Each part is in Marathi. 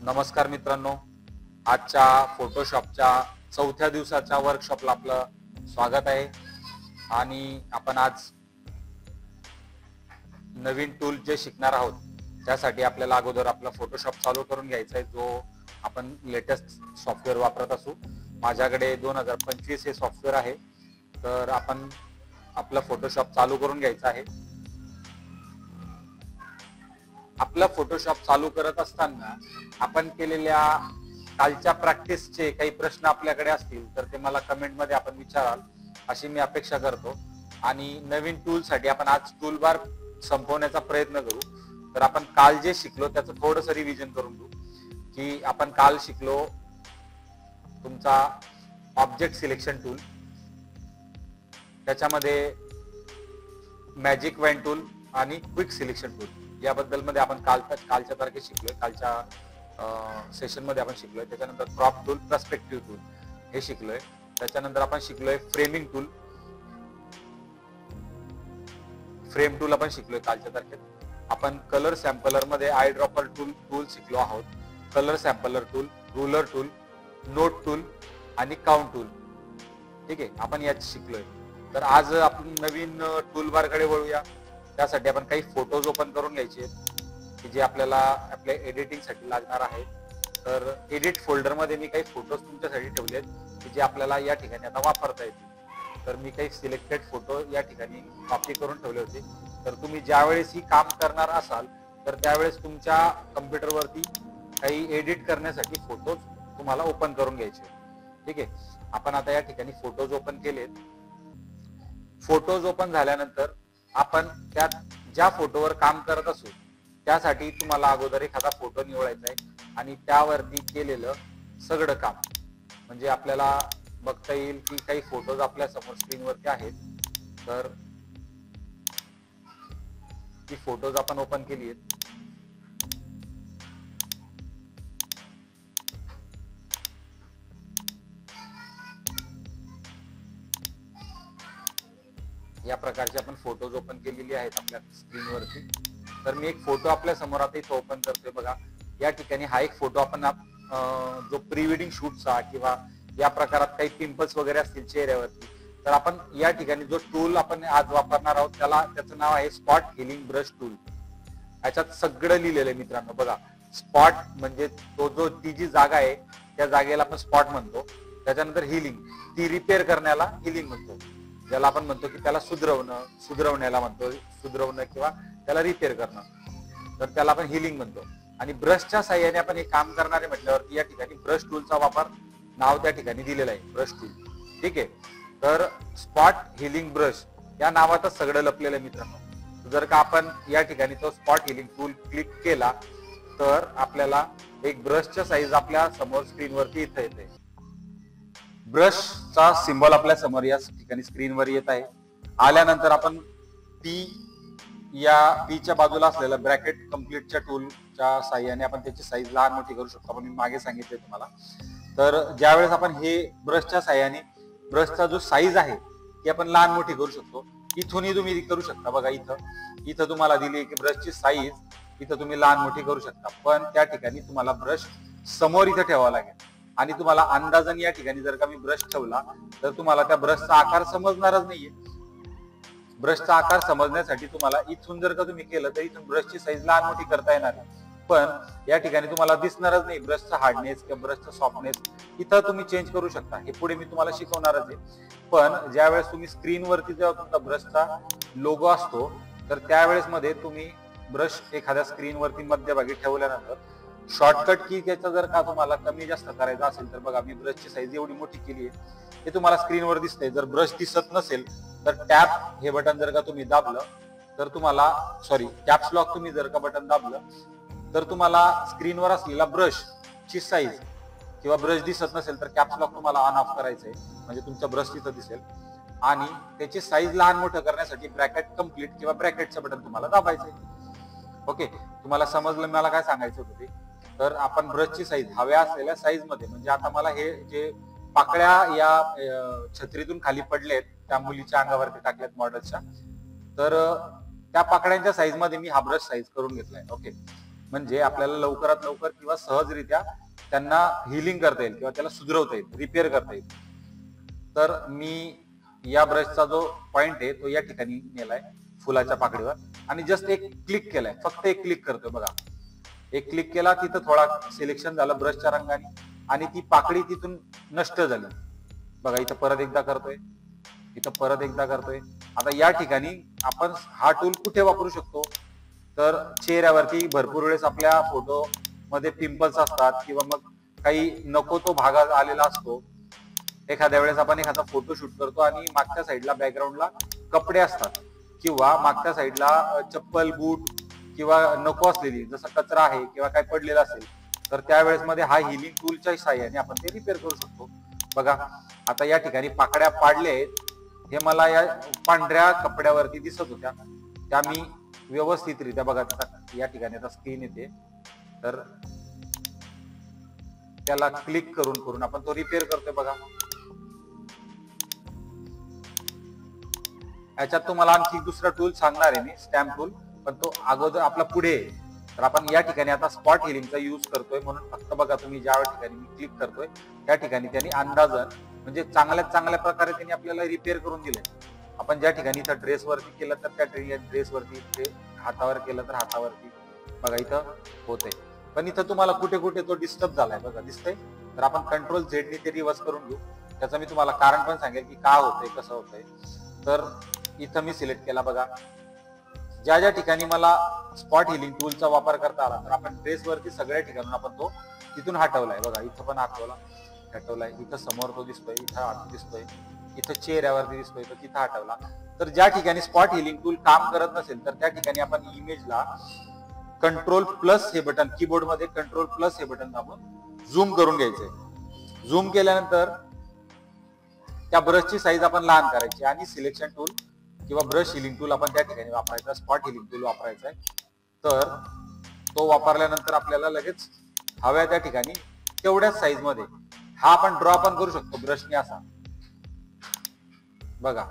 नमस्कार मित्रांनो, आजच्या फोटोशॉपच्या चौथ्या दिवसाच्या वर्कशॉपला आपलं स्वागत आहे. आणि आपण आज नवीन टूल जे शिकणार आहोत त्यासाठी आपल्याला अगोदर आपला फोटोशॉप चालू करून घ्यायचा आहे, जो आपण लेटेस्ट सॉफ्टवेअर वापरत असू. माझ्याकडे 2025 हे सॉफ्टवेअर आहे, तर आपण आपला फोटोशॉप चालू करून घ्यायचा आहे. आपला फोटोशॉप चालू करत असताना आपण केलेल्या कालच्या प्रॅक्टिसचे काही प्रश्न आपल्याकडे असतील तर ते मला कमेंट मध्ये आपण विचाराल अशी मी अपेक्षा करतो. आणि नवीन टूल साठी आपण आज टूल बार संपवण्याचा प्रयत्न करू. तर आपण काल जे शिकलो त्याचं थोडंसं रिव्हिजन करून घेऊ. की आपण काल शिकलो तुमचा ऑब्जेक्ट सिलेक्शन टूल, त्याच्यामध्ये मॅजिक वॅन टूल आणि क्विक सिलेक्शन टूल याबद्दल मध्ये आपण कालच्या तारखेत शिकलोय, कालच्या सेशन मध्ये आपण शिकलोय. त्याच्यानंतर क्रॉप टूल, पर्स्पेक्टिव्ह टूल हे शिकलोय. त्याच्यानंतर आपण शिकलोय फ्रेमिंग टूल, फ्रेम टूल आपण शिकलोय कालच्या तारखेत. आपण कलर सॅम्पलर मध्ये आय ड्रॉपर टूल शिकलो आहोत. Colour sampler tool, ruler tool, note tool आणि काउंट टूल. ठीक आहे, आपण याच शिकलोय. तर आज आपण नवीन टूल बार कडे वळूया. त्यासाठी आपण काही फोटोज ओपन करून घ्यायचे की जे आपल्याला आपल्या एडिटिंग साठी लागणार आहे. तर एडिट फोल्डर मध्ये मी काही फोटोज तुमच्यासाठी ठेवलेत की जे आपल्याला या ठिकाणी आता वापरता येतील. तर मी काही सिलेक्टेड फोटो या ठिकाणी कॉपी करून ठेवले होते. तर तुम्ही ज्यावेळेस ही काम करणार असाल तर त्यावेळेस तुमच्या कम्प्युटरवरती काही एडिट करण्यासाठी फोटोज तुम्हाला ओपन करून घ्यायचे. ठीक आहे, आपण आता या ठिकाणी फोटोज ओपन केलेत. फोटोज ओपन झाल्यानंतर आपण त्यात ज्या फोटोवर काम करत असू त्यासाठी तुम्हाला अगोदर एखादा फोटो निवडायचा आहे आणि त्यावरती केलेलं सगळं काम म्हणजे आपल्याला बघता येईल की काही फोटोज आपल्या समोर स्क्रीनवरती आहेत. तर ती फोटोज आपण ओपन केली आहेत. या प्रकारचे आपण फोटोज ओपन केलेली आहेत आपल्या स्क्रीनवरती. तर मी एक फोटो आपल्या समोर आता इथे ओपन करतोय. बघा, या ठिकाणी हा एक फोटो आपण जो प्री वेडिंग शूटचा किंवा या प्रकारात काही पिंपल्स वगैरे असतील चेहऱ्यावरती, तर आपण या ठिकाणी जो टूल आपण आज वापरणार आहोत त्याचं नाव आहे स्पॉट हिलिंग ब्रश टूल. याच्यात सगळं लिहिलेलं आहे मित्रांनो. बघा, स्पॉट म्हणजे ती जी जागा आहे त्या जागेला आपण स्पॉट म्हणतो. त्याच्यानंतर हिलिंग, ती रिपेअर करण्याला हिलिंग म्हणतो. ज्याला आपण म्हणतो की त्याला सुधरवण्याला म्हणतो, सुधरवणं किंवा त्याला रिपेअर करणं, तर त्याला आपण हिलिंग म्हणतो. आणि ब्रशच्या साह्याने आपण हे काम करणारे म्हटल्यावरती या ठिकाणी ब्रश टूलचा वापर नाव त्या ठिकाणी दिलेलं आहे, ब्रश टूल. ठीक आहे, तर स्पॉट हिलिंग ब्रश या नावातच सगळं लपलेलं आहे मित्रांनो. जर का आपण या ठिकाणी तो स्पॉट हिलिंग टूल क्लिक केला तर आपल्याला एक ब्रशच्या साईज आपल्या समोर स्क्रीनवरती इथं येते. ब्रशचा सिंबल आपल्या समोर या ठिकाणी स्क्रीनवर येत आहे. आल्यानंतर आपण पीच्या बाजूला असलेला ब्रॅकेट कम्प्लीटच्या टूलच्या साह्याने आपण त्याची साईज लहान मोठी करू शकतो. आपण मी मागे सांगितले तुम्हाला. तर ज्यावेळेस आपण हे ब्रशच्या साह्याने ब्रशचा जो साईज आहे ती आपण लहान मोठी करू शकतो. इथूनही तुम्ही करू शकता. बघा, इथं तुम्हाला दिली की ब्रशची साईज इथं तुम्ही लहान मोठी करू शकता, पण त्या ठिकाणी तुम्हाला ब्रश समोर इथं ठेवावा लागेल. आणि तुम्हाला अंदाजाने या ठिकाणी जर का मी ब्रश ठेवला तर तुम्हाला त्या ब्रशचा आकार समजणारच नाहीये. ब्रशचा आकार समजण्यासाठी तुम्हाला इथून जर का तुम्ही केलं तर इथून ब्रशची साईज लहान मोठी करता येणार आहे, पण या ठिकाणी तुम्हाला दिसणारच नाही ब्रशचा हार्डनेस किंवा ब्रशचा सॉफ्टनेस. इथं तुम्ही चेंज करू शकता. हे पुढे मी तुम्हाला शिकवणारच आहे. पण ज्यावेळेस तुम्ही स्क्रीनवरती जेव्हा तुमचा ब्रशचा लोगो असतो तर त्यावेळेस मध्ये तुम्ही ब्रश एखाद्या स्क्रीनवरती मध्यभागी ठेवल्यानंतर शॉर्टकट की त्याचा जर का तुम्हाला कमी जास्त करायचा असेल तर बघा, मी ब्रशची साईज एवढी मोठी केली आहे, हे तुम्हाला स्क्रीनवर दिसतंय. जर ब्रश दिसत नसेल तर टॅप हे बटन जर का तुम्ही दाबलं तर तुम्हाला कॅप्स लॉक तुम्ही जर का बटन दाबलं तर तुम्हाला स्क्रीनवर असलेला ब्रश ची साईज किंवा ब्रश दिसत नसेल तर कॅप्स लॉक तुम्हाला ऑन ऑफ करायचंय, म्हणजे तुमचा ब्रश तिथं दिसेल. आणि त्याची साईज लहान मोठं करण्यासाठी ब्रॅकेट कम्प्लीट किंवा ब्रॅकेटचं बटन तुम्हाला दाबायचंय. ओके, तुम्हाला समजलं मला काय सांगायचं होतं ते. तर आपण ब्रशची साईज हव्या असलेल्या साईज मध्ये, म्हणजे आता मला हे जे पाकळ्या या छत्रीतून खाली पडलेत त्या मुलीच्या अंगावरती टाकल्यात मॉडेलच्या, तर त्या पाकळ्यांच्या साईज मध्ये मी हा ब्रश साईज करून घेतलाय. ओके, म्हणजे आपल्याला लवकरात लवकर किंवा सहजरित्या त्यांना हिलिंग करता येईल किंवा त्याला सुधरवता येईल, रिपेअर करता येईल. तर मी या ब्रशचा जो पॉइंट आहे तो या ठिकाणी नेलाय फुलाच्या पाकळीवर आणि जस्ट एक क्लिक केलाय, फक्त एक क्लिक करतोय बघा. एक क्लिक केला, तिथं थोडा सिलेक्शन झालं ब्रशच्या रंगाने आणि ती पाकळी तिथून नष्ट झाली बघा. इथं परत एकदा करतोय, इथं परत एकदा करतोय. आता या ठिकाणी आपण हा टूल कुठे वापरू शकतो, तर चेहऱ्यावरती भरपूर वेळेस आपल्या फोटो मध्ये पिंपल्स असतात किंवा मग काही नको तो भाग आलेला असतो. एखाद्या वेळेस आपण एखादा फोटो शूट करतो आणि मागच्या साईडला बॅकग्राऊंडला कपडे असतात किंवा मागच्या साईडला चप्पल बूट किंवा नको असलेली जसं कचरा आहे किंवा काय पडलेला असेल, तर त्यावेळेस मध्ये हा हिलिंग टूलच्या साहाय्याने आपण ते रिपेअर करू शकतो बघा. आता या ठिकाणी पाकड्या पाडल्या आहेत, हे मला या पांढऱ्या कपड्यावरती दिसत होत्या, त्या मी व्यवस्थितरित्या बघा या ठिकाणी आता स्क्रीन येते, तर त्याला क्लिक करून आपण तो रिपेअर करतोय बघा. याच्यात तुम्हाला आणखी दुसरा टूल सांगणार आहे मी, स्टॅम्प टूल, पण तो अगोदर आपला पुढे. तर आपण या ठिकाणी आता स्पॉट हिलिंगचा यूज करतोय, म्हणून फक्त बघा तुम्ही ज्या ठिकाणी मी क्लिक करतोय त्या ठिकाणी त्यांनी अंदाजन म्हणजे चांगल्यात चांगल्या प्रकारे त्यांनी आपल्याला रिपेअर करून दिले. आपण ज्या ठिकाणी इथं ड्रेसवरती केलं तर त्या ड्रेसवरती, हातावर केलं तर हातावरती बघा इथं होतंय. पण इथं तुम्हाला कुठे कुठे तो डिस्टर्ब झालाय बघा, दिसतंय. तर आपण कंट्रोल झेडनी ते रिव्हर्स करून घेऊ. त्याचं मी तुम्हाला कारण पण सांगेल की का होतंय, कसं होतंय. तर इथं मी सिलेक्ट केला बघा. ज्या ज्या ठिकाणी मला स्पॉट हिलिंग टूलचा वापर करता आला, तर आपण ड्रेसवरती सगळ्या ठिकाणून आपण तो तिथून हटवलाय बघा. इथं पण हटवलाय, इथं समोर तो दिसतोय, इथं दिसतोय, इथं चेहऱ्यावरती दिसतोय, तर तिथं हटवला. तर ज्या ठिकाणी स्पॉट हिलिंग टूल काम करत नसेल तर त्या ठिकाणी आपण इमेजला कंट्रोल प्लस हे बटन, कीबोर्ड मध्ये कंट्रोल प्लस हे बटन दाबून झूम करून घ्यायचंय. झूम केल्यानंतर त्या ब्रशची साईज आपण लहान करायची आणि सिलेक्शन टूल किंवा ब्रश हिलिंग टूल आपण त्या ठिकाणी वापरायचा, स्पॉट हिलिंग टूल वापरायचा आहे. तर तो वापरल्यानंतर आपल्याला लगेच हव्या त्या ठिकाणी तेवढ्याच साईज मध्ये हा आपण ड्रॉ पण करू शकतो ब्रशने असा बघा.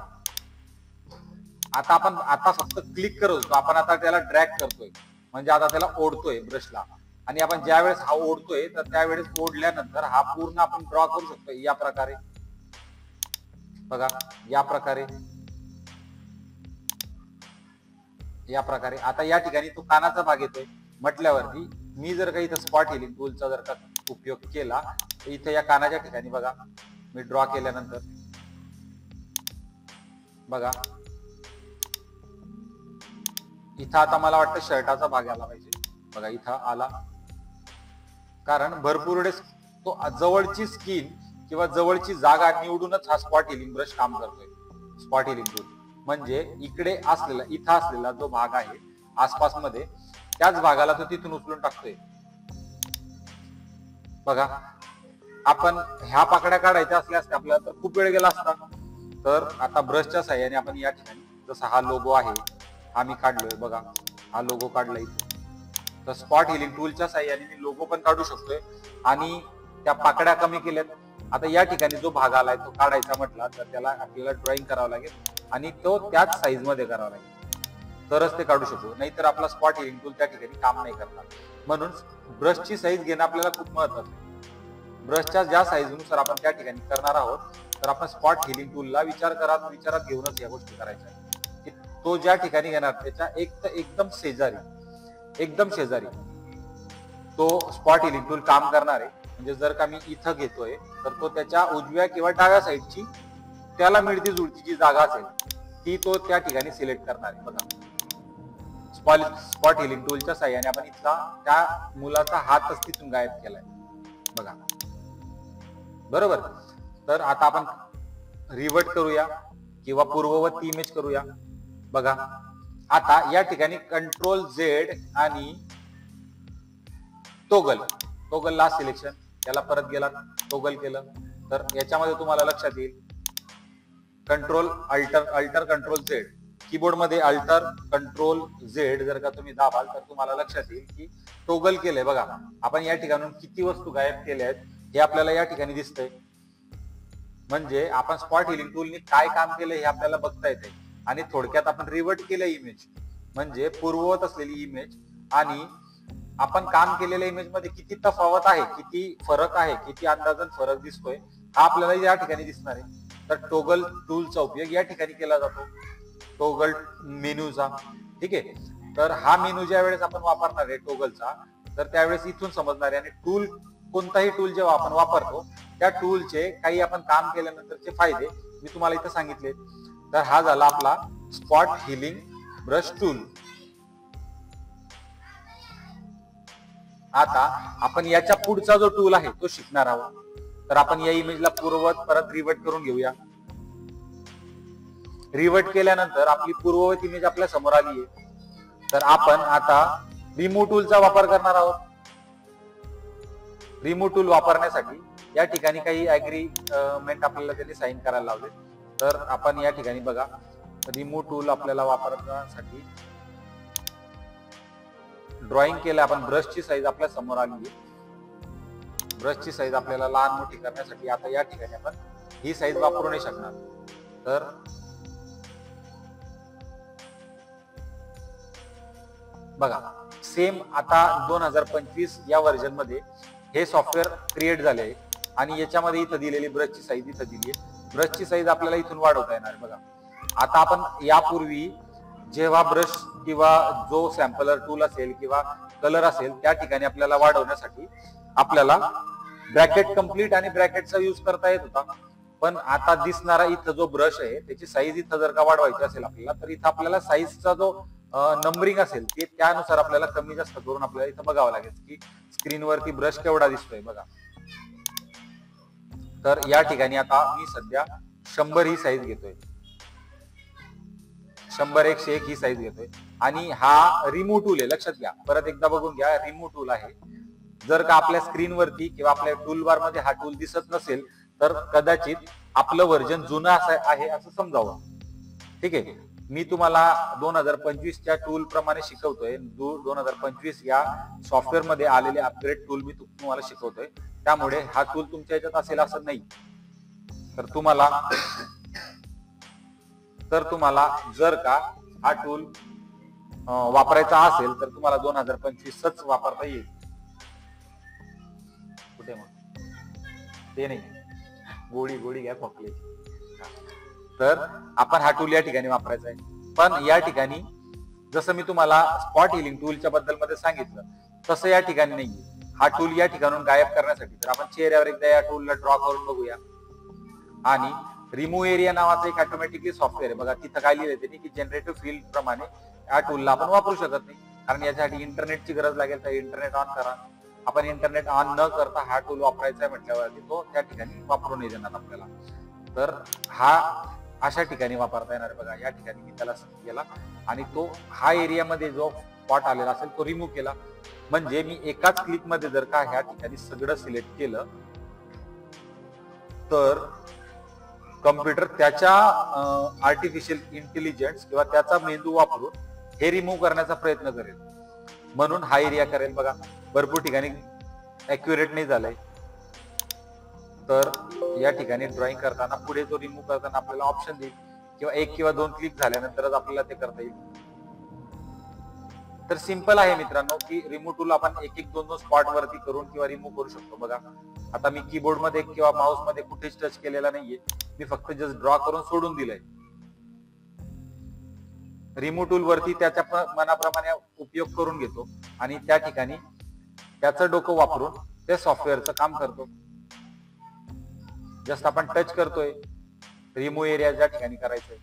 आता फक्त क्लिक करत होतो, आपण आता त्याला ड्रॅग करतोय, म्हणजे आता त्याला ओढतोय ब्रशला. आणि आपण ज्या वेळेस हा ओढतोय तर त्यावेळेस ओढल्यानंतर हा पूर्ण आपण ड्रॉ करू शकतो या प्रकारे बघा. या प्रकारे आता या ठिकाणी तो कानाचा भाग येतोय म्हटल्यावरती मी जर काही इथं स्पॉट हिलिंग टूलचा जर का उपयोग केला तर इथे या कानाच्या ठिकाणी बघा मी ड्रॉ केल्यानंतर बघा इथं आता मला वाटतं शर्टाचा भाग आला पाहिजे बघा. इथं आला, कारण भरपूर वेळेस तो जवळची स्किन किंवा जवळची जागा निवडूनच हा स्पॉट हिलिंग ब्रश काम करतोय. स्पॉट हिलिंग टूल म्हणजे इकडे असलेला, इथं असलेला जो भाग आहे आसपास मध्ये, त्याच भागाला तो तिथून उचलून टाकतोय बघा. आपण ह्या पाकड्या काढायच्या असल्यास आपल्याला तर खूप वेळ गेला असता. तर आता ब्रशच्या साह्याने आपण या ठिकाणी जसा हा लोगो आहे हा मी काढलोय बघा, हा लोगो काढलाय. तर स्पॉट हिलिंग टूलच्या साह्याने मी लोगो पण काढू शकतोय आणि त्या पाकड्या कमी केल्यात. आता या ठिकाणी जो भाग आलाय तो काढायचा म्हटला तर त्याला आपल्याला ड्रॉइंग करावं लागेल आणि तो त्याच साईज मध्ये करावा लागेल, तरच ते काढू शकतो. नाहीतर आपला स्पॉट हिलिंग टूल त्या ठिकाणी काम नाही करणार. म्हणून ब्रशची साईज घेणं आपल्याला खूप महत्वाचं आहे. ब्रशच्या ज्या साईजनुसार आपण त्या ठिकाणी करणार आहोत, तर आपण स्पॉट हिलिंग टूलला विचारात घेऊनच या गोष्टी करायच्या. की तो ज्या ठिकाणी घेणार त्याच्या एकदम शेजारी तो स्पॉट हिलिंग टूल काम करणार आहे. म्हणजे जर का मी इथं घेतोय तर तो त्याच्या उजव्या किंवा डाव्या साईडची त्याला मिळती जुळती जी जागा असेल ती तो त्या ठिकाणी सिलेक्ट करणार आहे बघा. स्पॉट हिलिंग टूलच्या साह्याने आपण इथला त्या मुलाचा हातच तिथून गायब केलाय बघा, बरोबर. तर आता आपण रिव्हर्ट करूया किंवा पूर्ववत इमेज करूया बघा. आता या ठिकाणी कंट्रोल झेड आणि टोगल लास्ट सिलेक्शन, त्याला परत गेला टोगल केलं तर याच्यामध्ये तुम्हाला लक्षात येईल control alter control Z, keyboard मध्ये अल्टर कंट्रोल झेड जर का तुम्ही दाबाल तर तुम्हाला लक्षात येईल की टोगल केलंय बघा. आपण या ठिकाणून किती वस्तू गायब केल्या आहेत हे आपल्याला या ठिकाणी दिसतंय. म्हणजे आपण स्पॉट हिलिंग टूलने काय काम केलंय हे आपल्याला बघता येते. आणि थोडक्यात आपण रिव्हर्ट केलं इमेज, म्हणजे पूर्ववत असलेली इमेज आणि आपण काम केलेल्या इमेज मध्ये किती तफावत आहे, किती फरक आहे, किती अंदाजन फरक दिसतोय हा आपल्याला या ठिकाणी दिसणार आहे. तर टोगल टूलचा उपयोग या ठिकाणी केला जातो, टोगल मेनूचा. ठीक आहे. तर हा मेनू ज्या वेळेस आपण वापरणार आहे टोगलचा, तर त्यावेळेस इथून समजणार आहे. आणि टूल, कोणताही टूल जेव्हा आपण वापरतो त्या टूलचे काही आपण काम केल्यानंतरचे फायदे मी तुम्हाला इथं सांगितले. तर हा झाला आपला स्पॉट हिलिंग ब्रश टूल. आता आपण याच्या पुढचा जो टूल आहे तो शिकणार आहोत. तर आपण या इमेजला पूर्ववत परत रिवर्ट करून घेऊया. रिवर्ट केल्यानंतर आपली पूर्ववत इमेज आपल्या समोर आली आहे. तर आपण आता रिमूव्ह टूलचा वापर करणार आहोत. रिमूव्ह टूल वापरण्यासाठी या ठिकाणी काही ऍग्रीमेंट आपल्याला त्यांनी साईन करायला लावले. तर आपण या ठिकाणी बघा, रिमूव्ह टूल आपल्याला वापरण्यासाठी ड्रॉइंग केलं आपण. ब्रशची साईज आपल्या समोर आली आहे. ब्रशची साईज आपल्याला लहान मोठी करण्यासाठी आता या ठिकाणी आपण ही साईज वापरू नाही शकणार. तर बघा, सेम आता 2025 या व्हर्जन मध्ये हे सॉफ्टवेअर क्रिएट झाले आहे आणि याच्यामध्ये इथं दिलेली ब्रशची साईज इथं दिली आहे. ब्रशची साईज आपल्याला इथून वाढवता येणार. बघा, आता आपण यापूर्वी जेव्हा ब्रश किंवा जो सॅम्पलर टूल असेल किंवा कलर असेल त्या ठिकाणी आपल्याला वाढवण्यासाठी आपल्याला ब्रॅकेट कंप्लीट आणि ब्रॅकेटचा यूज करता येत होता. पण आता दिसणारा इथं जो ब्रश आहे त्याची साईज इथं जर का वाढवायची असेल आपल्याला, तर इथं आपल्याला साईजचा जो नंबरिंग असेल ते त्यानुसार आपल्याला कमी जास्त करून आपल्याला इथं बघावं लागेल की स्क्रीनवरती ब्रश केवढा दिसतोय. बघा, तर या ठिकाणी आता मी सध्या 100 ही साईज घेतोय. 100, 101 ही साईज घेतोय. आणि हा रिमूव्ह टूल आहे, लक्षात घ्या. परत एकदा बघून घ्या, रिमूव्ह टूल आहे. जर का आपल्या स्क्रीनवरती किंवा आपल्या टूल बार मध्ये हा टूल दिसत नसेल तर कदाचित आपलं व्हर्जन जुनं आहे असं समजावं. ठीक आहे. मी तुम्हाला 2025च्या टूल प्रमाणे शिकवतोय. 2025 या सॉफ्टवेअर मध्ये आलेले अपग्रेड टूल मी तुम्हाला शिकवतोय. त्यामुळे हा टूल तुमच्या याच्यात असेल असं नाही. तर तुम्हाला जर का हा टूल वापरायचा असेल तर तुम्हाला 2025च वापरता येईल. कुठे मग ते नाही, गोळी घ्या खोकल्याची. तर आपण हा टूल या ठिकाणी वापरायचा आहे. पण या ठिकाणी जसं मी तुम्हाला स्पॉट हिलिंग टूलच्या बद्दल मध्ये सांगितलं तसं या ठिकाणी नाहीये. हा टूल या ठिकाणून गायब करण्यासाठी तर आपण चेहऱ्यावर एकदा या टूलला ड्रॉ करून बघूया. आणि रिमूव्ह एरिया नावाचं एक ऑटोमॅटिकली सॉफ्टवेअर आहे. बघा, तिथं काय लिहिलंय त्यांनी की जनरेटिव्ह फील्ड प्रमाणे या टूलला आपण वापरू शकत नाही, कारण याच्यासाठी इंटरनेटची गरज लागेल. तर इंटरनेट ऑन करा. आपण इंटरनेट ऑन न करता हा टूल वापरायचा आहे म्हटल्यावरती तो त्या ठिकाणी वापरू नाही देणार आपल्याला. तर हा अशा ठिकाणी वापरता येणार. बघा, या ठिकाणी मी त्याला सिलेक्ट केला आणि तो हा एरियामध्ये जो स्पॉट आलेला असेल तो रिमूव्ह केला. म्हणजे मी एकाच क्लिक मध्ये जर का ह्या ठिकाणी सगळं सिलेक्ट केलं तर कम्प्युटर त्याच्या आर्टिफिशियल इंटेलिजन्स किंवा त्याचा मेंदू वापरून हे रिमूव्ह करण्याचा प्रयत्न करेल. म्हणून हा एरिया करेल. बघा, भरपूर ठिकाणी ऍक्युरेट नाही झालंय. तर या ठिकाणी ड्रॉइंग करताना पुढे जो रिमूव्ह करताना आपल्याला ऑप्शन देईल किंवा 1 किंवा 2 क्लिक झाल्यानंतरच आपल्याला ते करता येईल. तर सिंपल आहे मित्रांनो की रिमूव्ह टूल आपण 1-2 स्पॉट वरती करून किंवा रिमूव्ह करू शकतो. बघा, आता मी कीबोर्ड मध्ये किंवा माउस मध्ये कुठेच टच केलेला नाहीये. मी फक्त जस्ट ड्रॉ करून सोडून दिलंय. रिमूव्ह टूल वरती त्याच्या मनाप्रमाणे उपयोग करून घेतो आणि त्या ठिकाणी त्याचं डोकं वापरून ते सॉफ्टवेअरचं काम करतो. जस्ट आपण टच करतोय, रिमूव्ह एरिया ज्या ठिकाणी करायचंय.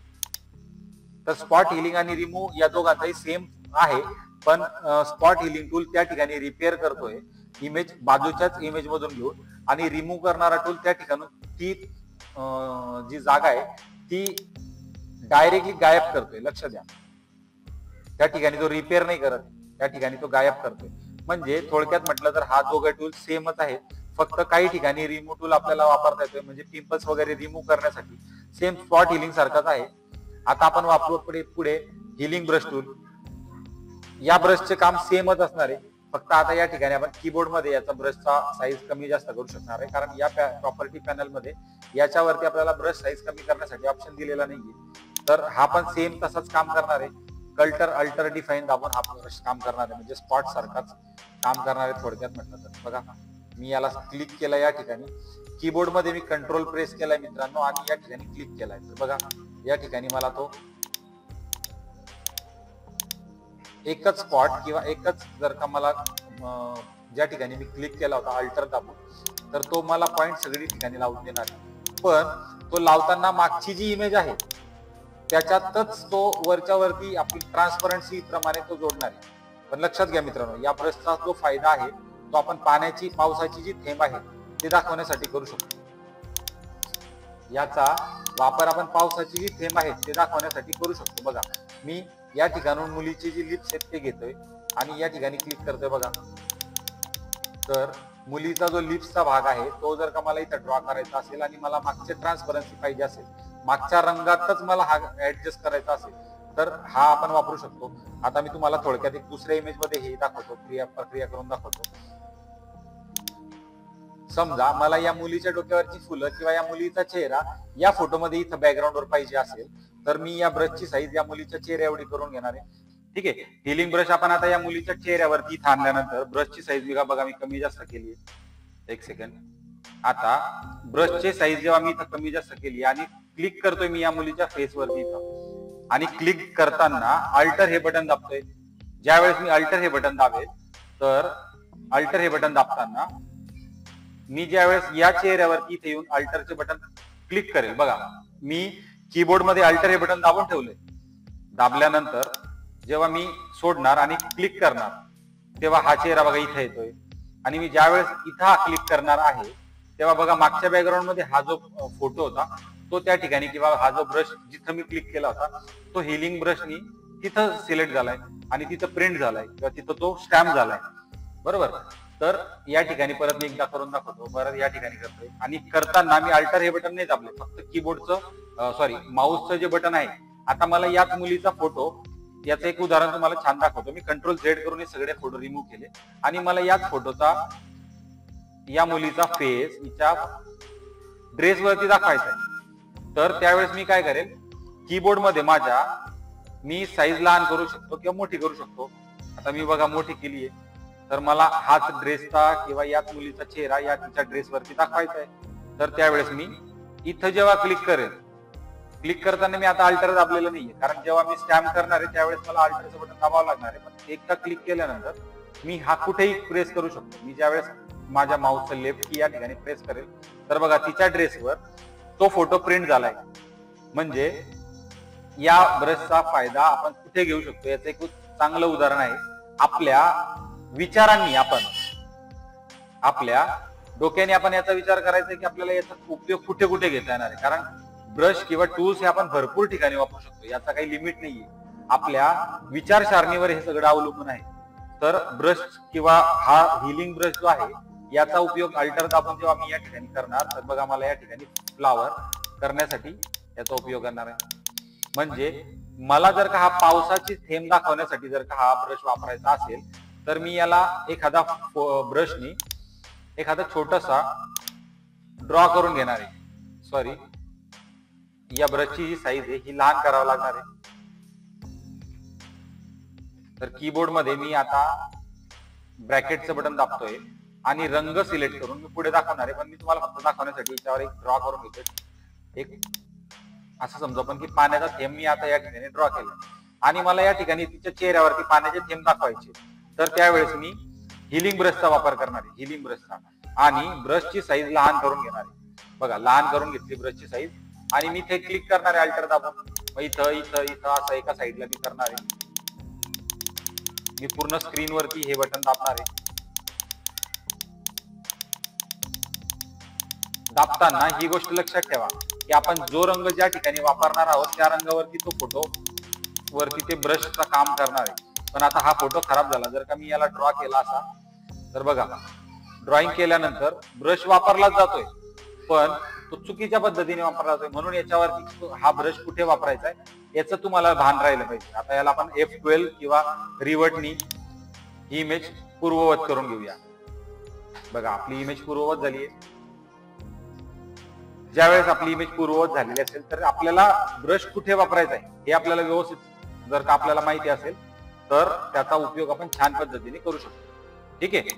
तर स्पॉट हिलिंग आणि रिमूव्ह या दोघांचाही सेम आहे. पण स्पॉट हिलिंग टूल त्या ठिकाणी रिपेअर करतोय इमेज बाजूच्याच इमेज मधून घेऊन, आणि रिमूव्ह करणारा टूल त्या ठिकाणी ती जी जागा आहे ती डायरेक्टली गायब करतोय. लक्ष द्या, त्या ठिकाणी तो रिपेअर नाही करत, त्या ठिकाणी तो गायब करतोय. म्हणजे थोडक्यात म्हटलं तर हा दोघे टूल सेमच आहेत. फक्त काही ठिकाणी रिमूव्ह टूल आपल्याला वापरता येतोय, म्हणजे पिंपल्स वगैरे रिमूव्ह करण्यासाठी. सेम स्पॉट हिलिंग सारखाच आहे. आता आपण वापरू पुढे हिलिंग ब्रश टूल. या ब्रशचे काम सेमच असणार आहे. फक्त आता या ठिकाणी आपण कीबोर्ड मध्ये याचा ब्रशचा साईज कमी जास्त करू शकणार आहे, कारण या प्रॉपर्टी पॅनल मध्ये याच्यावरती आपल्याला ब्रश साईज कमी करण्यासाठी ऑप्शन दिलेला नाहीये. तर हा पण सेम तसंच काम करणार आहे. कल्टर अल्टर डिफाईन दाबून हा ब्रश काम करणार आहे, म्हणजे स्पॉट सारखाच काम करणार आहे थोडक्यात म्हटलं तर. बघा मी याला क्लिक केलं, या ठिकाणी कीबोर्ड मध्ये मी कंट्रोल प्रेस केलाय मित्रांनो आणि या ठिकाणी क्लिक केलाय. तर बघा या ठिकाणी मला तो एकच स्पॉट किंवा एकच जर का मला ज्या ठिकाणी मी क्लिक केला होता अल्टर दाबून, तर तो मला पॉइंट सगळी ठिकाणी लावून देणार आहे. पण तो लावताना मागची जी इमेज आहे त्याच्यातच तो वरच्या वरती आपली ट्रान्सपरन्सी प्रमाणे तो जोडणार आहे. पण लक्षात घ्या मित्रांनो, या ब्रशचा जो फायदा आहे तो आपण पावसाची जी थेंब आहे ते दाखवण्यासाठी करू शकतो. याचा वापर आपण पावसाची जी थेंब आहे ते दाखवण्यासाठी करू शकतो. बघा मी या ठिकाणून मुलीची जी लिप्स आहेत ते घेतोय आणि या ठिकाणी क्लिक करतोय. बघा तर मुलीचा जो लिप्सचा भाग आहे तो जर का मला इथं ड्रॉ करायचा असेल आणि मला मागचे ट्रान्सपरन्सी पाहिजे असेल, मागच्या रंगातच मला हा ऍडजस्ट करायचा असेल, तर हा आपण वापरू शकतो. आता मी तुम्हाला थोडक्यात एक दुसऱ्या इमेज मध्ये हे दाखवतो, प्रक्रिया करून दाखवतो. समजा मला या मुलीच्या डोक्यावरची फुलं किंवा या मुलीचा चेहरा या फोटोमध्ये इथं बॅकग्राऊंडवर पाहिजे असेल, तर मी या ब्रशची साईज या मुलीच्या चेहऱ्या एवढी करून घेणार आहे. ठीक आहे. हिलिंग ब्रश आपण आता या मुलीच्या चेहऱ्यावरती इथं आणल्यानंतर ब्रशची साईज बघा मी कमी जास्त केली आहे. एक सेकंड. आता ब्रशची साईज जेव्हा मी इथं कमी जास्त केली आणि क्लिक करतोय मी या मुलीच्या फेसवरती इथं, आणि क्लिक करताना अल्टर हे बटन दाबतोय. ज्यावेळेस मी अल्टर हे बटन दाबेल, तर अल्टर हे बटन दाबताना मी ज्यावेळेस या चेहऱ्यावरती इथे येऊन अल्टरचे बटन क्लिक करेल, बघा मी कीबोर्ड मध्ये अल्टर हे बटन दाबून ठेवलंय. दाबल्यानंतर जेव्हा मी सोडणार आणि क्लिक करणार तेव्हा हा चेहरा बघा इथे येतोय. आणि मी ज्यावेळेस इथं हा क्लिक करणार आहे तेव्हा बघा मागच्या बॅकग्राऊंड मध्ये हा जो फोटो होता तो त्या ठिकाणी, किंवा हा जो ब्रश जिथं मी क्लिक केला होता तो हिलिंग ब्रशनी तिथं सिलेक्ट झालाय आणि तिथं प्रिंट झालाय किंवा तिथं तो स्टॅम्प झालाय. बरोबर. तर या ठिकाणी परत मी एकदा करून दाखवतो. परत या ठिकाणी करतोय आणि करताना मी अल्टर हे बटन नाही दाबले, फक्त कीबोर्डचं माऊसचं जे बटन आहे. आता मला याच मुलीचा फोटो, याचं एक उदाहरण तुम्हाला छान दाखवतो. मी कंट्रोल झेड करून हे सगळे फोटो रिमूव्ह केले आणि मला याच फोटोचा, या मुलीचा फेस हिच्या ड्रेसवरती दाखवायचा आहे. तर त्यावेळेस मी काय करेल, कीबोर्ड मध्ये माझ्या मी साईज लहान करू शकतो किंवा मोठी करू शकतो. आता मी बघा मोठी केली आहे, तर मला हाच ड्रेसचा किंवा याच मुलीचा चेहरा या तिच्या ड्रेसवरती दाखवायचा आहे. तर त्यावेळेस मी इथं जेव्हा क्लिक करेल, क्लिक करताना मी आता अल्टर दाबलेलं नाहीये, कारण जेव्हा मी स्टॅम्प करणार आहे त्यावेळेस मला अल्टरचं बटन दाबावं लागणार आहे. पण एकदा क्लिक केल्यानंतर मी हा कुठेही प्रेस करू शकतो. मी ज्यावेळेस माझ्या माऊसचं लेफ्ट की या ठिकाणी प्रेस करेल, तर बघा तिच्या ड्रेसवर तो फोटो प्रिंट झालाय. म्हणजे या ब्रशचा फायदा आपण कुठे घेऊ शकतो याचं एक चांगलं उदाहरण आहे. आपल्या विचारांनी, आपण आपल्या डोक्याने आपण याचा विचार करायचा की आपल्याला याचा उपयोग कुठे कुठे घेता येणार आहे. कारण ब्रश किंवा टूल्स हे आपण भरपूर ठिकाणी वापरू शकतो, याचा काही लिमिट नाहीये. आपल्या विचारसरणीवर हे सगळं अवलंबून आहे. तर ब्रश किंवा हा हिलिंग ब्रश जो आहे याचा उपयोग अल्टर दाबून जेव्हा मी या ठिकाणी करणार, तर बघा मला या ठिकाणी फ्लावर करण्यासाठी याचा उपयोग करणार आहे. म्हणजे मला जर का हा पावसाची थेंब दाखवण्यासाठी जर का हा ब्रश वापरायचा असेल, तर मी याला एखादा ब्रशनी एखादा छोटासा ड्रॉ करून घेणार आहे. या ब्रशची जी साईज आहे ही लहान करावं लागणार आहे. तर कीबोर्ड मध्ये मी आता ब्रॅकेटचं बटन दाबतोय आणि रंग सिलेक्ट करून मी पुढे दाखवणार आहे. पण मी तुम्हाला फक्त दाखवण्यासाठी याच्यावर एक ड्रॉ करून घेतोय. एक असं समजा पण की पाण्याचा थेंब मी आता या ठिकाणी ड्रॉ केला आणि मला या ठिकाणी तिच्या चेहऱ्यावरती पाण्याचे थेंब दाखवायचे. तर त्यावेळेस मी हिलिंग ब्रशचा वापर करणार आहे, हिलिंग ब्रशचा, आणि ब्रशची साईज लहान करून घेणार आहे. बघा लहान करून घेतली ब्रशची साईज आणि मी ते क्लिक करणार आहे अल्टर दाबून. इथं इथं इथं असं एका साईडला मी करणार आहे. मी पूर्ण स्क्रीनवरती हे बटन दाबणार आहे. दाबताना ही गोष्ट लक्षात ठेवा की आपण जो रंग ज्या ठिकाणी वापरणार आहोत त्या रंगावरती तो फोटो वरती ते ब्रशचं काम करणार आहे. पण आता हा फोटो खराब झाला. जर का मी याला ड्रॉ केला असा, तर बघा ड्रॉइंग केल्यानंतर ब्रश वापरलाच जातोय पण तो चुकीच्या पद्धतीने वापरला जातोय. म्हणून याच्यावरती हा ब्रश कुठे वापरायचा आहे याचं तुम्हाला भान राहिलं पाहिजे. आता याला आपण F12 किंवा रिवर्टनी ही इमेज पूर्ववत करून घेऊया. बघा आपली इमेज पूर्ववत झाली आहे. ज्यावेळेस आपली इमेज पूर्ववत झालेली असेल तर आपल्याला ब्रश कुठे वापरायचा आहे हे आपल्याला व्यवस्थित जर का आपल्याला माहिती असेल तर त्याचा उपयोग आपण छान पद्धतीने करू शकतो. ठीक आहे,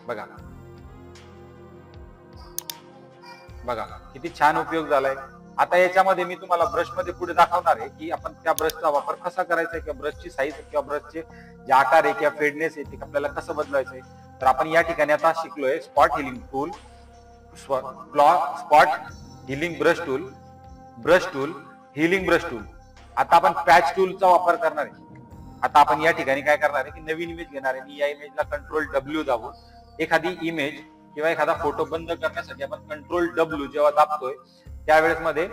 बघा बघा किती छान उपयोग झालाय. आता याच्यामध्ये मी तुम्हाला ब्रश मध्ये पुढे दाखवणार आहे की आपण त्या ब्रशचा वापर कसा करायचा आहे, किंवा ब्रशची साईज किंवा ब्रशचे जे आकार आहे किंवा फेडनेस आहे ते आपल्याला कसं बदलायचंय. तर आपण या ठिकाणी आता शिकलोय spot healing tool, spot healing brush tool, healing brush tool. आता आपण पॅच टूलचा वापर करणार आहे. आता आपण या ठिकाणी काय करणार आहे की नवीन इमेज घेणार आहे. मी या इमेजला कंट्रोल W दाबून एखादी इमेज किंवा एखादा फोटो बंद करण्यासाठी आपण कंट्रोल W जेव्हा दाबतोय त्यावेळेस मध्ये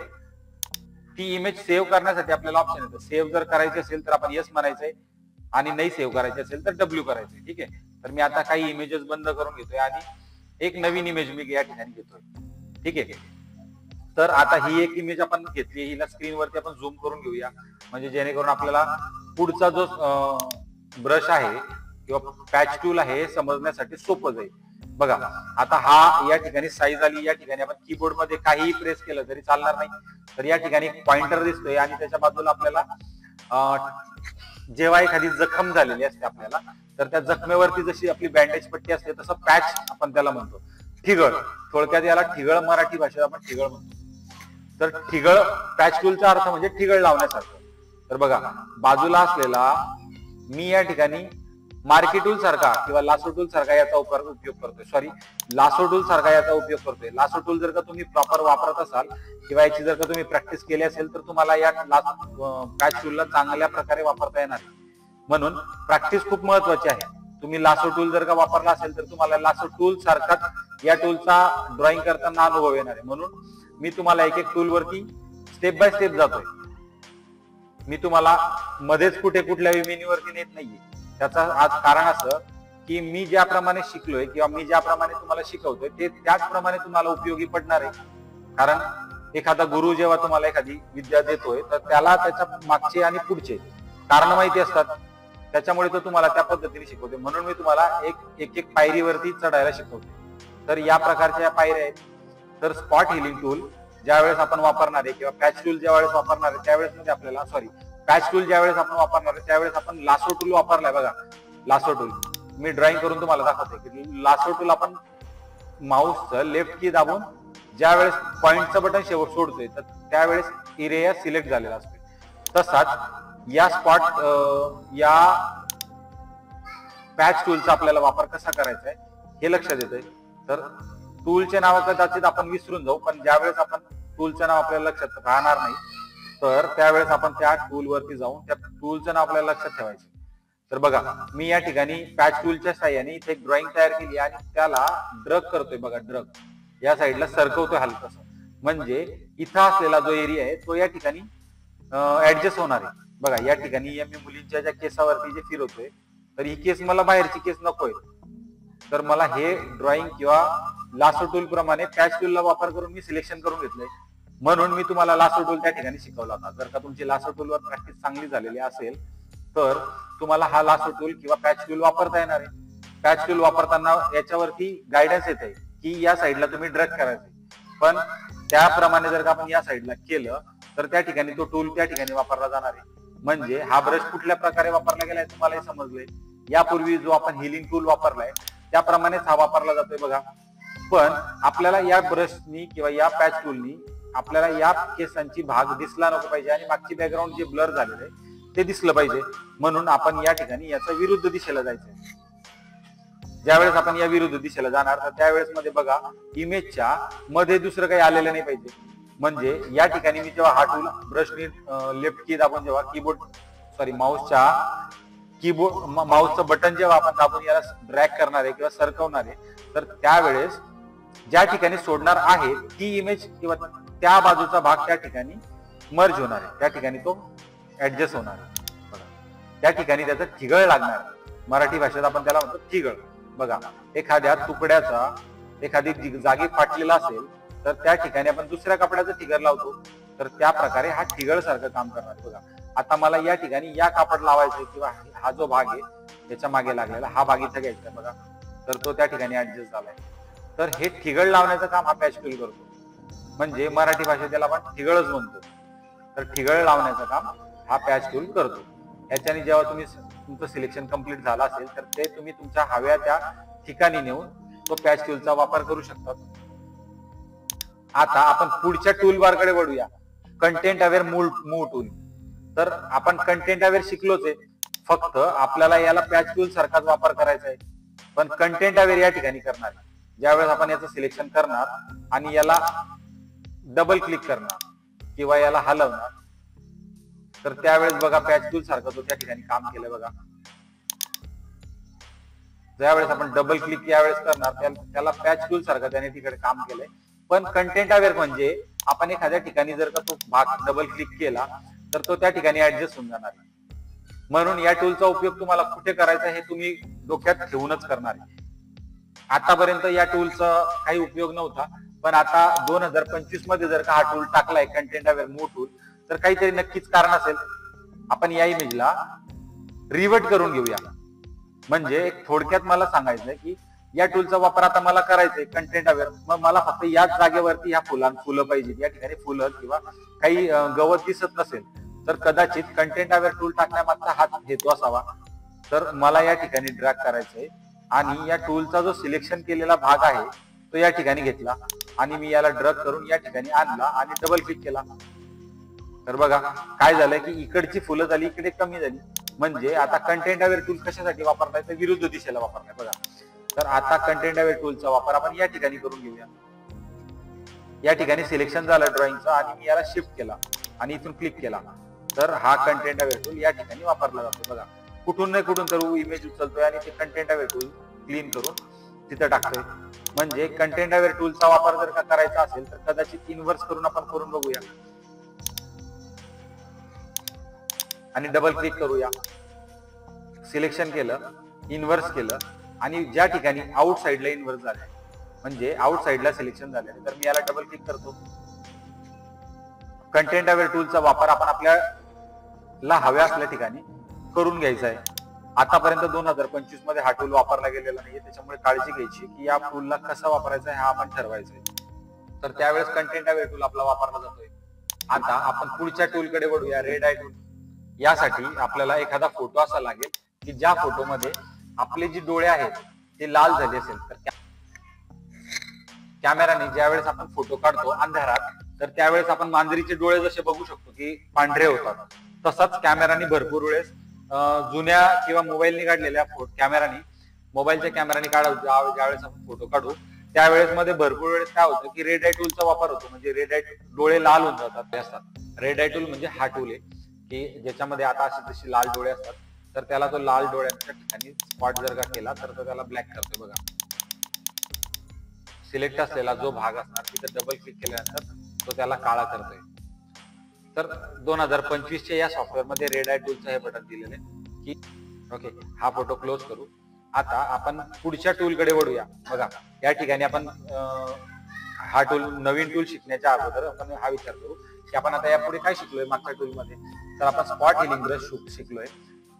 ती इमेज सेव्ह करण्यासाठी आपल्याला ऑप्शन येतं. सेव्ह जर करायची असेल तर आपण येस म्हणायचंय आणि नाही सेव्ह करायची असेल तर W करायचंय. ठीक आहे, तर मी आता काही इमेजेस बंद करून घेतोय आणि एक नवीन इमेज मी या ठिकाणी घेतोय. ठीक आहे, तर आता ही एक इमेज आपण घेतली, हिला स्क्रीनवरती आपण झूम करून घेऊया म्हणजे जेणेकरून आपल्याला पुढचा जो ब्रश आहे किंवा पॅच टूल आहे समजण्यासाठी सोपं जाईल. बघा आता हा या ठिकाणी साईज आली. या ठिकाणी आपण कीबोर्ड मध्ये काहीही प्रेस केलं तरी चालणार नाही. तर या ठिकाणी पॉइंटर दिसतोय आणि त्याच्या बाजूला आपल्याला जेव्हा एखादी जखम झालेली असते आपल्याला, तर त्या जखमेवरती जशी आपली बँडेज पट्टी असते तसं पॅच आपण त्याला म्हणतो. ठिगळ, थोडक्यात याला ठिगळ मराठी भाषेत आपण ठिगळ म्हणतो. तर ठिगळ पॅच टूलचा अर्थ म्हणजे ठिगळ लावण्यासारखं. तर बघा बाजूला असलेला मी या ठिकाणी मार्की टूल सारखा किंवा लासो टूल सारखा याचा उपयोग करतोय. सॉरी, लासो टूल सारखा याचा उपयोग करतोय. लासो टूल जर का तुम्ही प्रॉपर वापरत असाल किंवा याची जर का तुम्ही प्रॅक्टिस केली असेल तर तुम्हाला या पॅच टूलला चांगल्या प्रकारे वापरता येणार. म्हणून प्रॅक्टिस खूप महत्वाची आहे. तुम्ही लासो टूल जर का वापरला असेल तर तुम्हाला लासो टूल सारखाच या टूलचा ड्रॉइंग करताना अनुभव येणार आहे. म्हणून मी तुम्हाला एक एक टूल वरती स्टेप बाय स्टेप जातोय. मी तुम्हाला मध्येच कुठल्याही मेन्यूवरती नेत नाहीये. त्याचं आज कारण असं की मी ज्याप्रमाणे शिकलोय किंवा मी ज्याप्रमाणे तुम्हाला शिकवतोय ते त्याचप्रमाणे तुम्हाला उपयोगी पडणार आहे. कारण एखादा गुरु जेव्हा तुम्हाला एखादी विद्या देतोय तर त्याला त्याच्या मागचे आणि पुढचे कारण माहिती असतात, त्याच्यामुळे तो तुम्हाला त्या पद्धतीने शिकवते. म्हणून मी तुम्हाला एक पायरीवरती चढायला शिकवते. तर या प्रकारच्या या पायऱ्या आहेत. तर स्पॉट हिलिंग टूल ज्यावेळेस आपण वापरणार आहे किंवा पॅच टूल ज्यावेळेस वापरणार आहे त्यावेळेस मध्ये आपल्याला पॅच टूल ज्यावेळेस आपण वापरणार आहे त्यावेळेस आपण लासो टूल वापरलाय. बघा लासो टूल मी ड्रॉइंग करून तुम्हाला दाखवते की लासो टूल आपण माऊसचं लेफ्ट की दाबून ज्यावेळेस पॉइंटचं बटन शेवट सोडतोय तर त्यावेळेस एरिया सिलेक्ट झालेला असतो. तसाच या पॅच टूलचा आपल्याला वापर कसा करायचा आहे हे लक्षात येतंय. तर टूलचे नाव कदाचित आपण विसरून जाऊ, पण ज्यावेळेस आपण टूलचं नाव आपल्याला लक्षात राहणार नाही तर त्यावेळेस आपण त्या टूल वरती जाऊन त्या टूलचं नाव आपल्याला लक्षात ठेवायचं. तर बघा मी या ठिकाणी पॅच टूलच्या साहाय्याने इथे एक ड्रॉइंग तयार केली आणि त्याला ड्रग करतोय. बघा ड्रग या साईडला सरकवतोय हलकस, म्हणजे इथं असलेला जो एरिया आहे तो या ठिकाणी ऍडजस्ट होणार आहे. बघा या ठिकाणी मी मुलींच्या ज्या केसावरती जे फिरवतोय तर ही केस मला बाहेरची केस नकोय, तर मला हे ड्रॉइंग किंवा लासो टूल प्रमाणे पॅच टूलला वापर करून मी सिलेक्शन करून घेतलंय. म्हणून मी तुम्हाला लासो टूल त्या ठिकाणी शिकवला होता. जर का तुमची लासो टूलवर प्रॅक्टिस चांगली झालेली असेल तर तुम्हाला हा लासो टूल किंवा पॅच टूल वापरता येणार आहे. पॅच टूल वापरताना याच्यावरती गायडन्स येत आहे की या साईडला तुम्ही ड्रॅग करायचे, पण त्याप्रमाणे जर का आपण या साईडला केलं तर त्या ठिकाणी तो टूल त्या ठिकाणी वापरला जाणार आहे. म्हणजे हा ब्रश कुठल्या प्रकारे वापरला गेलाय तुम्हाला हे समजलंय. यापूर्वी जो आपण हिलिंग टूल वापरलाय त्याप्रमाणेच हा वापरला जातोय. बघा पण आपल्याला या ब्रशनी किंवा या पॅच टूलनी आपल्याला या केसांची भाग दिसला नको पाहिजे आणि मागची बॅकग्राऊंड जे ब्लर झालेलं आहे ते दिसलं पाहिजे. म्हणून आपण या ठिकाणी याचा विरुद्ध दिशेला जायचंय. ज्यावेळेस आपण या विरुद्ध दिशेला जाणार तर त्यावेळेस मध्ये बघा इमेजच्या मध्ये दुसरं काही आलेलं नाही पाहिजे. म्हणजे या ठिकाणी मी जेव्हा हा टूल ब्रशनी लेफ्ट की दाबून जेव्हा माऊसचं बटन जेव्हा आपण दाबून याला ड्रॅग करणार आहे किंवा सरकवणार आहे तर त्यावेळेस ज्या ठिकाणी सोडणार आहे ती इमेज किंवा त्या बाजूचा भाग त्या ठिकाणी मर्ज होणार आहे, त्या ठिकाणी तो ऍडजस्ट होणार आहे. त्या ठिकाणी त्याचा ठिगळ लागणार. मराठी भाषेत आपण त्याला म्हणतो ठिगळ. बघा एखाद्या तुकड्याचा एखादी जागी फाटलेला असेल तर त्या ठिकाणी आपण दुसऱ्या कपड्याचं ठिगळ लावतो, तर त्या प्रकारे हा ठिगळ सारखं काम करणार. बघा आता मला या ठिकाणी या कापड लावायचं किंवा हा जो भाग आहे त्याच्या मागे लागलेला हा भाग इथं घ्यायचा. बघा तर तो त्या ठिकाणी ऍडजस्ट झालाय. तर हे ठिगळ लावण्याचं काम हा पॅच टूल करतो. म्हणजे मराठी भाषेत त्याला आपण ठिगळच म्हणतो. तर ठिगळ लावण्याचं काम हा पॅच टूल करतो. याच्याने जेव्हा तुम्ही तुमचं सिलेक्शन कंप्लीट झालं असेल तर ते तुम्ही तुमच्या हव्या त्या ठिकाणी नेऊन तो पॅच टूलचा वापर करू शकता. आता आपण पुढच्या टूल बार कडे वळूया, कंटेंट अवेअर मूव्ह टूल. तर आपण कंटेंट अवेअर शिकलोच आहे, फक्त आपल्याला याला पॅच टूल सारखाच वापर करायचा आहे, पण कंटेंट अवेअर या ठिकाणी करणार. ज्यावेळेस आपण याचं सिलेक्शन करणार आणि याला डबल क्लिक करणार किंवा याला हलवणार, तर त्यावेळेस बघा पॅच टूल सारखं तो त्या ठिकाणी काम केलं बघा. ज्यावेळेस आपण डबल क्लिक यावेळेस करणार त्याला पॅच टूल सारखं त्याने तिकडे काम केलंय. पण कंटेंट अवेअर म्हणजे आपण एखाद्या ठिकाणी जर का तो भाग डबल क्लिक केला तर तो त्या ठिकाणी ऍडजस्ट होऊन जाणार. म्हणून या टूलचा उपयोग तुम्हाला कुठे करायचा हे तुम्ही डोक्यात ठेवूनच करणार आहे. आतापर्यंत या टूलचा काही उपयोग नव्हता, पण आता 2025 मध्ये जर का हा टूल टाकलाय कंटेंट अवेअर मूव्ह टूल, तर काहीतरी नक्कीच कारण असेल. आपण या इमेजला रिवर्ट करून घेऊया. म्हणजे थोडक्यात मला सांगायचंय की या टूलचा वापर आता मला करायचंय कंटेंट अवेअर, मग मला फक्त याच जागेवरती ह्या फुलं पाहिजे. या ठिकाणी फुलं किंवा काही गवत दिसत नसेल तर कदाचित कंटेंट अवेअर टूल टाकण्यामागचा हाच हेतू असावा. तर मला या ठिकाणी ड्रॅग करायचंय आणि या टूलचा जो सिलेक्शन केलेला भाग आहे तो या ठिकाणी घेतला आणि मी याला ड्रॅग करून या ठिकाणी आणला आणि डबल क्लिक केला. तर बघा काय झालं की इकडची फुलं झाली इकडे कमी झाली. म्हणजे आता कंटेंट अवेअर टूल कशासाठी वापरताय तर विरुद्ध दिशेला वापरताय बघा. तर आता कंटेंट अवेअर टूलचा वापर आपण या ठिकाणी करून घेऊया. या ठिकाणी सिलेक्शन झालं ड्रॉइंगचं आणि मी याला शिफ्ट केला आणि इथून क्लिक केला, तर हा कंटेंट अवेअर टूल या ठिकाणी वापरला जातो बघा. कुठून नाही कुठून तर इमेज उचलतोय आणि ते कंटेंट अवेअर टूल क्लीन करून तिथं टाकतोय. म्हणजे कंटेंट अवेअर टूलचा वापर जर का करायचा असेल तर कदाचित इन्व्हर्स करून आपण करून बघूया आणि डबल क्लिक करूया. सिलेक्शन केलं, इन्व्हर्स केलं आणि ज्या ठिकाणी आउट साइडला इन्व्हर्स झालंय म्हणजे आउट साइडला सिलेक्शन झालंय, तर मी याला डबल क्लिक करतो. कंटेंट अवेअर टूलचा वापर आपण आपल्याला हव्या असल्या ठिकाणी करून घ्यायचा आहे. आतापर्यंत 2025 मध्ये हा टूल वापरला गेलेला नाहीये, त्याच्यामुळे काळजी घ्यायची की या टूलला कसा वापरायचा आहे हा आपण ठरवायचा आहे. तर त्यावेळेस कंटेंट अवेअर टूल आपला वापरला जातोय. आता आपण पुढच्या टूलकडे वळूया, रेड आय टूल. यासाठी आपल्याला एखादा फोटो असा लागेल की ज्या फोटोमध्ये आपले जे डोळे आहेत ते लाल झाले असेल. तर कॅमेराने ज्यावेळेस आपण फोटो काढतो अंधारात तर त्यावेळेस आपण मांजरीचे डोळे जसे बघू शकतो की पांढरे होतात, तसाच कॅमेराने भरपूर वेळेस जुन्या किंवा मोबाईलने काढलेल्या मोबाईलच्या कॅमेराने ज्यावेळेस आपण फोटो काढू त्यावेळेस मध्ये भरपूर वेळेस काय होतं की रेड आय टूलचा वापर होतो. म्हणजे रेड आय डोळे लाल होऊन जातात असतात. रेड आय टूल म्हणजे हा टूल आहे की ज्याच्यामध्ये आता अशी जशी लाल डोळे असतात तर त्याला तो लाल डोळ्यांच्या ठिकाणी स्पॉट जर का केला तर तो त्याला ब्लॅक करतोय बघा. सिलेक्ट असलेला जो भाग असणार तिथे डबल क्लिक केल्यानंतर तो त्याला काळा करतोय. तर 2025 या सॉफ्टवेअर मध्ये रेड आय टूलचं हे बटन दिलेलं आहे की ओके. हा फोटो क्लोज करू. आता आपण पुढच्या टूलकडे वळूया. बघा या ठिकाणी आपण हा टूल नवीन टूल शिकण्याच्या अगोदर आपण हा विचार करू की आपण आता यापुढे काय शिकलोय मागच्या टूल मध्ये. तर आपण स्पॉट हिलिंग ब्रश शिकलोय,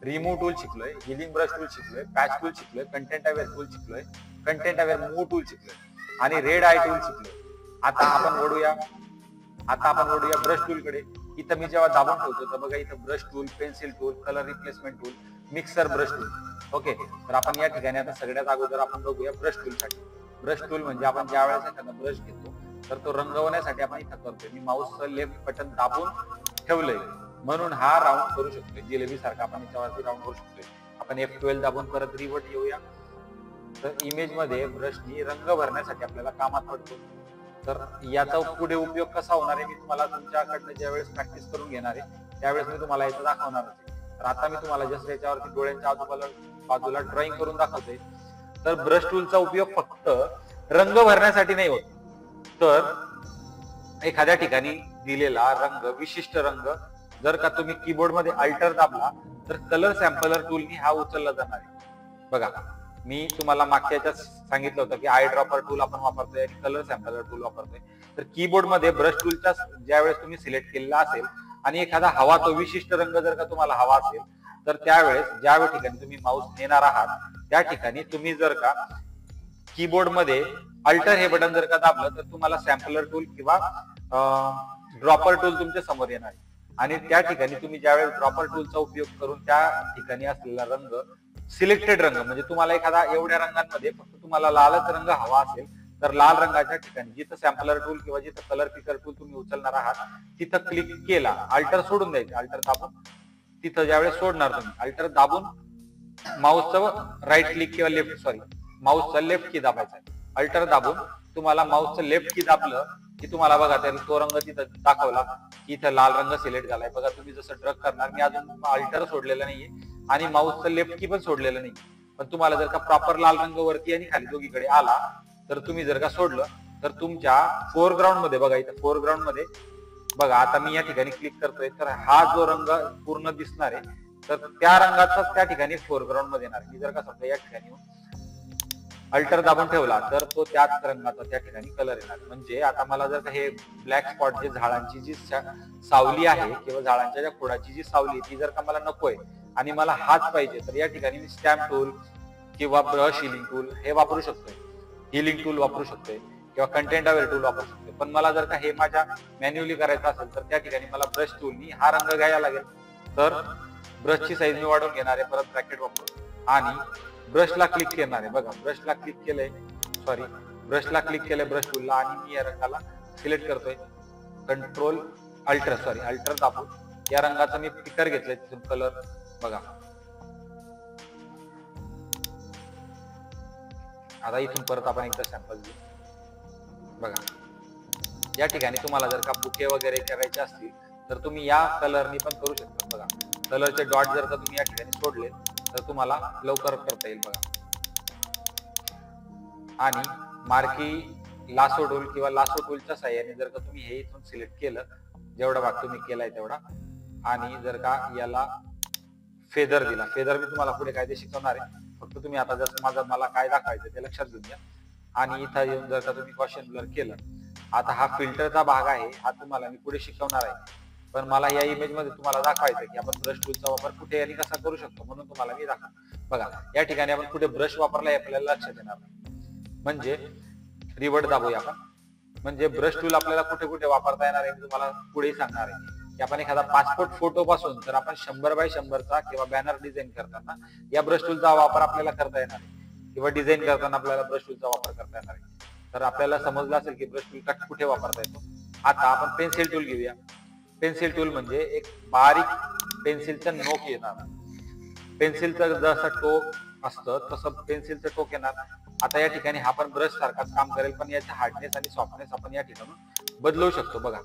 रिमूव्ह टूल शिकलोय, हिलिंग ब्रश टूल शिकलोय, पॅच टूल शिकलोय, कंटेंट अवेअर टूल शिकलोय, कंटेंट अवेअर मूव्ह टूल शिकलोय आणि रेड आय टूल शिकलोय. आता आपण वळूया ब्रश टूल कडे. इथं मी जेव्हा दाबून ठेवतो तर बघा इथं brush tool, pencil tool, colour replacement tool, mixer brush tool. Okay. तर आपण या ठिकाणी आता सगळ्यात अगोदर आपण बघूया ब्रश टूल साठी. ब्रश टूल म्हणजे आपण ज्या वेळेस एखादा ब्रश घेतो तर तो रंगवण्यासाठी आपण इथं करतोय. मी माऊसचं लेफ्ट बटन दाबून ठेवलंय म्हणून हा राऊंड करू शकतोय, जिलेबी सारखा आपण याच्यावरती राऊंड करू शकतोय. आपण F12 दाबून परत रिवर्ट येऊया. तर इमेज मध्ये ब्रशनी रंग भरण्यासाठी आपल्याला कामात पडतो. तर याचा पुढे उपयोग कसा होणार आहे मी तुम्हाला तुमच्याकडनं ज्यावेळेस प्रॅक्टिस करून घेणार आहे त्यावेळेस मी तुम्हाला याचं दाखवणार आहे. तर आता मी तुम्हाला जसं याच्यावरती डोळ्यांच्या बाजूला ड्रॉइंग करून दाखवतोय. तर ब्रश टूलचा उपयोग फक्त रंग भरण्यासाठी नाही होत, तर एखाद्या ठिकाणी दिलेला रंग, विशिष्ट रंग जर का तुम्ही कीबोर्ड मध्ये अल्टर दाबला तर कलर सॅम्पलर टूलनी हा उचलला जाणार आहे. बघा मी तुम्हाला मागच्या याच्यात सांगितलं होतं की आय ड्रॉपर टूल आपण वापरतोय आणि कलर सॅम्पलर टूल वापरतोय. तर कीबोर्ड मध्ये ब्रश टूलच्या ज्यावेळेस तुम्ही सिलेक्ट केलेला असेल आणि एखादा हवा तो विशिष्ट रंग जर का तुम्हाला हवा असेल तर त्यावेळेस ज्या ठिकाणी तुम्ही माऊस नेणार आहात त्या ठिकाणी तुम्ही जर का कीबोर्ड मध्ये अल्टर हे बटन जर का दाबलं तर तुम्हाला सॅम्पलर टूल किंवा ड्रॉपर टूल तुमच्या समोर येणार आहे. आणि त्या ठिकाणी तुम्ही ज्यावेळेस ड्रॉपर टूलचा उपयोग करून त्या ठिकाणी असलेला रंग, सिलेक्टेड रंग म्हणजे तुम्हाला एखादा एवढ्या रंगांमध्ये फक्त तुम्हाला लालच रंग हवा असेल तर लाल रंगाच्या ठिकाणी जिथं सॅम्पलर टूल किंवा जिथं कलर पिकर टूल तुम्ही उचलणार आहात तिथं क्लिक केला, अल्टर सोडून द्यायचं, अल्टर दाबून तिथं ज्यावेळेस सोडणार तुम्ही अल्टर दाबून माऊसचं राईट क्लिक किंवा माऊसचं लेफ्ट की दाबायचा, अल्टर दाबून तुम्हाला माऊसचं लेफ्ट की दाबलं की तुम्हाला बघा तो रंग तिथं दाखवला की इथं लाल रंग सिलेक्ट झालाय. बघा तुम्ही जसं ड्रग करणार, मी अजून अल्टर सोडलेलं नाहीये आणि माऊसचं लेफ्ट की पण सोडलेलं नाही, पण तुम्हाला जर का प्रॉपर लाल रंग वरती आणि खाली दोघीकडे आला तर तुम्ही जर का सोडलं तर तुमच्या फोरग्राऊंड मध्ये बघा, इथं फोरग्राऊंड मध्ये बघा आता मी या ठिकाणी क्लिक करतोय तर हा जो रंग पूर्ण दिसणार आहे तर त्या रंगाचाच त्या ठिकाणी फोरग्राऊंड मध्ये येणार. मी जर का समजा या ठिकाणी अल्टर दाबून ठेवला तर तो त्याच रंगाचा त्या ठिकाणी कलर येणार. म्हणजे आता मला जर का हे ब्लॅक स्पॉट जे झाडांची जी सावली आहे किंवा झाडांच्या ज्या खोडाची जी सावली ती जर का मला नकोय आणि मला हाच पाहिजे तर या ठिकाणी मी स्टॅम्प टूल किंवा ब्रश हिलिंग टूल हे वापरू शकतोय, हिलिंग टूल वापरू शकतोय किंवा कंटेंट अवेअर टूल वापरू शकतोय. पण मला जर का हे माझ्या मॅन्युअली करायचं असेल तर त्या ठिकाणी मला ब्रश टूलनी हा रंग घ्यायला लागेल. तर ब्रशची साईज मी वाढवून घेणार आहे, परत ब्रॅकेट वापरून आणि ब्रशला क्लिक करणार आहे. बघा ब्रशला क्लिक केलंय, ब्रशला क्लिक केलंय ब्रश टूलला आणि मी या रंगाला सिलेक्ट करतोय, अल्टर दाबून या रंगाचा मी पिकर घेतलाय तिथून कलर. बघा आता इथून परत आपण एकदा सॅम्पल घेऊ. बघा या ठिकाणी तुम्हाला जर का बुके वगैरे करायचे असतील तर तुम्ही या कलरनी पण करू शकता. बघा कलरचे डॉट जर का तुम्ही या ठिकाणी सोडले तर तुम्हाला लवकर करता येईल. बघा आणि मार्की लासो टूल किंवा लासो टूलच्या साहाय्याने जर का तुम्ही हे इथून सिलेक्ट केलं, जेवढा भाग तुम्ही केलाय तेवढा, आणि जर का याला फेदर दिला, फेदर मी तुम्हाला पुढे काय ते शिकवणार आहे, फक्त तुम्ही आता जसं मला काय दाखवायचं ते लक्षात घेऊन घ्या. आणि इथं येऊन जर का तुम्ही क्वेश्चन ब्लर केलं, आता हा फिल्टरचा भाग आहे हा तुम्हाला मी पुढे शिकवणार आहे, पण मला या इमेज मध्ये तुम्हाला दाखवायचं की आपण ब्रश टूलचा वापर कुठे आणि कसा करू शकतो म्हणून तुम्हाला मी दाखव. बघा या ठिकाणी आपण कुठे ब्रश वापरला आपल्याला लक्षात येणार नाही, म्हणजे रिवर्ट दाबूया आपण, म्हणजे ब्रश टूल आपल्याला कुठे कुठे वापरता येणार आहे मी तुम्हाला पुढे सांगणार आहे. की आपण एखादा पासपोर्ट फोटो पासून तर आपण 100 बाय 100चा किंवा बॅनर डिझाईन करताना या ब्रश टूलचा वापर आपल्याला करता येणार आहे, किंवा डिझाईन करताना आपल्याला ब्रश टूलचा वापर करता येणार आहे. तर आपल्याला समजलं असेल की ब्रश टूल कुठे वापरता येतो. आता आपण पेन्सिल टूल घेऊया. पेन्सिल टूल म्हणजे एक बारीक पेन्सिलचं नोक येणार, पेन्सिलचं जसं टोक असतं तसं पेन्सिलचं टोक येणार. आता या ठिकाणी हा पण ब्रश सारखाच काम करेल, पण याचा हार्डनेस आणि सॉफ्टनेस आपण या ठिकाणी बदलू शकतो. बघा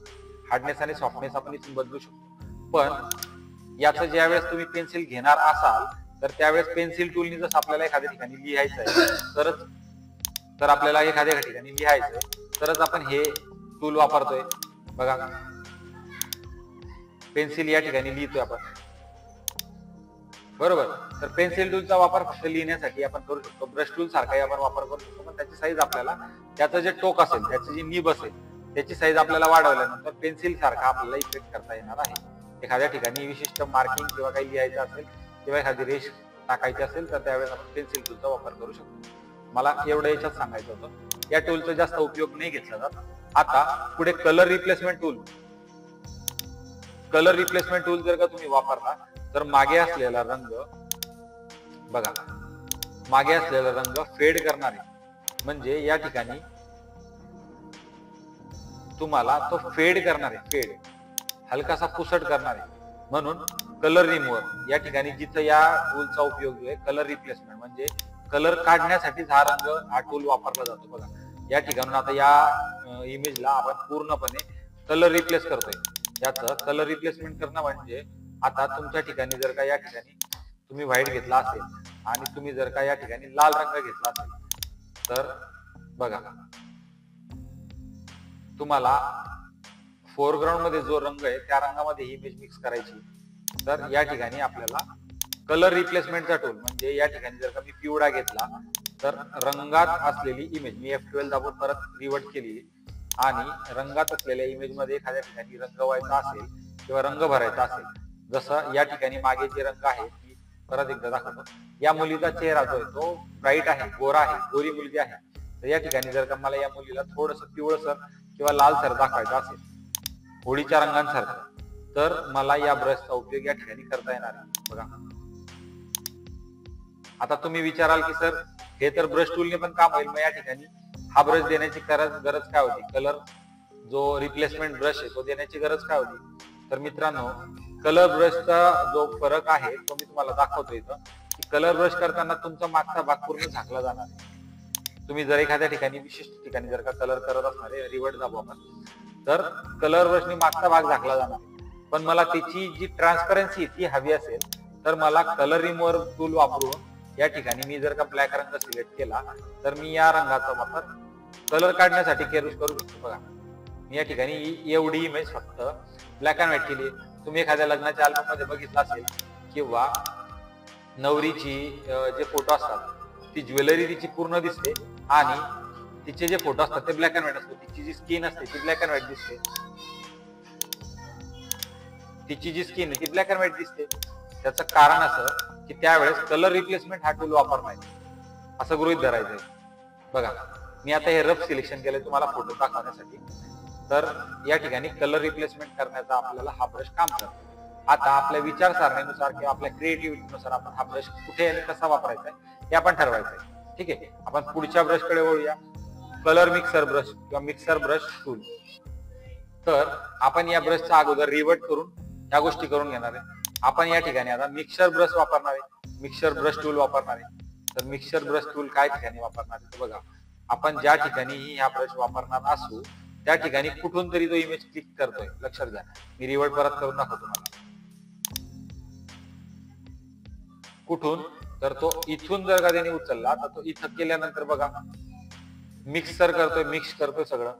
हार्डनेस आणि सॉफ्टनेस आपण इथून बदलू शकतो. पण याचं ज्या वेळेस तुम्ही पेन्सिल घेणार असाल तर त्यावेळेस पेन्सिल टूलनी जसं आपल्याला एखाद्या ठिकाणी लिहायचं आहे तर आपल्याला एखाद्या ठिकाणी लिहायचंय तरच आपण हे टूल वापरतोय. बघा पेन्सिल या ठिकाणी लिहितोय आपण, बरोबर. तर पेन्सिल टूलचा वापर फक्त लिहिण्यासाठी आपण करू शकतो. ब्रश टूल सारखाही आपण वापर करू शकतो, पण त्याची साईज आपल्याला, त्याचं जे टोक असेल, त्याची जी निब असेल, त्याची साईज आपल्याला वाढवल्यानंतर पेन्सिल सारखा आपल्याला इफेक्ट करता येणार आहे. एखाद्या ठिकाणी विशिष्ट मार्किंग किंवा काही लिहायचं असेल किंवा एखादी रेष टाकायची असेल तर त्यावेळेस आपण पेन्सिल टूलचा वापर करू शकतो. मला एवढं याच्यात सांगायचं होतं. या टूलचा जास्त उपयोग नाही घेतला जात. आता पुढे colour replacement tool. Colour replacement tool जर का तुम्ही वापरला तर मागे असलेला रंग, बघा मागे असलेला रंग फेड करणार आहे, म्हणजे या ठिकाणी तुम्हाला तो फेड करणार आहे, फेड हलकासा पुसट करणार आहे. म्हणून कलर रिमूव्हर या ठिकाणी जिथं या टूलचा उपयोग आहे कलर रिप्लेसमेंट, म्हणजे कलर काढण्यासाठी हा रंग हा टूल वापरला जातो. बघा या ठिकाणून आता या इमेजला आपण पूर्णपणे कलर रिप्लेस करतोय. याचं कलर रिप्लेसमेंट करणं म्हणजे आता तुमच्या ठिकाणी जर का या ठिकाणी तुम्ही व्हाईट घेतला असेल आणि तुम्ही जर का या ठिकाणी लाल रंग घेतला असेल तर बघा तुम्हाला फोरग्राऊंड मध्ये जो रंग आहे त्या रंगामध्ये ही इमेज मिक्स करायची. तर या ठिकाणी आपल्याला कलर रिप्लेसमेंटचा टूल, म्हणजे या ठिकाणी जर का मी पिवळा घेतला तर रंगात असलेली इमेज मी F12 दाबून परत रिवर्ट केली आणि रंगात असलेल्या इमेज मध्ये एखाद्या ठिकाणी रंग व्हायचा असेल किंवा रंग भरायचा असेल, जसं या ठिकाणी मागे जे रंग आहे मी परत एकदा दाखवतो. या मुलीचा चेहरा जो आहे तो ब्राईट आहे, गोरा आहे, गोरी मुलगी आहे. तर या ठिकाणी जर का मला या मुलीला थोडंसं पिवळसर किंवा लालसर दाखवायचं असेल, होळीच्या रंगांसारखं, तर मला या ब्रशचा उपयोग या ठिकाणी करता येणार आहे. बघा, आता तुम्ही विचाराल की सर हे तर ब्रश टूलने पण काम होईल, मग या ठिकाणी हा ब्रश देण्याची गरज काय होती, कलर जो रिप्लेसमेंट ब्रश आहे तो देण्याची गरज काय होती? तर मित्रांनो, कलर ब्रशचा जो फरक आहे तो मी तुम्हाला दाखवतो इथं, की कलर ब्रश करताना तुमचा मागचा भाग पूर्ण झाकला जाणार आहे. तुम्ही जर एखाद्या ठिकाणी विशिष्ट ठिकाणी जर का कलर करत असणार आहे, रिवर्ट दाबू आपण, तर कलर ब्रशने मागचा भाग झाकला जाणार आहे. पण मला त्याची जी ट्रान्सपरन्सी ती हवी असेल तर मला कलर रिमूव्हर टूल वापरून या ठिकाणी मी जर का ब्लॅक रंग सिलेक्ट केला तर मी या रंगाचा वापर कलर काढण्यासाठी करू शकतो. बघा, मी या ठिकाणी एवढी इमेज फक्त ब्लॅक अँड व्हाईट केली. तुम्ही एखाद्या लग्नाच्या अल्बम मध्ये बघितलं असेल किंवा नवरीची जे फोटो असतात ती ज्वेलरी तिची पूर्ण दिसते आणि तिचे जे फोटो असतात ते ब्लॅक अँड व्हाईट असतात. तिची जी स्किन असते ती ब्लॅक अँड व्हाईट दिसते. तिची जी स्किन आहे ती ब्लॅक अँड व्हाईट दिसते. त्याचं कारण असं की त्यावेळेस कलर रिप्लेसमेंट हा टूल वापरणार असं गृहीत धरायचंय. बघा, मी आता हे रफ सिलेक्शन केलंय तुम्हाला फोटो दाखवण्यासाठी. तर या ठिकाणी कलर रिप्लेसमेंट करण्याचा आपल्याला हा ब्रश काम करतो. आता आपल्या विचारसरणीनुसार किंवा आपल्या क्रिएटिव्हिटीनुसार आपण हा ब्रश कुठे आणि कसा वापरायचा आहे हे आपण ठरवायचंय. ठीक आहे, आपण पुढच्या ब्रश कडे वळूया, कलर मिक्सर ब्रश किंवा मिक्सर ब्रश टूल. तर आपण या ब्रशचा अगोदर रिवर्ट करून ह्या गोष्टी करून घेणार आहे. आपण या ठिकाणी आता मिक्सर ब्रश वापरणार आहे, मिक्सर ब्रश टूल वापरणार आहे. तर मिक्सर ब्रश टूल काय ठिकाणी वापरणार आहे? बघा, आपण ज्या ठिकाणी हा ब्रश वापरणार असू त्या ठिकाणी कुठून तरी तो इमेज क्लिक करतोय. लक्षात घ्या, मी रिवर्ट परत करून दाखवतो तुम्हाला. कुठून? तर तो इथून जर का त्याने उचलला तर तो इथं केल्यानंतर बघा मिक्सर करतोय, मिक्स करतोय सगळं.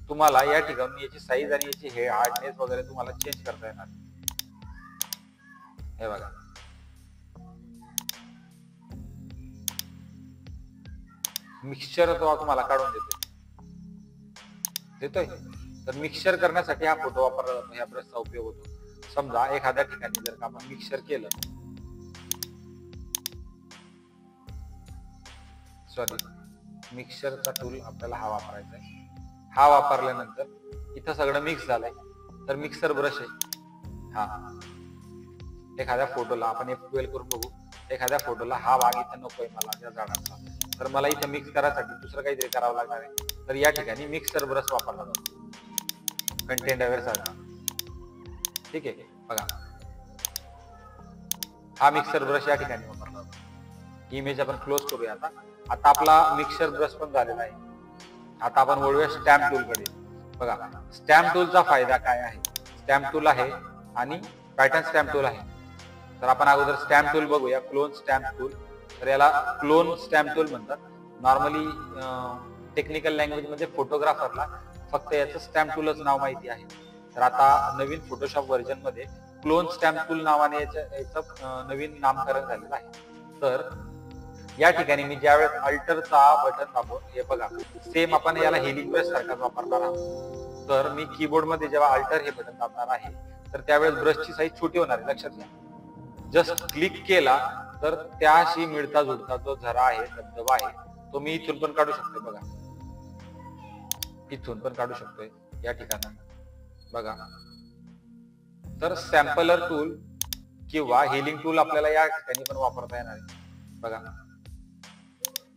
तुम्हाला या ठिकाणी याची साईज आणि याची हे हार्डनेस वगैरे तुम्हाला चेंज करता येणार. हे बघा, मिक्सचर तो तुम्हाला काढून देतोय. तर मिक्सचर करण्यासाठी हा फोटो वापरला जातो, ह्या ब्रशचा उपयोग होतो. समजा एखाद्या ठिकाणी जर का आपण मिक्सचर केलं, मिक्सचरचा टूल आपल्याला हा वापरायचा आहे. हा वापरल्यानंतर इथं सगळं मिक्स झालंय. तर मिक्सर ब्रश आहे हा. एखाद्या फोटोला आपण F12 करून बघू. एखाद्या फोटोला हा भाग इथं नकोय मला त्या झाडाचा, तर मला इथं मिक्स करायसाठी दुसरं काहीतरी करावं लागणार आहे. तर या ठिकाणी मिक्सर ब्रश वापरला जातो, कंटेंट अवेअर सारखा. ठीक आहे, बघा हा मिक्सर ब्रश या ठिकाणी वापरला जातो. इमेज आपण क्लोज करूया. आता आपला मिक्सर ब्रश पण झालेला आहे. आता आपण वळूया स्टॅम्प टूल कडे. बघा, स्टॅम्प टूलचा फायदा काय आहे? स्टॅम्प टूल आहे आणि पॅटर्न स्टॅम्प टूल आहे. तर आपण अगोदर स्टॅम्प टूल बघूया, क्लोन स्टॅम्प टूल. तर याला क्लोन स्टॅम्प टूल म्हणतात. नॉर्मली टेक्निकल लँग्वेज मध्ये फोटोग्राफरला फक्त याचं स्टॅम्प टूलच नाव माहिती आहे. तर आता नवीन फोटोशॉप व्हर्जन मध्ये क्लोन स्टॅम्प टूल नावाने याचं नवीन नामकरण झालेलं आहे. तर या ठिकाणी मी ज्यावेळेस अल्टरचा बटन दाबून, हे बघा सेम आपण याला हेलिंग ब्रश सारखाच वापरणार आहोत. तर मी कीबोर्ड मध्ये जेव्हा अल्टर हे बटन दाबणार आहे तर त्यावेळेस ब्रशची साईज छोटी होणार आहे. लक्षात घ्या, जस्ट क्लिक केला तर त्याशी मिळता जुळता जो झरा आहे, धबधबा आहे, तो मी इथून पण काढू शकतोय. बघा, इथून पण काढू शकतोय या ठिकाणी. बघा, तर सॅम्पलर टूल किंवा हेलिंग टूल आपल्याला या ठिकाणी पण वापरता येणार आहे. बघा,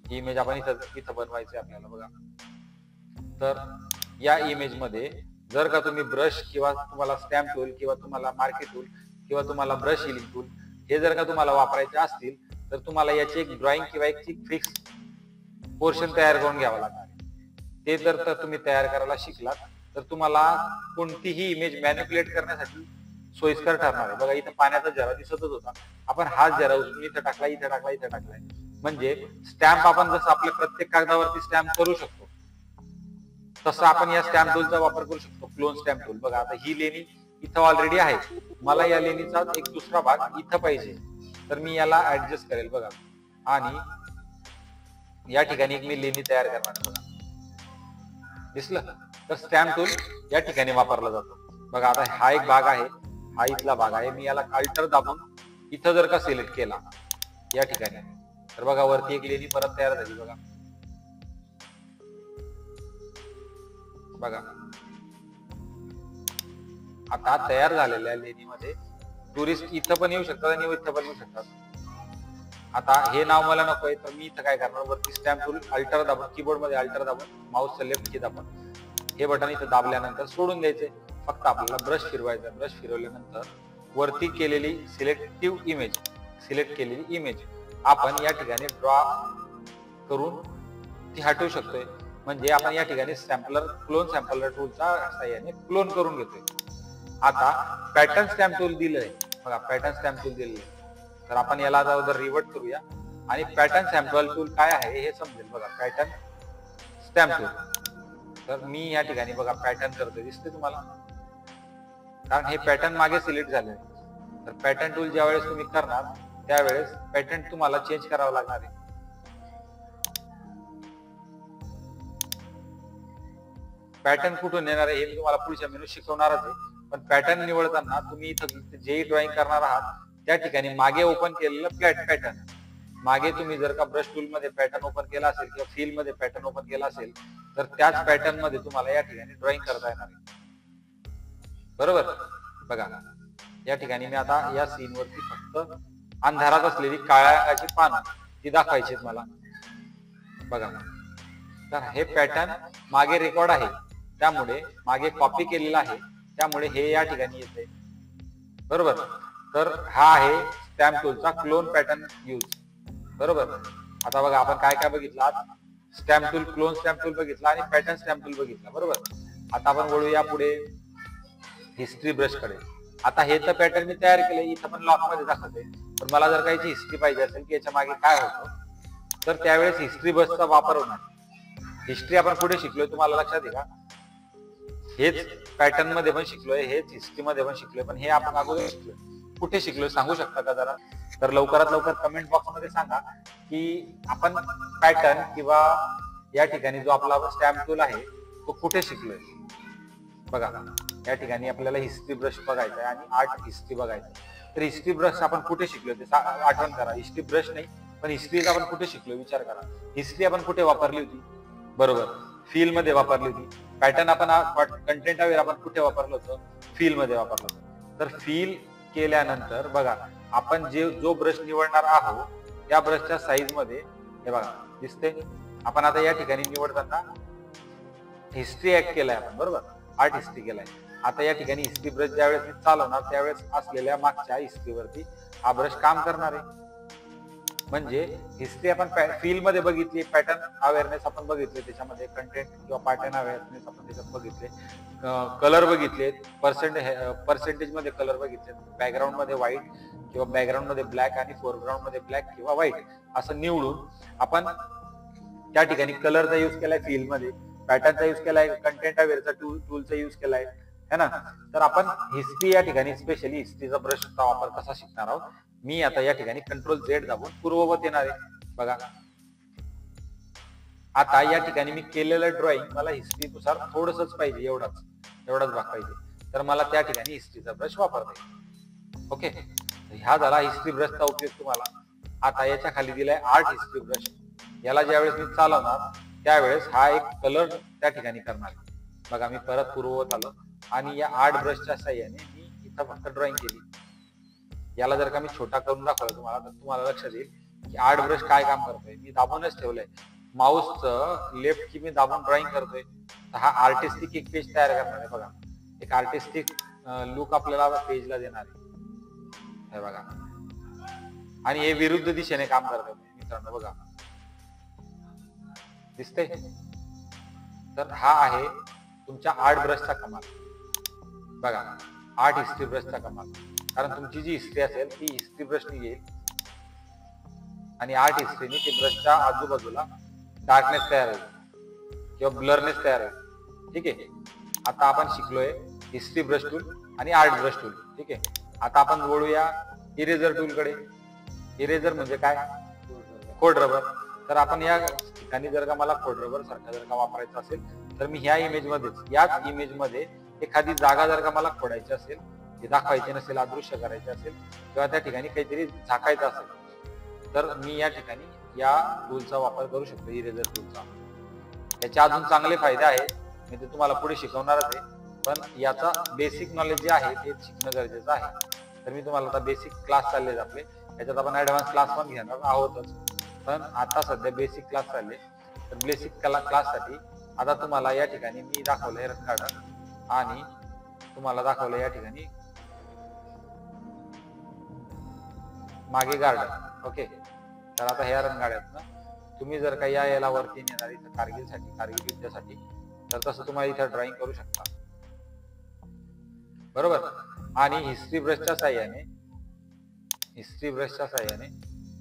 ही इमेज आपण इथं बनवायची आपल्याला. बघा, तर या इमेज मध्ये जर का तुम्ही ब्रश किंवा तुम्हाला स्टॅम्प टूल किंवा तुम्हाला मार्के टूल किंवा तुम्हाला ब्रश हिलिंग टूल हे जर का तुम्हाला वापरायचे असतील तर तुम्हाला याची एक ड्रॉइंग किंवा एक फिक्स पोर्शन तयार करून घ्यावं लागणार. ते जर तुम्ही तयार करायला शिकलात तर तुम्हाला कोणतीही इमेज मॅनिप्युलेट करण्यासाठी सोयीस्कर ठरणार आहे. बघा, इथं पाण्याचा झरा दिसतच होता, आपण हाच झरा उचलून इथं टाकला, इथं टाकला, इथं टाकलाय. म्हणजे स्टॅम्प आपण जसं आपल्या प्रत्येक कागदावरती स्टॅम्प करू शकतो तसं आपण या स्टॅम्प टूलचा वापर करू शकतो, क्लोन स्टॅम्प टूल. बघा, आता ही लेणी इथं ऑलरेडी आहे, मला या लेणीचा एक दुसरा भाग इथं पाहिजे, तर मी याला ऍडजस्ट करेल. बघा, आणि या ठिकाणी एक मी लेणी तयार करणार. बघा, दिसलं? तर स्टॅम्प टूल या ठिकाणी वापरला जातो. बघा, आता हा एक भाग आहे, हा इथला भाग आहे. मी याला अल्टर दाबून इथं जर का सिलेक्ट केला या ठिकाणी, तर बघा वरती एक लेणी परत तयार झाली. बघा, बघा आता तयार झालेल्या लेणीमध्ये टुरिस्ट इथं पण येऊ शकतात आणि इथं पण येऊ शकतात. आता हे नाव मला नकोय तर मी इथं काय करणार, वरती स्टॅम्प टूल अल्टर दाबून, कीबोर्ड मध्ये अल्टर दाबून माऊसचं लेफ्ट की दाबून हे बटन इथं दाबल्यानंतर सोडून द्यायचे. फक्त आपल्याला ब्रश फिरवायचा. ब्रश फिरवल्यानंतर वरती केलेली सिलेक्टिव्ह इमेज, सिलेक्ट केलेली इमेज आपण या ठिकाणी ड्रॉ करून ती हटवू शकतोय. म्हणजे आपण या ठिकाणी क्लोन सॅम्पलर टूलच्या साहाय्याने क्लोन करून घेतोय. आता पॅटर्न स्टॅम्प टूल दिलंय बघा, पॅटर्न स्टॅम्प टूल दिलेलं आहे. तर आपण याला अगोदर रिवर्ट करूया आणि पॅटर्न सॅम्पल टूल काय आहे हे समजेल. बघा पॅटर्न स्टॅम्प टूल. तर मी या ठिकाणी बघा पॅटर्न करतोय, दिसते तुम्हाला, कारण हे पॅटर्न मागे सिलेक्ट झाले. तर पॅटर्न टूल ज्या वेळेस तुम्ही करणार त्यावेळेस पॅटर्न तुम्हाला चेंज करावं लागणार आहे. पॅटर्न कुठून येणार आहे हे मी तुम्हाला पुढच्या मेनू शिकवणारच आहे. पण पॅटर्न निवडताना तुम्ही इथं जे ड्रॉइंग करणार आहात त्या ठिकाणी मागे ओपन केलेलं पॅटर्न, मागे तुम्ही जर का ब्रश टूल मध्ये पॅटर्न ओपन केला असेल किंवा फिल मध्ये पॅटर्न ओपन केला असेल तर त्याच पॅटर्न मध्ये तुम्हाला या ठिकाणी ड्रॉइंग करता येणार आहे. बरोबर. बघा या ठिकाणी मी आता या सीन वरती फक्त अंधारात असलेली काळ्या रंगाची पानं ती दाखवायची आहेत मला. बघा तर हे पॅटर्न मागे रेकॉर्ड आहे, त्यामुळे मागे कॉपी केलेला आहे, त्यामुळे हे या ठिकाणी येते. बरोबर. तर हा आहे स्टॅम्प टूलचा क्लोन पॅटर्न यूज. बरोबर. आता बघा आपण काय काय बघितलं, stamp tool, clone stamp tool बघितला आणि पॅटर्न स्टॅम्प टूल बघितला. बरोबर. आता आपण वळूया पुढे हिस्ट्री ब्रश कडे. आता हे तर पॅटर्न मी तयार केले, इथं पण लॉक मध्ये दाखवते. पण मला जर काही हिस्ट्री पाहिजे असेल की याच्या मागे काय होतं तर त्यावेळेस हिस्ट्री ब्रशचा वापर होणार. हिस्ट्री आपण पुढे शिकलोय, तुम्हाला लक्षात आहे का, हेच पॅटर्न मध्ये पण शिकलोय, हेच हिस्ट्री मध्ये पण शिकलोय, पण हे आपण अगोदर शिकलोय. कुठे शिकलोय सांगू शकता का जरा? तर लवकरात लवकर कमेंट बॉक्स मध्ये सांगा की आपण पॅटर्न किंवा या ठिकाणी जो आपला स्टॅम्प टूल आहे तो कुठे शिकलोय. बघा या ठिकाणी आपल्याला हिस्ट्री ब्रश बघायचा आहे आणि आर्ट हिस्ट्री बघायचं. तर हिस्ट्री ब्रश आपण कुठे शिकलोय ते आठवण करा. हिस्ट्री ब्रश नाही पण हिस्ट्री आपण कुठे शिकलोय विचार करा. हिस्ट्री आपण कुठे वापरली होती? बरोबर, फील मध्ये वापरली होती. पॅटर्न आपण कंटेंट अवेअर आपण कुठे वापरलं होतं? फील मध्ये वापरलं होतं. तर फील केल्यानंतर बघा आपण जो ब्रश निवडणार आहोत त्या ब्रशच्या साईज मध्ये हे बघा दिसते. आपण आता या ठिकाणी निवडताना हिस्ट्री ऍड केलाय आपण. बरोबर, आर्ट हिस्ट्री केलाय. आता या ठिकाणी हिस्ट्री ब्रश ज्यावेळेस मी चालवणार त्यावेळेस असलेल्या मागच्या हिस्ट्रीवरती हा ब्रश काम करणार आहे. म्हणजे हिस्ट्री आपण फील मध्ये बघितली, पॅटर्न अवेअरनेस आपण बघितले, त्याच्यामध्ये कंटेंट किंवा पॅटर्न अवेअरनेस आपण त्याच्यात बघितले, कलर बघितले, पर्सेंटेज मध्ये कलर बघितले, बॅकग्राऊंड मध्ये व्हाईट किंवा बॅकग्राऊंड मध्ये ब्लॅक आणि फोरग्राऊंड मध्ये ब्लॅक किंवा व्हाईट असं निवडून आपण त्या ठिकाणी कलरचा यूज केलाय, फील मध्ये पॅटर्नचा यूज केलाय, कंटेंट अवेअरचा टूलचा यूज केलाय है ना. तर आपण हिस्ट्री या ठिकाणी स्पेशली हिस्ट्रीचा ब्रशचा वापर कसा शिकणार आहोत. मी आता या ठिकाणी कंट्रोल झेड दाबून पूर्ववत येणार आहे. बघा आता या ठिकाणी मी केलेलं ड्रॉइंग मला हिस्ट्रीनुसार थोडंसंच पाहिजे, एवढाच भाग पाहिजे. तर मला त्या ठिकाणी हिस्ट्रीचा ब्रश वापरता येईल. ओके, ह्या झाला हिस्ट्री ब्रशचा उपयोग तुम्हाला. आता याच्या खाली दिलाय आर्ट हिस्ट्री ब्रश. याला ज्यावेळेस मी चालवणार त्यावेळेस हा एक कलर त्या ठिकाणी करणार. बघा मी परत पूर्ववत आलो आणि या आर्ट ब्रशच्या साह्याने मी इथं फक्त ड्रॉइंग केली. याला जर का मी छोटा करून दाखवलं तुम्हाला तर तुम्हाला लक्षात येईल की आर्ट ब्रश काय काम करतोय. मी दाबूनच ठेवलंय, माऊसचं लेफ्ट की मी दाबून ड्रॉइंग करतोय. तर हा आर्टिस्टिक एक पेज तयार करणार आहे. बघा एक आर्टिस्टिक लुक आपल्याला पेजला देणार आहे. हे बघा आणि हे विरुद्ध दिशेने काम करतोय मित्रांनो. बघा दिसते. तर हा आहे तुमच्या आर्ट ब्रशचा कमाल. बघा आर्ट हिस्ट्री ब्रशचा कमाल, कारण तुमची जी हिस्ट्री असेल ती हिस्ट्री ब्रशने येईल आणि आर्ट हिस्ट्रीने ती ब्रशच्या आजूबाजूला डार्कनेस तयार होईल किंवा ब्लरनेस तयार होईल. ठीक आहे. आता आपण शिकलोय हिस्ट्री ब्रश टूल आणि आर्ट ब्रश टूल. ठीक आहे. आता आपण वळूया इरेजर टूल कडे. इरेजर म्हणजे काय? खोड रबर. तर आपण या ठिकाणी जर का मला खोड रबर सारखा जर का वापरायचा असेल तर मी ह्या इमेज मध्येच, याच इमेज मध्ये एखादी जागा जर का मला खोडायची असेल, ती दाखवायची नसेल, अदृश्य करायची असेल किंवा त्या ठिकाणी काहीतरी झाकायचं असेल तर मी या ठिकाणी या टूलचा वापर करू शकतो, इरेजर टूलचा. याचे अजून चांगले फायदे आहेत, मी ते तुम्हाला पुढे शिकवणारच आहे. पण याचा बेसिक नॉलेज जे आहे ते शिकणं गरजेचं आहे. तर मी तुम्हाला आता बेसिक क्लास चाललेत आपले, याच्यात आपण ऍडव्हान्स क्लास पण घेणार आहोतच, पण आता सध्या बेसिक क्लास चालले. तर बेसिक क्लाससाठी आता तुम्हाला या ठिकाणी मी दाखवलंय रन गार्डन आणि तुम्हाला दाखवलं या ठिकाणी मागे गार्डन. ओके, तर आता ह्या रणगाड्यातनं तुम्ही जर का याला वरती नेणार इथं कारगिल युद्धासाठी, तर तसं तुम्हाला इथं ड्रॉइंग करू शकता, बरोबर. आणि हिस्ट्री ब्रशच्या साह्याने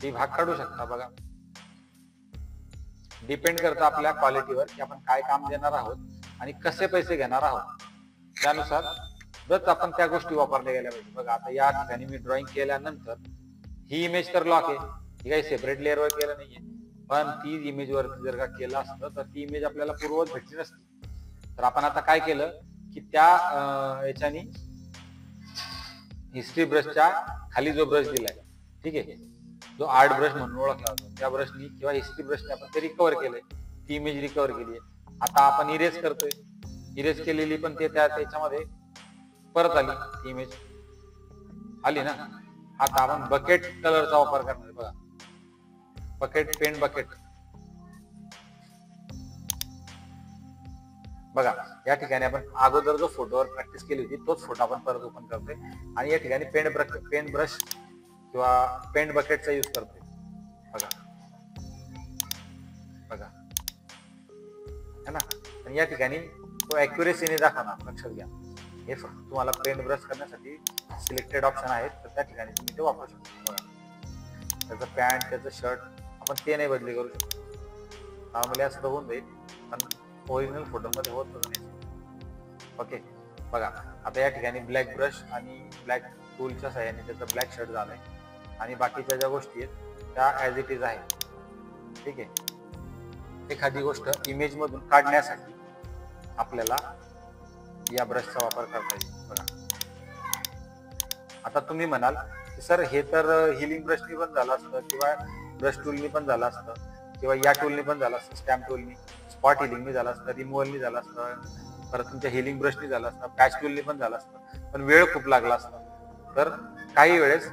ती भाग काढू शकता. बघा, डिपेंड करतं आपल्या क्वालिटीवर की आपण काय काम देणार आहोत आणि कसे पैसे घेणार आहोत, त्यानुसार जर आपण त्या गोष्टी वापरल्या गेल्या पाहिजे. बघा, आता या ठिकाणी मी ड्रॉइंग केल्यानंतर ही इमेज तर लॉक आहे, ही काही सेपरेट लेअरवर केलं नाहीये, पण ती इमेज वरती जर का केलं असतं तर ती इमेज आपल्याला पूर्ववत भेटली नसती. तर आपण आता काय केलं की त्या याच्यानी हिस्ट्री ब्रशच्या खाली जो ब्रश दिलाय, ठीक आहे, जो आर्ट ब्रश म्हणून ओळखला जातो, त्या ब्रशनी किंवा हिस्ट्री ब्रशने आपण ते रिकव्हर केलंय, ती इमेज रिकव्हर केली आहे. आता आपण इरेज करतोय, इरेज केलेली पण ते त्याच्यामध्ये परत आली, ती इमेज आली ना. आता आपण बकेट कलरचा वापर करणार. बघा, बकेट, पेंट बकेट. बघा, या ठिकाणी आपण अगोदर जो फोटोवर प्रॅक्टिस केली होती तोच फोटो आपण परत ओपन करतोय आणि या ठिकाणी पेंट ब्रश किंवा पेंट बकेटचा यूज करतोय. बघा बघा, है ना. आणि या ठिकाणी तो ॲक्युरेसीने दाखवणार, लक्षात घ्या. हे फक्त तुम्हाला पेंट ब्रश करण्यासाठी सिलेक्टेड ऑप्शन आहेत, तर त्या ठिकाणी तुम्ही ते वापरू शकता. बघा, त्याचं पॅन्ट, त्याचं शर्ट आपण ते नाही बदली करू शकतो. नॉर्मली असं होऊन जाईल, पण ओरिजिनल फोटोमध्ये होत नाही. ओके, बघा, आता या ठिकाणी ब्लॅक ब्रश आणि ब्लॅक टूलच्या सहाय्याने त्याचं ब्लॅक शर्ट झालंय आणि बाकीच्या ज्या गोष्टी आहेत त्या ॲज इट इज आहेत, ठीक आहे. एखादी गोष्ट इमेज मधून काढण्यासाठी आपल्याला या ब्रशचा वापर करता येईल. बघा, आता तुम्ही म्हणाल की सर हे तर हिलिंग ब्रशनी पण झालं असतं किंवा ब्रश टूलनी पण झालं असतं किंवा या टूलनी पण झालं असतं, स्टॅम्प टूलनी, स्पॉट हिलिंगनी झालं असतं, रिमूव्हलनी झालं असतं, परत तुमच्या हिलिंग ब्रशनी झालं असतं, पॅच टूलनी पण झालं असतं, पण वेळ खूप लागला असता. तर काही वेळेस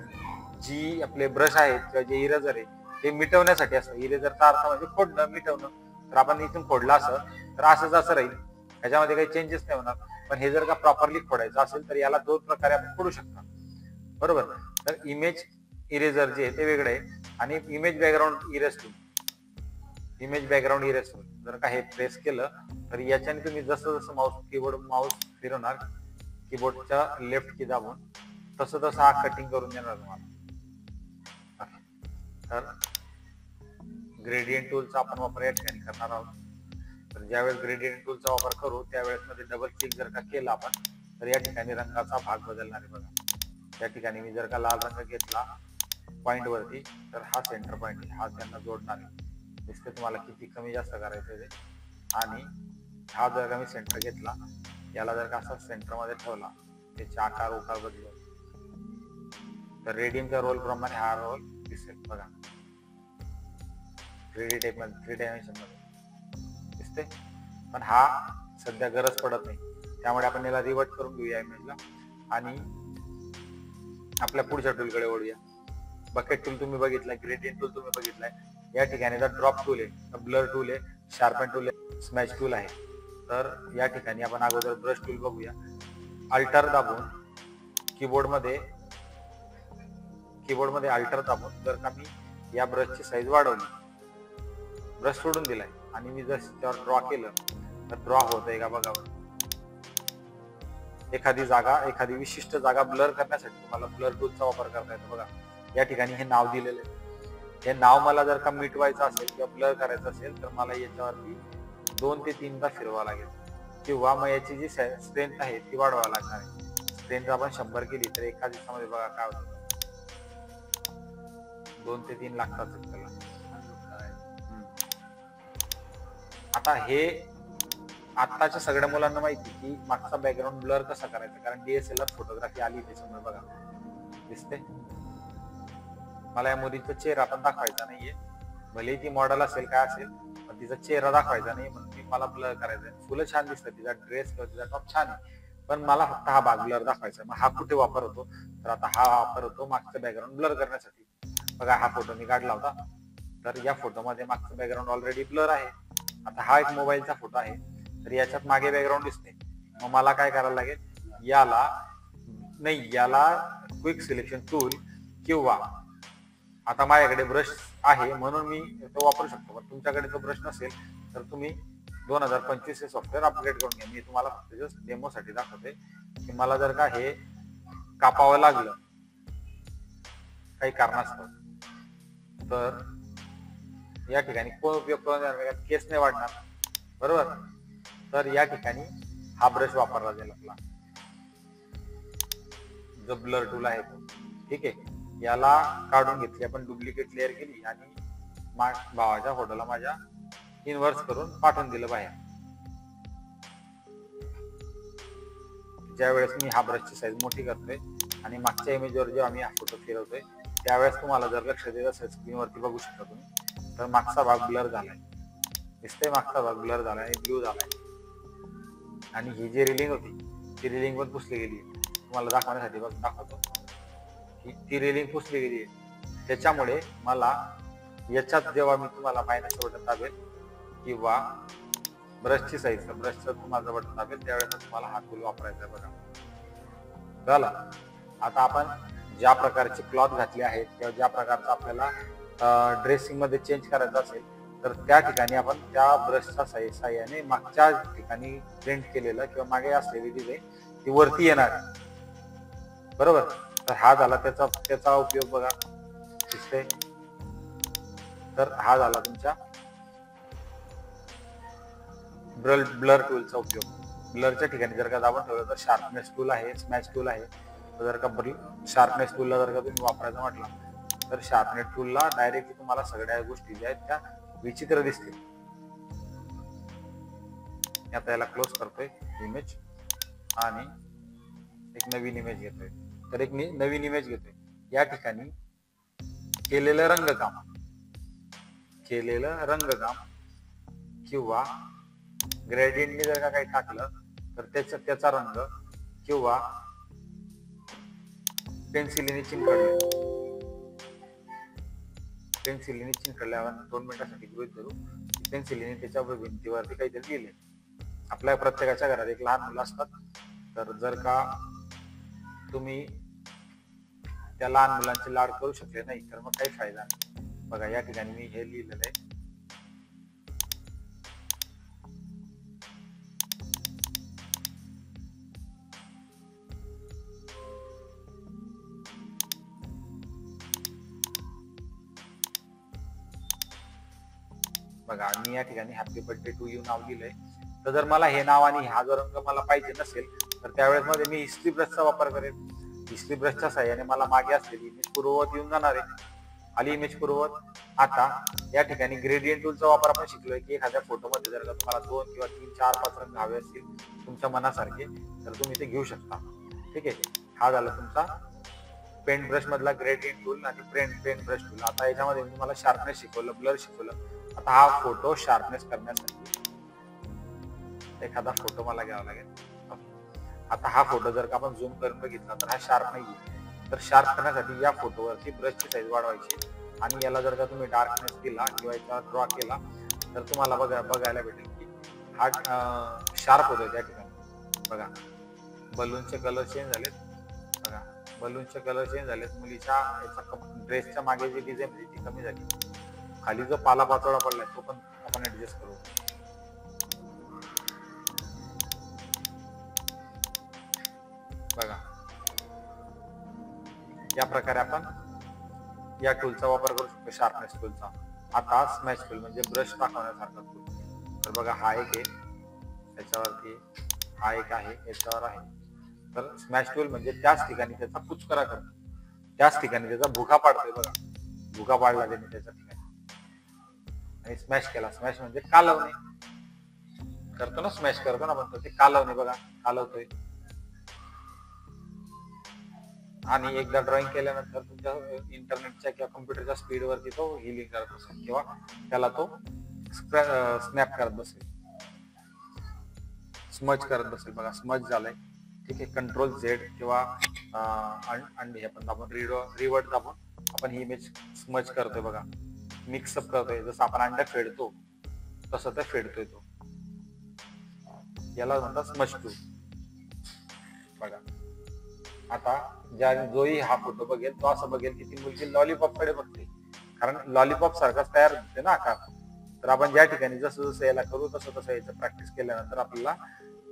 जी आपले ब्रश आहेत किंवा जे इरेजर आहे ते मिटवण्यासाठी असतं. इरेजरचा अर्थ म्हणजे फोडणं, मिटवणं. तर आपण इथून फोडलं असं तर असं राहील, ह्याच्यामध्ये काही चेंजेस नाही होणार. पण हे जर का प्रॉपरली फोडायचं असेल तर याला दोन प्रकारे आपण फोडू शकता, बरोबर. तर इमेज इरेजर जे आहे ते वेगळं आहे आणि इमेज बॅकग्राऊंड इरेज टूल. जर का हे प्रेस केलं तर याच्याने तुम्ही जसं जसं माऊस फिरवणार, कीबोर्डच्या लेफ्ट की दाबून, तसं हा कटिंग करून देणार तुम्हाला. तर ग्रेडियंट टूलचा आपण वापर या ठिकाणी करणार आहोत. तर ज्यावेळेस ग्रेडियंट टूलचा वापर करू त्यावेळेस मध्ये डबल क्लिक जर का केला आपण तर या ठिकाणी रंगाचा भाग बदलणार आहे. बघा, या ठिकाणी मी जर का लाल रंग घेतला पॉइंट वरती तर हा सेंटर पॉइंट आहे, हा त्यांना जोडणार आहे. दिसते तुम्हाला किती कमी जास्त करायचं आहे. आणि हा जर का मी सेंटर घेतला, याला जर का असा सेंटर मध्ये ठेवला, त्याचे आकार बदलून, तर रेडियमच्या रोल प्रमाणे हा रोल दिसेल. बघा, 3D टाइप मध्ये, 3 डायमेन्शन मध्ये दिसते. पण हा सध्या गरज पडत नाही, त्यामुळे आपण याला रिवर्ट करून घेऊया इमेजला आणि आपल्या पुढच्या टूलकडे वळूया. बकेट टूल तुम्ही बघितलाय, ग्रेडियंट टूल तुम्ही बघितलाय. या ठिकाणी ड्रॉप टूल आहे, ब्लर टूल आहे, शार्पन टूल आहे, स्मॅच टूल आहे. तर या ठिकाणी आपण अगोदर ब्रश टूल बघूया. अल्टर दाबून कीबोर्डमध्ये अल्टर दाबून जर का मी या ब्रशची साईज वाढवली, ब्रश सोडून दिलाय आणि मी जर त्यावर ड्रॉ केलं तर ड्रॉ होत आहे का बघावं. एखादी विशिष्ट जागा ब्लर करण्यासाठी तुम्हाला ब्लर टूलचा वापर करता येतो. बघा, या ठिकाणी हे नाव दिलेलं आहे. हे नाव मला जर का मिटवायचं असेल किंवा ब्लर करायचं असेल तर मला याच्यावरती 2 ते 3दा फिरवा लागेल किंवा मग याची जी स्ट्रेंथ आहे ती वाढवावी लागणार आहे. स्ट्रेंथ आपण 100 केली तर एका दिवसामध्ये बघा काय होतं, 2 ते 3 लागतात त्याला. आता हे आत्ताच्या सगळ्या मुलांना माहिती की मागचा बॅकग्राऊंड ब्लर कसा करायचा, कारण DSLR फोटोग्राफी आली त्याच्यामुळे. बघा, दिसते मला या मुलीचा चेहरा पण दाखवायचा नाहीये, भले ती मॉडेल असेल काय असेल, पण तिचा चेहरा दाखवायचा नाही म्हणून मला ब्लर करायचा आहे. फुलं छान दिसतात, तिचा ड्रेस किंवा तिचा टॉप छान आहे, पण मला फक्त हा भाग ब्लर दाखवायचा. मग हा कुठे वापर होतो, तर आता हा वापर होतो मागचं बॅकग्राऊंड ब्लर करण्यासाठी. बघा हा फोटो मी काढला होता, तर या फोटोमध्ये मागचं बॅकग्राऊंड ऑलरेडी ब्लर आहे. आता हा एक मोबाईलचा फोटो आहे, तर याच्यात मागे बॅकग्राऊंड दिसते. मग मला काय करायला लागेल, याला क्विक सिलेक्शन टूल किंवा आता माझ्याकडे ब्रश आहे म्हणून मी तो वापरू शकतो. पण तुमच्याकडे तो ब्रश नसेल तर तुम्ही 2025 हे सॉफ्टवेअर अपग्रेड करून घ्या. मी तुम्हाला फक्त जस्ट डेमोसाठी दाखवते की मला जर का हे कापावं लागलं काही कारणास्तव, तर या ठिकाणी कोण उपयोग करून देणार, केस नाही वाढणार, बरोबर. तर या ठिकाणी हा ब्रश वापरला जाईल आपला, जो ब्लर टूल आहे तो. ठीक आहे, याला काढून घेतली आपण, डुप्लिकेट लेअर केली आणि भावाच्या फोटोला माझ्या इन्व्हर्स करून पाठवून दिलं बाहेर. ज्या वेळेस मी हा ब्रशची साईज मोठी करतोय आणि मागच्या इमेजवर जेव्हा मी हा फोटो फिरवतोय त्यावेळेस तुम्हाला जर लक्ष देत असेल स्क्रीनवरती बघू शकता तुम्ही, तर मागचा भाग ब्लर झालाय, दिसतंय मागचा भाग ब्लर झालाय आणि ब्ल्यू झालाय. आणि ही जी रिलिंग होती ती रिलिंग पण पुसली गेली. तुम्हाला दाखवण्यासाठी दाखवतो की ती रिलिंग पुसली गेली आहे. त्याच्यामुळे मला याच्यात जेव्हा मी तुम्हाला मायनस बटन दाबेल किंवा ब्रशची साईज, ब्रशचं तुम्हाला बटन दाबेल त्यावेळेस तुम्हाला हा टूल वापरायचा आहे. बघा झालं. आता आपण ज्या प्रकारचे क्लॉथ घातले आहेत किंवा ज्या प्रकारचं आपल्याला ड्रेसिंग मध्ये चेंज करायचं असेल तर त्या ठिकाणी आपण त्या ब्रशच्या साह्याने मागच्या ठिकाणी प्रिंट केलेलं किंवा मागे असलेली डिझाईन ती वरती येणार, बरोबर. तर हा झाला त्याचा उपयोग. बघा दिसतंय. तर हा झाला तुमच्या ब्लर टूलचा उपयोग. ब्लरच्या ठिकाणी जर का दाबून ठेवलं तर शार्पनेस टूल आहे, स्मॅच टूल आहे. जर का शार्पनेस टूलला जर का तुम्ही वापरायचं म्हटलं तर शार्पनेस टूलला डायरेक्टली तुम्हाला सगळ्या गोष्टी ज्या आहेत त्या विचित्र दिसतील. आता याला क्लोज करतोय इमेज आणि एक नवीन इमेज घेतोय. तर एक नवीन इमेज घेतोय. या ठिकाणी केलेलं रंगकाम किंवा ग्रेडियंटने जर का काही टाकलं तर त्याचा रंग किंवा पेन्सिलीने चिंकडल्यावर 2 मिनिटांसाठी गृहीत धरू पेन्सिलीने त्याच्या भिंतीवरती काहीतरी लिहिले. आपल्या प्रत्येकाच्या घरात एक लहान मुलं असतात, तर जर का तुम्ही त्या लहान मुलांचे लाड करू शकले नाही तर मग काही फायदा नाही. बघा या ठिकाणी मी हे लिहिलेलं आहे, बघा मी या ठिकाणी हॅपी बर्थडे टू यू नाव लिहिलंय. तर जर मला हे नाव आणि हा जो रंग मला पाहिजे नसेल तर त्यावेळेस मध्ये मी हिस्ट्री ब्रशचा वापर करेन. हिस्ट्री ब्रशच्या साह्याने मला मागे असलेली इमेज पूर्ववत येऊन जाणार आहे. आली इमेज पूर्ववत. आता या ठिकाणी ग्रेडियंट टूलचा वापर आपण शिकलोय की एखाद्या फोटोमध्ये जर का तुम्हाला 2 किंवा 3, 4, 5 रंग हवे असतील तुमच्या मनासारखे तर तुम्ही ते घेऊ शकता. ठीक आहे, हा झाला तुमचा पेंट ब्रश मधला ग्रेडियंट टूल आणि पेंट ब्रश टूल. आता याच्यामध्ये मी तुम्हाला शार्पनेस शिकवलं, ब्लर शिकवलं. आता हा फोटो शार्पनेस करण्यासाठी एखादा फोटो मला घ्यावा लागेल. आता हा फोटो जर का आपण झूम करून बघितला तर हा शार्प नाहीये. तर शार्प करण्यासाठी या फोटोवरती ब्रशची साईज वाढवायची आणि याला जर का तुम्ही डार्कनेस दिला किंवा याचा ड्रॉ केला तर तुम्हाला बघायला भेटेल की हा शार्प होतोय त्या ठिकाणी. बघा बलूनचे कलर चेंज झालेत. बघा बलूनचे कलर चेंज झालेत. मुलीच्या ड्रेसच्या मागे जी डिझाईन होती ती कमी झाली. खाली जो पालापाचोळा पडलाय तो पण आपण ऍडजस्ट करू. बघा या प्रकारे आपण या टूलचा वापर करू शकतो, शार्पनेस टूलचा. आता स्मॅच टूल म्हणजे ब्रश टाकवण्यासारखा टूल. तर बघा हा एक आहे, याच्यावरती हा एक आहे, याच्यावर आहे. तर स्मॅच टूल म्हणजे त्याच ठिकाणी त्याचा कुचकरा करतो, त्याच ठिकाणी त्याचा भुगा पाडतोय. बघा भुगा पाडला त्याने त्याच्या ठिकाणी आणि स्मॅश केला. स्मॅश म्हणजे कालवणे करतो ना, स्मॅश करतो ना म्हणतो ते कालवणे. बघा कालवतोय. आणि एकदा ड्रॉइंग केल्यानंतर तुमच्या इंटरनेटच्या किंवा कम्प्युटरच्या स्पीड वरती तो हिलिंग करत असेल किंवा त्याला तो स्नॅप करत बसेल, स्मज करत बसेल. बघा स्मज झालंय. ठीक आहे. कंट्रोल Z किंवा हे आपण दाबून रिवर्ट दाबून आपण ही इमेज स्मच करतोय बघा, मिक्सअप करतोय. जसं आपण अंडा फेडतो तसं ते फेडतोय तो, याला म्हणतात स्मच टूल. बघा आता जोही हा फोटो बघेल तो असं बघेल की ती मुलगी लॉलीपॉप कडे बघते, कारण लॉलीपॉप सारखाच तयार होते ना आकार. तर आपण ज्या ठिकाणी जसं जसं याला करू तसं तसं याचं प्रॅक्टिस केल्यानंतर आपल्याला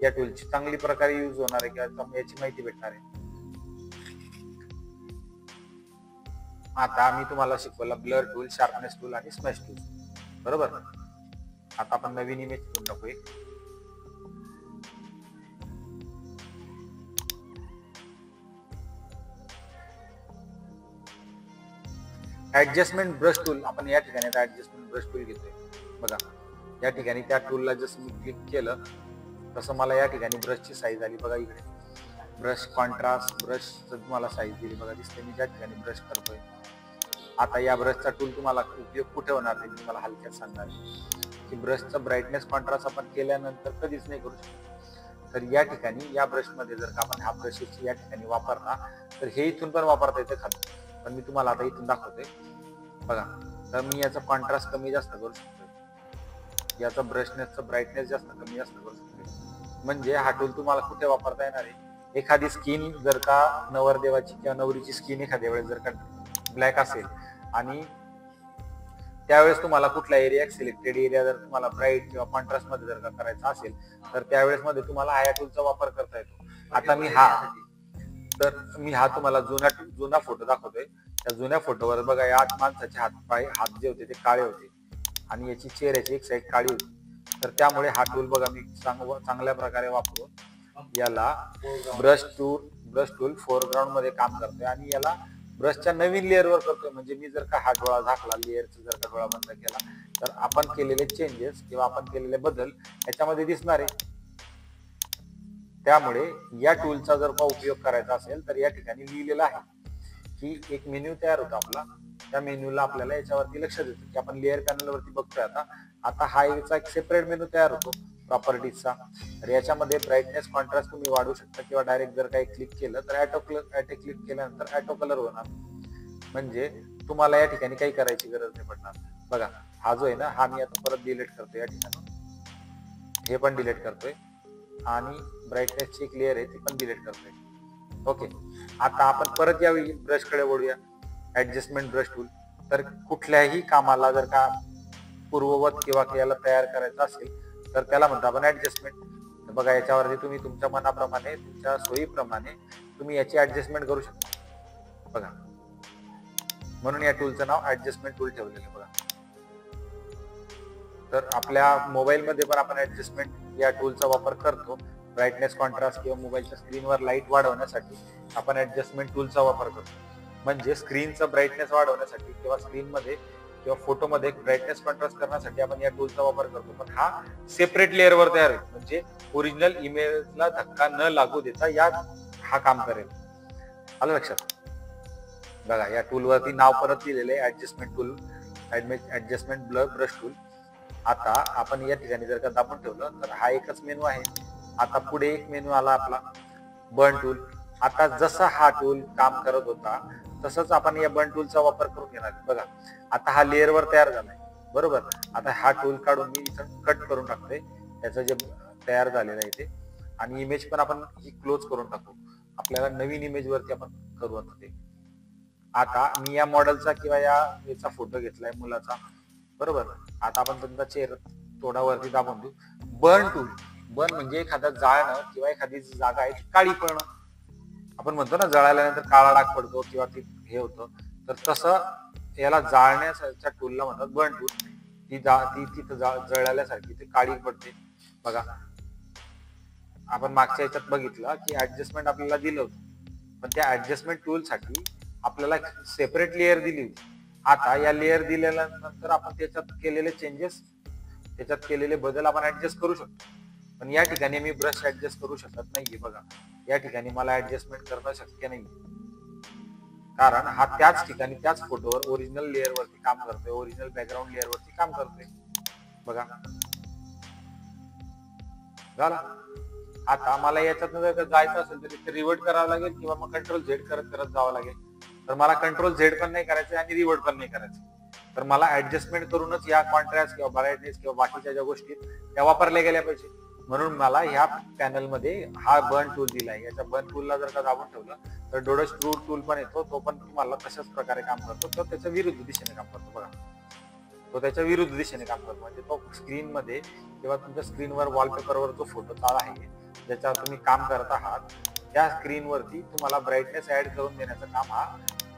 या टूलची चांगली प्रकारे यूज होणार आहे किंवा याची माहिती भेटणार आहे. आता मी तुम्हाला शिकवला ब्लर टूल, शार्पनेस टूल आणि स्मॅश टूल, बरोबर. आता आपण नवीन इमेज घेऊन टाकूया. ऍडजस्टमेंट ब्रश टूल आपण या ठिकाणी आता ऍडजस्टमेंट ब्रश टूल घेतोय बघा. या ठिकाणी त्या टूलला जसं मी क्लिक केलं तसं मला या ठिकाणी ब्रशची साईज आली बघा. इकडे ब्रश कॉन्ट्रास्ट ब्रश तुम्हाला साईज दिली बघा, दिसते. मी ज्या ठिकाणी ब्रश करतोय आता या ब्रशचा टूल तुम्हाला उपयोग कुठे होणार नाही मी मला हलक्यात सांगणार की ब्रशचा ब्राईटनेस कॉन्ट्रास्ट आपण केल्यानंतर कधीच नाही करू शकतो. तर या ठिकाणी या ब्रशमध्ये जर का आपण हा ब्रश या ठिकाणी वापरला तर हे इथून पण वापरता येते खाली, पण मी तुम्हाला आता इथून दाखवतोय बघा. तर मी याचा कॉन्ट्रास्ट कमी जास्त करू शकतो, याचा ब्रशनेसचा ब्राईटनेस जास्त कमी जास्त करू शकतो. म्हणजे हा टूल तुम्हाला कुठे वापरता येणार आहे, एखादी स्किन जर का नवरदेवाची किंवा नवरीची स्किन एखाद्या वेळेस जर का ब्लॅक असेल आणि त्यावेळेस तुम्हाला कुठला एरिया सिलेक्टेड एरिया जर तुम्हाला ब्राईट किंवा कॉन्ट्रास्ट मध्ये जर का करायचा असेल तर त्यावेळेस मध्ये तुम्हाला हा टूलचा वापर करता येतो. आता मी हा तुम्हाला जुना फोटो दाखवतोय. त्या जुन्या फोटोवर बघा या माणसाचे हात जे होते ते काळे होते आणि याची चेहऱ्याची एक साईड काळी होती. तर त्यामुळे हा टूल बघा मी चांगल्या प्रकारे वापरून याला ब्रश टूल फोरग्राऊंड मध्ये काम करतोय आणि याला ब्रशच्या नवीन लेअरवर करतोय. म्हणजे मी जर का हा डोळा झाकला, लेअरचा जर का डोळा बंद केला तर आपण केलेले चेंजेस किंवा आपण केलेले बदल याच्यामध्ये दिसणार आहे. त्यामुळे या टूलचा जर का उपयोग करायचा असेल तर या ठिकाणी लिहिलेलं आहे की एक मेन्यू तयार होतो आपला. त्या मेन्यूला आपल्याला याच्यावरती लक्ष देतो की आपण लेअर पॅनल वरती बघतोय आता हा याचा एक सेपरेट मेन्यू तयार होतो प्रॉपर्टीजचा. तर याच्यामध्ये ब्राईटनेस कॉन्ट्रास्ट तुम्ही वाढवू शकता किंवा डायरेक्ट जर काही क्लिक केलं तर ऍटो क्लिक केल्यानंतर ऍटो कलर होणार. म्हणजे तुम्हाला या ठिकाणी काही करायची गरज नाही पडणार. बघा हा जो आहे ना हा मी आता परत डिलीट करतोय, या ठिकाणी हे पण डिलीट करतोय आणि ब्राईटनेसची एक लेअर आहे ती पण डिलीट करतोय. ओके. आता आपण परत या ब्रश कडे वळूया, ऍडजस्टमेंट ब्रश टूल. तर कुठल्याही कामाला जर का पूर्ववत किंवा याला तयार करायचं असेल तर त्याला म्हणतो आपण ऍडजस्टमेंट. बघा याच्यावरती तुम्ही तुमच्या मनाप्रमाणे तुमच्या सोयीप्रमाणे तुम्ही याची ऍडजस्टमेंट करू शकता बघा. म्हणून या टूलचं नाव ऍडजस्टमेंट टूल ठेवलेलं आहे बघा. तर आपल्या मोबाईल मध्ये पण आपण ऍडजस्टमेंट या टूलचा वापर करतो. ब्राईटनेस कॉन्ट्रास्ट किंवा मोबाईलच्या स्क्रीनवर लाईट वाढवण्यासाठी आपण ऍडजस्टमेंट टूलचा वापर करतो. म्हणजे स्क्रीनचा ब्राईटनेस वाढवण्यासाठी किंवा स्क्रीनमध्ये किंवा फोटोमध्ये ब्राईटनेस कॉन्ट्रास्ट करण्यासाठी आपण या टूलचा वापर करतो. पण हा सेपरेट लेअरवर तयार होईल, म्हणजे ओरिजिनल इमेजला धक्का न लागू देता हा काम करेल. आलं लक्षात. बघा या टूलवरती नाव परत दिलेलं आहे adjustment tool, adjustment brush tool. आता आपण या ठिकाणी जर का दाबून ठेवलं तर हा एकच मेनू आहे. आता पुढे एक मेनू आला आपला बर्न टूल. आता जसा हा टूल काम करत होता तसंच आपण या बर्न टूलचा वापर करून घेणार. बघा आता हा लेअरवर तयार झालाय बरोबर. आता हा टूल काढून मी इथं कट करून टाकतोय त्याचं जे तयार झालेलं आहे ते, आणि इमेज पण आपण ही क्लोज करून टाकू. आपल्याला नवीन इमेज वरती आपण करू आता ते. आता मी या मॉडेलचा किंवा याचा फोटो घेतलाय मुलाचा बरोबर. आता आपण त्यांचा चेहरा थोडा वरती दाबून देऊ. बर्न टूल, बर्न म्हणजे एखादा जाळणं किंवा एखादी जागा आहे काळी पडणं. आपण म्हणतो ना जळाल्यानंतर काळा डाग पडतो किंवा ती हे होतं, तर तसं याला जाळण्याच्या टूलला म्हणतात बर्न टूल. ती तिथं जळाल्यासारखी ती काळी पडते बघा. आपण मागच्या याच्यात बघितलं की ऍडजस्टमेंट आपल्याला दिलं होतं, पण त्या ऍडजस्टमेंट टूल साठी आपल्याला सेपरेट लेअर दिली होती. आता या लेअर दिल्यानंतर आपण त्याच्यात केलेले चेंजेस, त्याच्यात केलेले बदल आपण ऍडजस्ट करू शकतो. पण या ठिकाणी मी ब्रश ऍडजस्ट करू शकत नाहीये बघा. या ठिकाणी मला ऍडजस्टमेंट करणं शक्य नाही, कारण हा त्याच ठिकाणी त्याच फोटोवर ओरिजिनल लेअर वरती काम करतोय, ओरिजिनल बॅकग्राऊंड लेअर वरती काम करतोय बघा. झाला. आता मला याच्यातनं जर जायचं असेल तर इथे रिव्हर्ट करावं लागेल किंवा मग कंट्रोल झेड करत करत जावं लागेल. तर मला कंट्रोल झेड पण नाही करायचं आणि रिव्हर्ट पण नाही करायचं. तर मला ऍडजस्टमेंट करूनच या कॉन्ट्रास्ट किंवा ब्राईटनेस किंवा बाकीच्या ज्या गोष्टी त्या वापरल्या गेल्या पाहिजे. म्हणून मला ह्या पॅनल मध्ये हा बर्न टूल दिलाय. याच्या बर्न टूलला जर का दाबून ठेवलं तर डोडस टूल पण येतो. तो पण तुम्हाला तशाच प्रकारे काम करतो. तो त्याच्या विरुद्ध दिशेने काम करतो बघा. तो त्याच्या विरुद्ध दिशेने काम करतो. म्हणजे तो स्क्रीन मध्ये किंवा तुमच्या स्क्रीनवर वॉलपेपरवर जो फोटो आहे ज्याच्यावर तुम्ही काम करत आहात त्या स्क्रीनवरती तुम्हाला ब्राईटनेस ऍड करून देण्याचं काम हा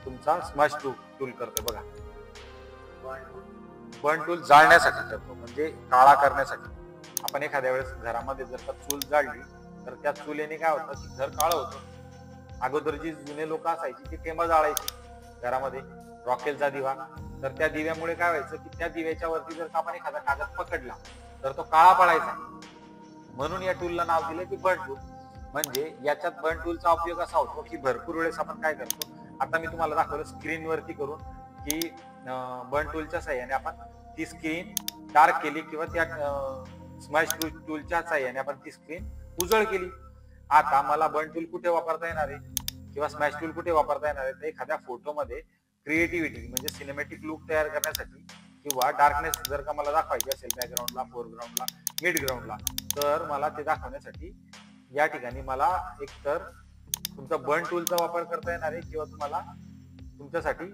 तुमचा स्मश टूल करतो बघा. बर्न टूल जाळण्यासाठी करतो, म्हणजे काळा करण्यासाठी. आपण एखाद्या वेळेस घरामध्ये जर का चूल जाळली तर त्या चुलीने काय होतं की घर काळं होतं. अगोदर जी जुने लोक असायची ती टेंबा जाळायची घरामध्ये, रॉकेलचा दिवा. तर त्या दिव्यामुळे काय व्हायचं की त्या दिव्याच्या वरती जर का आपण एखादा कागद पकडला तर तो काळा पडायचा. म्हणून या टूलला नाव दिलं की बर्न टूल. म्हणजे याच्यात बर्न टूलचा उपयोग असा होतो की भरपूर वेळेस आपण काय करतो, आता मी तुम्हाला दाखवलं स्क्रीनवरती करून की बर्न टूलच्या साह्याने आपण ती स्क्रीन डार्क केली किंवा त्या स्मॅश टूलच्या साह्याने आपण ती स्क्रीन उजळ केली. आता मला बर्न टूल कुठे वापरता येणार आहे किंवा स्मॅश टूल कुठे वापरता येणार आहे, तर एखाद्या फोटोमध्ये क्रिएटिव्हिटी म्हणजे सिनेमॅटिक लुक तयार करण्यासाठी किंवा डार्कनेस जर का मला दाखवायची असेल बॅकग्राऊंडला, फोरग्राऊंडला, मिड ग्राउंडला, तर मला ते दाखवण्यासाठी या ठिकाणी मला एकतर तुमचा बर्न टूलचा वापर करता येणार आहे किंवा तुम्हाला तुमच्यासाठी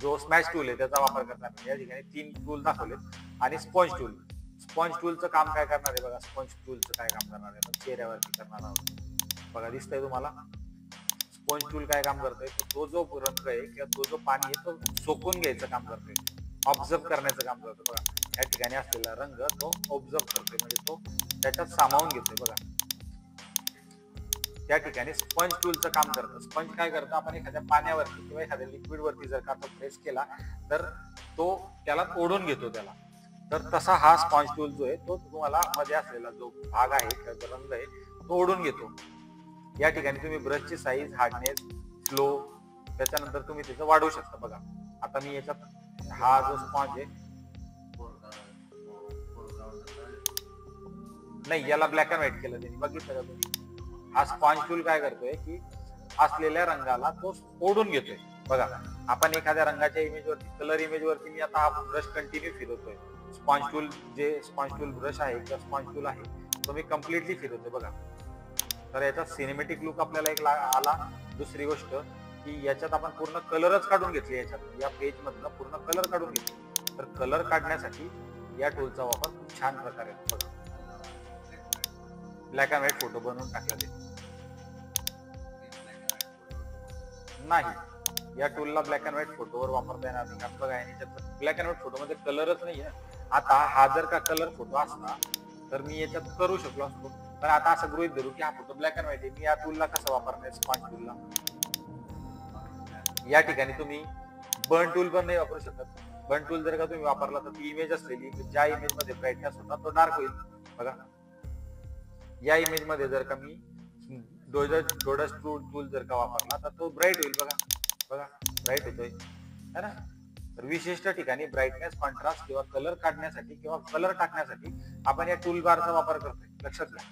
जो स्मॅश टूल आहे त्याचा वापर करता येणार. या ठिकाणी 3 टूल दाखवलेत. आणि स्पॉन्ज टूल. स्पॉन्ज टूलचं काम काय करणार आहे बघा. स्पॉन्ज टूलचं काय काम करणार आहे आपण चेहऱ्यावरती करणार आहोत बघा. दिसतंय तुम्हाला स्पॉन्ज टूल काय काम करतोय, तो जो रंग आहे किंवा तो जो पाणी आहे तो सोकून घ्यायचं काम करतोय, ऑब्झर्व करण्याचं काम करतो बघा. या ठिकाणी असलेला रंग तो ऑब्झर्व करतोय, म्हणजे तो त्याच्यात सामावून घेतोय बघा. त्या ठिकाणी स्पंज टूलचं काम करतं. स्पंज काय करतं, आपण एखाद्या पाण्यावरती किंवा एखाद्या लिक्विड वरती जर का प्रेस केला तर तो त्याला ओढून घेतो त्याला. तर तसा हा स्पॉन्ज टूल जो आहे तो तुम्हाला मध्ये असलेला जो भाग आहे किंवा जो रंग आहे तो ओढून घेतो. या ठिकाणी तुम्ही ब्रशची साईज, हार्डनेस, फ्लो त्याच्यानंतर तुम्ही त्याचं वाढवू शकता बघा. आता मी याच्यात हा जो स्पॉन्ज आहे नाही, याला ब्लॅक अँड व्हाईट केलं त्यांनी, बघितलं का तुम्ही. हा स्पॉन्ज टूल काय करतोय की असलेल्या रंगाला तो ओढून घेतोय बघा. आपण एखाद्या रंगाच्या इमेज वरती, कलर इमेज वरती मी आता हा ब्रश कंटिन्यू फिरवतोय. स्पॉन्ज टूल जे स्पॉन्ज टूल ब्रश आहे किंवा स्पॉन्ज टूल आहे तो मी कम्प्लिटली फिरवतोय बघा. तर याचा सिनेमॅटिक लुक आपल्याला एक आला. दुसरी गोष्ट की याच्यात आपण पूर्ण कलरच काढून घेतले, याच्यात या पेज मधनं पूर्ण कलर काढून घेतले. तर कलर काढण्यासाठी या टूलचा वापर खूप छान प्रकारे बघा. ब्लॅक अँड व्हाईट फोटो बनवून टाकला ते नाही. या टूलला ब्लॅक अँड व्हाईट फोटोवर वापरता येणार नाही बघा. याच्यात ब्लॅक अँड व्हाईट फोटो मध्ये कलरच नाहीये. आता हा जर का कलर फोटो असता तर मी याच्यात करू शकलो असतो, पण आता असं गृहीत धरू की हा फोटो ब्लॅक अँड व्हाईट आहे. मी या टूलला कसं वापरणार, स्पॉन्ज टूलला. या ठिकाणी तुम्ही बर्न टूल पण नाही वापरू शकत. बर्न टूल जर का तुम्ही वापरला तर ती इमेज असलेली ज्या इमेज मध्ये ब्राईटनेस होता तो डार्क होईल बघा. या इमेज मध्ये जर का मी डोडस टूल जर का वापरला तर तो ब्राईट होईल बघा. बघा ब्राईट होतोय है ना. तर विशिष्ट ठिकाणी ब्राईटनेस, कॉन्ट्रास्ट किंवा कलर काढण्यासाठी किंवा कलर टाकण्यासाठी आपण या टूल बारचा वापर करतोय, लक्षात घ्या.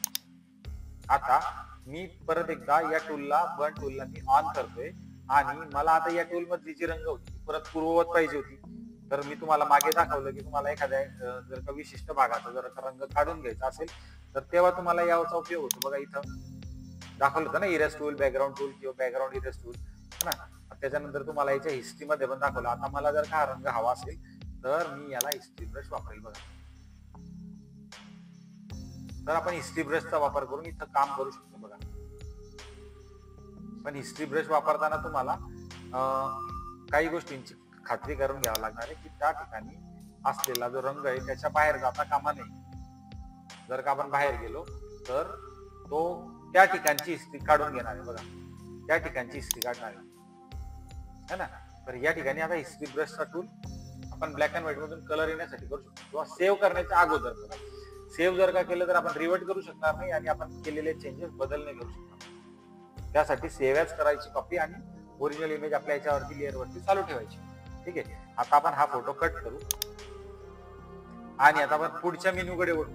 आता मी परत एकदा या टूलला, बर्न टूलला मी ऑन करतोय आणि मला आता या टूल मधली जी रंग होती परत पूर्ववत पाहिजे होती. तर मी तुम्हाला मागे दाखवलं की तुम्हाला एखाद्या जर का विशिष्ट भागाचा जर का रंग काढून घ्यायचा असेल तर तेव्हा तुम्हाला याचा उपयोग होतो बघा. इथं दाखवलं होतं ना इरेज टूल, बॅकग्राऊंड टूल किंवा बॅकग्राऊंड इरेज टूल है ना. त्याच्यानंतर तुम्हाला याच्या हिस्ट्री मध्ये पण दाखवलं. आता मला जर का रंग हवा असेल तर मी याला हिस्ट्री ब्रश वापरेल बघा. तर आपण हिस्ट्री ब्रशचा वापर करून इथं काम करू शकतो बघा. पण हिस्ट्री ब्रश वापरताना तुम्हाला काही गोष्टींची खात्री करून घ्यावं लागणार आहे की त्या ठिकाणी असलेला जो रंग आहे त्याच्या बाहेर जाता कामा नये. जर का आपण बाहेर गेलो तर तो त्या ठिकाणची हिस्ट्री काढून घेणार आहे बघा. त्या ठिकाणची हिस्ट्री काढणार आहे ना. तर या ठिकाणी आता हिस्ट्री ब्रशचा टूल आपण ब्लॅक अँड व्हाईट मधून कलर येण्यासाठी करू शकतो किंवा सेव्ह करण्याच्या अगोदर बघा. सेव्ह जर का केलं तर आपण रिवर्ट करू शकणार नाही आणि आपण केलेले चेंजेस बदल नाही करू शकणार. त्यासाठी सेव्ह ॲज करायची कॉपी आणि ओरिजिनल इमेज आपल्या याच्यावरती लेअर वरती चालू ठेवायची. ठीक आहे. आता आपण हा फोटो कट करू आणि आता आपण पुढच्या मेनूकडे वळू.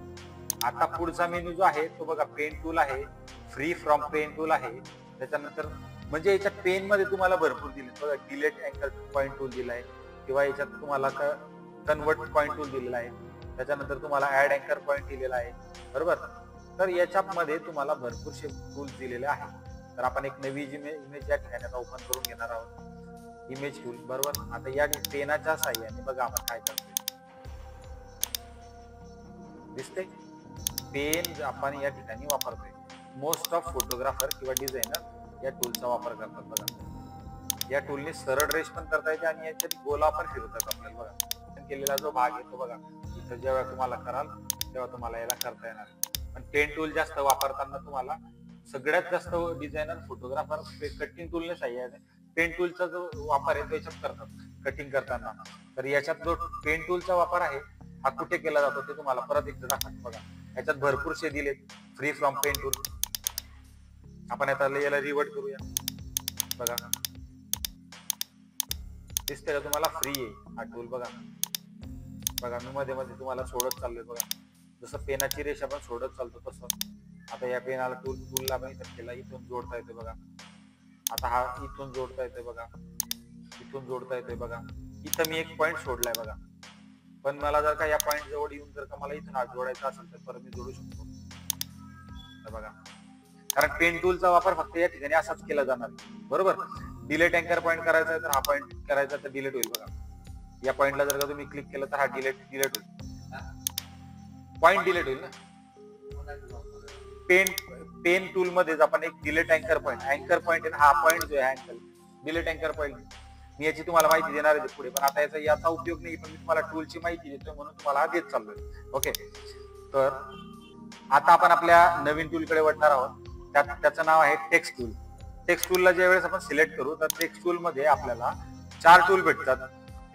आता पुढचा मेनू जो आहे तो बघा पेन टूल आहे, फ्री फ्रॉम पेन टूल आहे. त्याच्यानंतर म्हणजे याच्यात पेन मध्ये तुम्हाला भरपूर दिले बघा, डिलीट अँकर पॉइंट टूल दिलाय किंवा याच्यात तुम्हाला कन्वर्ट पॉइंट टूल दिलेला आहे. त्याच्यानंतर तुम्हाला ऍड अँकर पॉइंट दिलेला आहे. बरोबर. तर याच्यामध्ये तुम्हाला भरपूरशे टूल्स दिलेले आहेत. तर आपण एक नवी इमेज या ठिकाणी आता ओपन करून घेणार आहोत, इमेज टूल. बरोबर. आता या पेनाच्या साहाय्याने बघा आपण काय करतोय, दिसते पेन आपण या ठिकाणी वापरतोय. मोस्ट ऑफ फोटोग्राफर किंवा डिझायनर या टूलचा वापर करतात बघा. या टूलने सरळ रेष पण करता येते आणि याच्यात गोला पण फिरवतात आपल्याला बघा. केलेला जो भाग आहे तो बघा, इथं जेव्हा तुम्हाला कराल तेव्हा तुम्हाला याला करता येणार. पण पेन टूल जास्त वापरताना तुम्हाला सगळ्यात जास्त डिझायनर फोटोग्राफर कटिंग टूलने साह्याने पेन टूलचा जो वापर आहे तो याच्यात करतात कटिंग करताना. तर याच्यात जो पेन टूलचा वापर आहे हा कुठे केला जातो ते तुम्हाला परत एकदा दाखवतो बघा. याच्यात भरपूरशे दिलेत फ्री फ्रॉम पेन टूल. आपण आता याला रिवर्ट करूया बघा, दिसते का तुम्हाला, फ्री आहे हा टूल बघा. बघा मी मध्ये मध्ये तुम्हाला सोडत चाललोय बघा, जसं पेनाची रेष आपण सोडत चालतो तसं. आता या पेनाला टूलला आपण इथं केला, इथून जोडता येते बघा. आता हा इथून जोडता येते बघा, इथून जोडता येते बघा. इथं मी एक पॉइंट सोडलाय बघा, पण मला जर का या पॉइंट जवळ येऊन जर का मला इथून हात जोडायचा असेल तर परत मी जोडू शकतो बघा. कारण पेन टूलचा वापर फक्त या ठिकाणी असाच केला जाणार. बरोबर. डिलीट अँकर पॉइंट करायचा आहे तर हा पॉइंट करायचा तर डिलीट होईल बघा. या पॉइंटला जर का तुम्ही क्लिक केलं तर हा डिलीट होईल, पॉइंट डिलीट होईल ना. पेन टूल मध्ये आपण एक डिलीट अँकर पॉइंट हा पॉइंट जो आहे अँकर डिलीट अँकर पॉइंट मी याची तुम्हाला माहिती देणार आहे पुढे, पण आता याचा उपयोग नाही. पण मी तुम्हाला टूलची माहिती देतोय म्हणून तुम्हाला देत चाललोय. ओके. तर आता आपण आपल्या नवीन टूलकडे वळणार आहोत. त्याचं नाव आहे टेक्स्ट टूल. टेक्स्ट टूलला ज्या वेळेस आपण सिलेक्ट करू तर टेक्स्ट टूल मध्ये आपल्याला 4 टूल भेटतात.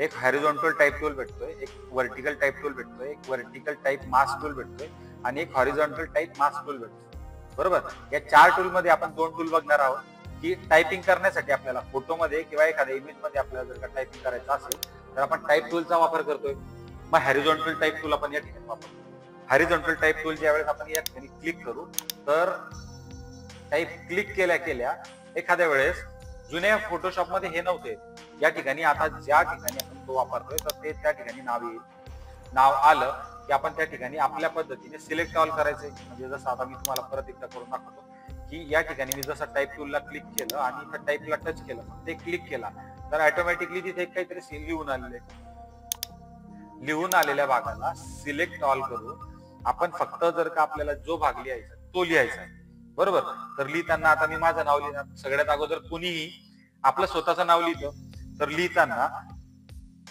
एक हॉरिझॉन्टल टाइप टूल भेटतोय, एक व्हर्टिकल टाइप टूल भेटतोय, एक व्हर्टिकल टाइप मास्क टूल भेटतोय आणि एक हॉरिझॉन्टल टाइप मास्क टूल भेटतोय. बरोबर. या 4 टूल मध्ये आपण 2 टूल बघणार आहोत की टायपिंग करण्यासाठी आपल्याला फोटोमध्ये किंवा एखाद्या इमेज मध्ये आपल्याला जर का टायपिंग करायचं असेल तर आपण टाइप टूलचा वापर करतोय. मग हॉरिझॉन्टल टाइप टूल आपण या ठिकाणी वापरतो. हॉरिझॉन्टल टाइप टूल ज्या वेळेस आपण या ठिकाणी क्लिक करू तर टाइप क्लिक केल्या एखाद्या वेळेस जुन्या फोटोशॉप मध्ये हे नव्हते, या ठिकाणी आता ज्या ठिकाणी आपण तो वापरतोय तर ते त्या ठिकाणी नाव येईल. नाव आलं की आपण त्या ठिकाणी आपल्या पद्धतीने सिलेक्ट ऑल करायचंय. म्हणजे जसं आता मी तुम्हाला परत एकदा करून दाखवतो की या ठिकाणी मी जसं टाइप टूलला क्लिक केलं आणि इथं टाइपला टच केलं, ते क्लिक केला तर ऑटोमॅटिकली तिथे काहीतरी लिहून आलेल्या भागाला सिलेक्ट ऑल करून आपण फक्त जर का आपल्याला जो भाग लिहायचा तो लिहायचा आहे. बरोबर. तर लिहिताना आता मी माझं नाव लिहिणार. सगळ्यात अगोदर कुणीही आपलं स्वतःचं नाव लिहितं तर लिहिताना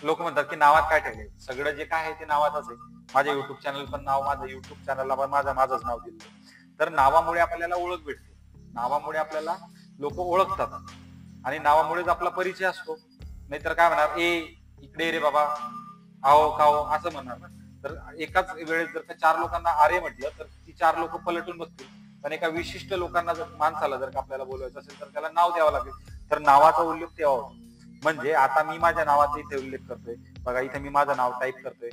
लोक म्हणतात की नावात काय ठेवलंय, सगळं जे काय आहे ते नावातच आहे. माझ्या युट्यूब चॅनल पण नाव, माझं युट्यूब चॅनलला पण माझंच नाव दिलं. तर नावामुळे आपल्याला ओळख भेटते, नावामुळे आपल्याला लोक ओळखतात आणि नावामुळेच आपला परिचय असतो. नाहीतर काय म्हणणार, इकडे रे बाबा, आओ खाओ असं म्हणणार ना. तर एकाच वेळेस जर का 4 लोकांना अरे म्हटलं तर ती 4 लोक पलटून बसतील. पण एका विशिष्ट लोकांना जर माणसाला जर का आपल्याला बोलवायचं असेल तर त्याला नाव द्यावं लागेल. तर नावाचा उल्लेख तेव्हा होतो. म्हणजे आता मी माझ्या नावाचा इथे उल्लेख करतोय बघा, इथे मी माझं नाव टाईप करतोय.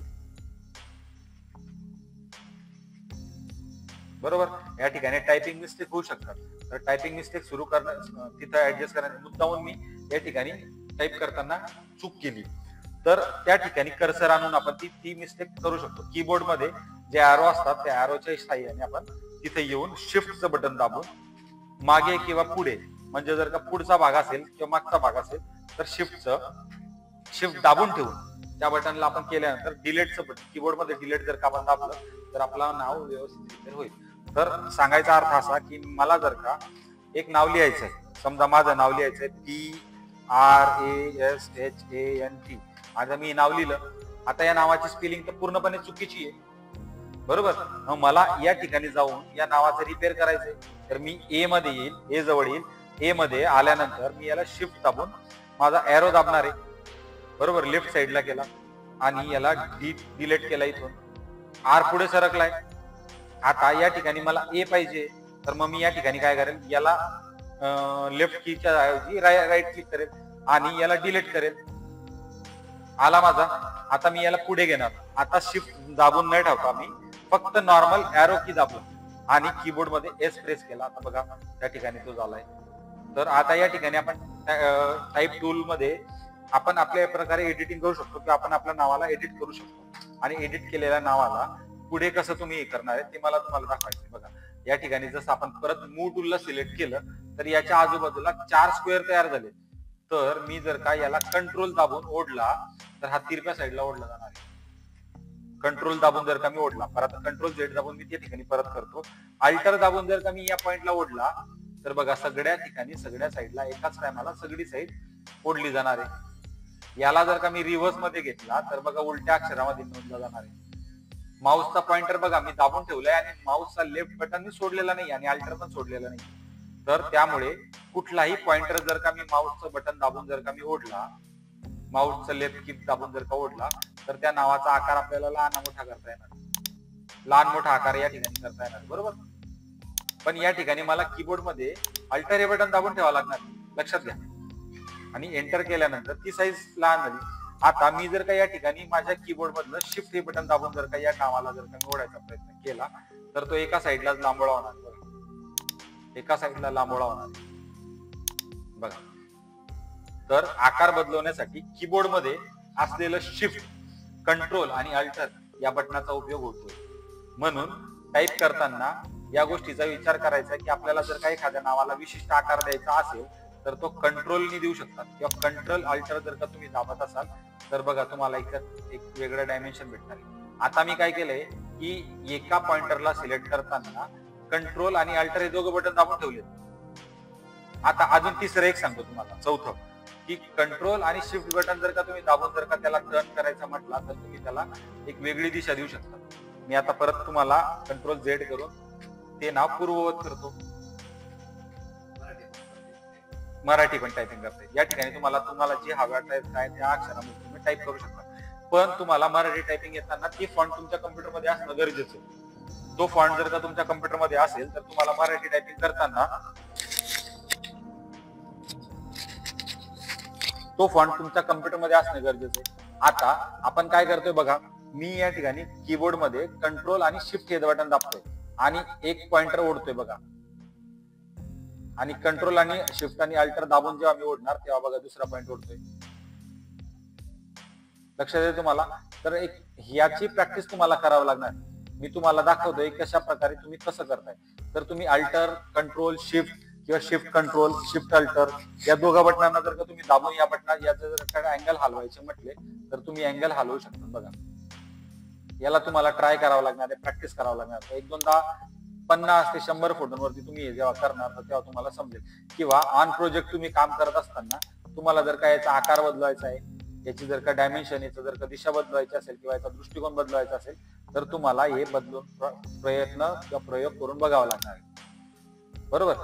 बरोबर. या ठिकाणी टायपिंग मिस्टेक होऊ शकतात. तर टायपिंग मिस्टेक सुरू करणं तिथं ऍडजस्ट करण्याचं मुद्दामून मी या ठिकाणी टाईप करताना चूक केली तर त्या ठिकाणी कर्सर आणून आपण ती मिस्टेक करू शकतो. कीबोर्ड मध्ये जे ॲरो असतात त्या ॲरोच्या साहाय्याने आपण तिथे येऊन शिफ्टचं बटन दाबून मागे किंवा पुढे, म्हणजे जर का पुढचा भाग असेल किंवा मागचा भाग असेल तर शिफ्ट दाबून ठेवून त्या बटनला आपण केल्यानंतर डिलीटचं बटन, कीबोर्ड मध्ये डिलीट जर का आपण दाबलं तर आपलं नाव व्यवस्थित होईल. तर सांगायचा अर्थ असा की मला जर का एक नाव लिहायचंय, समजा माझं नाव लिहायचंय PRASHANT. आता मी नाव लिहिलं. आता या नावाची स्पेलिंग तर पूर्णपणे चुकीची आहे. बरोबर. मग मला या ठिकाणी जाऊन या नावाचं रिपेअर करायचंय तर मी ए मध्ये येईल, ए जवळ येईल. ए मध्ये आल्यानंतर मी याला शिफ्ट दाबून माझा ॲरो दाबणार आहे. बरोबर. लेफ्ट साईडला केला आणि याला डिलीट केला. इथून आर पुढे सरकलाय. आता या ठिकाणी मला ए पाहिजे तर मग मी या ठिकाणी काय करेल, याला लेफ्ट कीच्या ऐवजी राईट क्लिक करेल आणि याला डिलीट करेल. आला माझा. आता मी याला पुढे घेणार. आता शिफ्ट दाबून नाही ठेवता मी फक्त नॉर्मल एरो की दाबलं आणि कीबोर्ड मध्ये एस प्रेस केला. आता बघा त्या ठिकाणी तो झालाय. तर आता या ठिकाणी आपण टाईप टूल मध्ये आपण आपल्या प्रकारे एडिटिंग करू शकतो किंवा आपण आपल्या नावाला एडिट करू शकतो आणि एडिट केलेल्या नावाला पुढे कसं तुम्ही हे करणार आहे ते मला तुम्हाला दाखवायचं. बघा या ठिकाणी जसं आपण परत मूव टूलला सिलेक्ट केलं तर याच्या आजूबाजूला 4 स्क्वेअर तयार झाले. तर मी जर का याला कंट्रोल दाबून ओढला तर हा तिरप्या साईडला ओढला जाणार आहे. कंट्रोल दाबून जर का मी ओढला, परत कंट्रोल झेड दाबून मी त्या ठिकाणी परत करतो. अल्टर दाबून जर का मी या पॉइंटला ओढला तर बघा सगळ्या ठिकाणी सगळ्या साईडला एकाच टायमाला सगळी साईड ओढली जाणार आहे. याला जर का मी रिव्हर्स मध्ये घेतला तर बघा उलट्या अक्षरामध्ये नोंदला जाणार आहे. माऊसचा पॉइंटर बघा मी दाबून ठेवलाय आणि माऊसचा लेफ्ट बटन मी सोडलेला नाही आणि अल्टर पण सोडलेला नाही. तर त्यामुळे कुठलाही पॉइंटर जर का मी माऊसचं बटन दाबून जर का मी ओढला, माऊसचं लेफ्ट की दाबून जर का ओढला तर त्या नावाचा आकार आपल्याला लहान मोठा करता येणार. लहान मोठा आकार या ठिकाणी करता येणार बरोबर. पण या ठिकाणी मला कीबोर्ड मध्ये अल्टर हे बटन दाबून ठेवावं लागणार, लक्षात घ्या. आणि एंटर केल्यानंतर ती साईज लहान झाली. आता मी जर का या ठिकाणी माझ्या कीबोर्ड मधलं शिफ्ट हे बटन दाबून जर का या नावाला जर का मी ओढायचा प्रयत्न केला तर तो एका साईडलाच लांबोळा होणार बघा, एका साईडला लांबोळा होणार बघा. तर आकार बदलवण्यासाठी कीबोर्ड मध्ये असलेलं शिफ्ट, कंट्रोल आणि अल्टर या बटनाचा उपयोग होतो. म्हणून टाईप करताना या गोष्टीचा विचार करायचा की आपल्याला जर का एखाद्या नावाला विशिष्ट आकार द्यायचा असेल तर तो कंट्रोलनी देऊ शकतात किंवा कंट्रोल अल्टर जर का तुम्ही दाबत असाल तर बघा तुम्हाला एक वेगळं डायमेन्शन भेटणार. आता मी काय केलंय की एका पॉइंटरला सिलेक्ट करताना कंट्रोल आणि अल्टर हे दोघं बटन दाबून ठेवले. आता अजून तिसरं एक सांगतो तुम्हाला, चौथं, की कंट्रोल आणि शिफ्ट बटन जर का तुम्ही दाबून जर का त्याला टर्न करायचा म्हटला तर तुम्ही त्याला एक वेगळी दिशा देऊ शकता. मी आता परत तुम्हाला कंट्रोल झेड करून ते नाव पूर्ववत करतो. मराठी पण टायपिंग करते. या ठिकाणी तुम्हाला जे हव्या आहे त्या अक्षरामध्ये तुम्ही टाईप करू शकता. पण तुम्हाला मराठी टायपिंग येताना ती फॉन्ट तुमच्या कम्प्युटरमध्ये असणं गरजेचं आहे. तो फॉन्ट जर का तुमच्या कम्प्युटरमध्ये असेल तर तुम्हाला मराठी टायपिंग करताना तो फॉन्ट तुमच्या कम्प्युटरमध्ये असणं गरजेचं आहे. आता आपण काय करतोय बघा, मी या ठिकाणी कीबोर्ड मध्ये कंट्रोल आणि शिफ्ट हे बटन दाबतोय आणि एक पॉइंटर ओढतोय बघा. आणि कंट्रोल आणि शिफ्ट आणि अल्टर दाबून जेव्हा मी ओढणार तेव्हा बघा दुसरा पॉइंट ओढतोय. लक्षात येईल तुम्हाला. तर एक ह्याची प्रॅक्टिस तुम्हाला करावं लागणार. मी तुम्हाला दाखवतोय कशा प्रकारे तुम्ही कसं करताय. तर तुम्ही अल्टर, कंट्रोल, शिफ्ट किंवा शिफ्ट कंट्रोल, शिफ्ट अल्टर या दोघा बटनांना जर का तुम्ही दाबून या बटना याचा जर का अँगल हलवायचे म्हटले तर तुम्ही अँगल हलवू शकता बघा. याला तुम्हाला ट्राय करावं लागणार आहे, प्रॅक्टिस करावं लागणार. एक दोनदा 50 ते 100 फोटोंवरती तुम्ही जेव्हा करणार तेव्हा तुम्हाला समजेल. किंवा ऑन प्रोजेक्ट तुम्ही काम करत असताना तुम्हाला जर का याचा आकार बदलायचा आहे, याची जर का डायमेन्शन, याचं जर का दिशा बदलायची असेल किंवा याचा दृष्टिकोन बदलायचा असेल तर तुम्हाला हे बदलून प्रयत्न किंवा प्रयोग करून बघावा लागणार आहे बरोबर.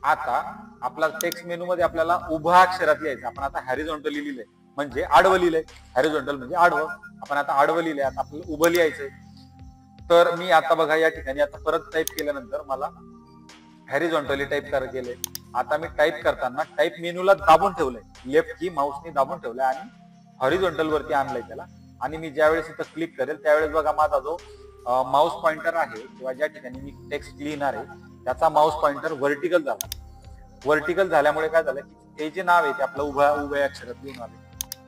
आता आपला टेक्स्ट मेनू मध्ये आपल्याला उभ्या अक्षरात लिहायचं. आपण आता हॉरिझॉन्टली लिहिलंय म्हणजे आडवं लिहिलंय. हॉरिझॉन्टल म्हणजे आडवं, आपण आता आडवं लिहिलंय. आता आपल्याला उभं लिहायचंय. तर मी आता बघा या ठिकाणी आता परत टाईप केल्यानंतर मला हॉरिझॉन्टली टाईप केलंय. आता मी टाईप करताना टाईप मेनूला दाबून ठेवलंय, लेफ्ट की माऊसने दाबून ठेवलंय आणि हॉरिझॉन्टल वरती आणलंय त्याला. आणि मी ज्यावेळेस इथं क्लिक करेल त्यावेळेस बघा माझा जो माऊस पॉइंटर आहे किंवा ज्या ठिकाणी मी टेक्स्ट लिहिणार आहे त्याचा माऊस पॉइंटर व्हर्टिकल झाला. व्हर्टिकल झाल्यामुळे काय झालं की ते जे नाव आहे ते आपलं उभ्या अक्षरात लिहून आले.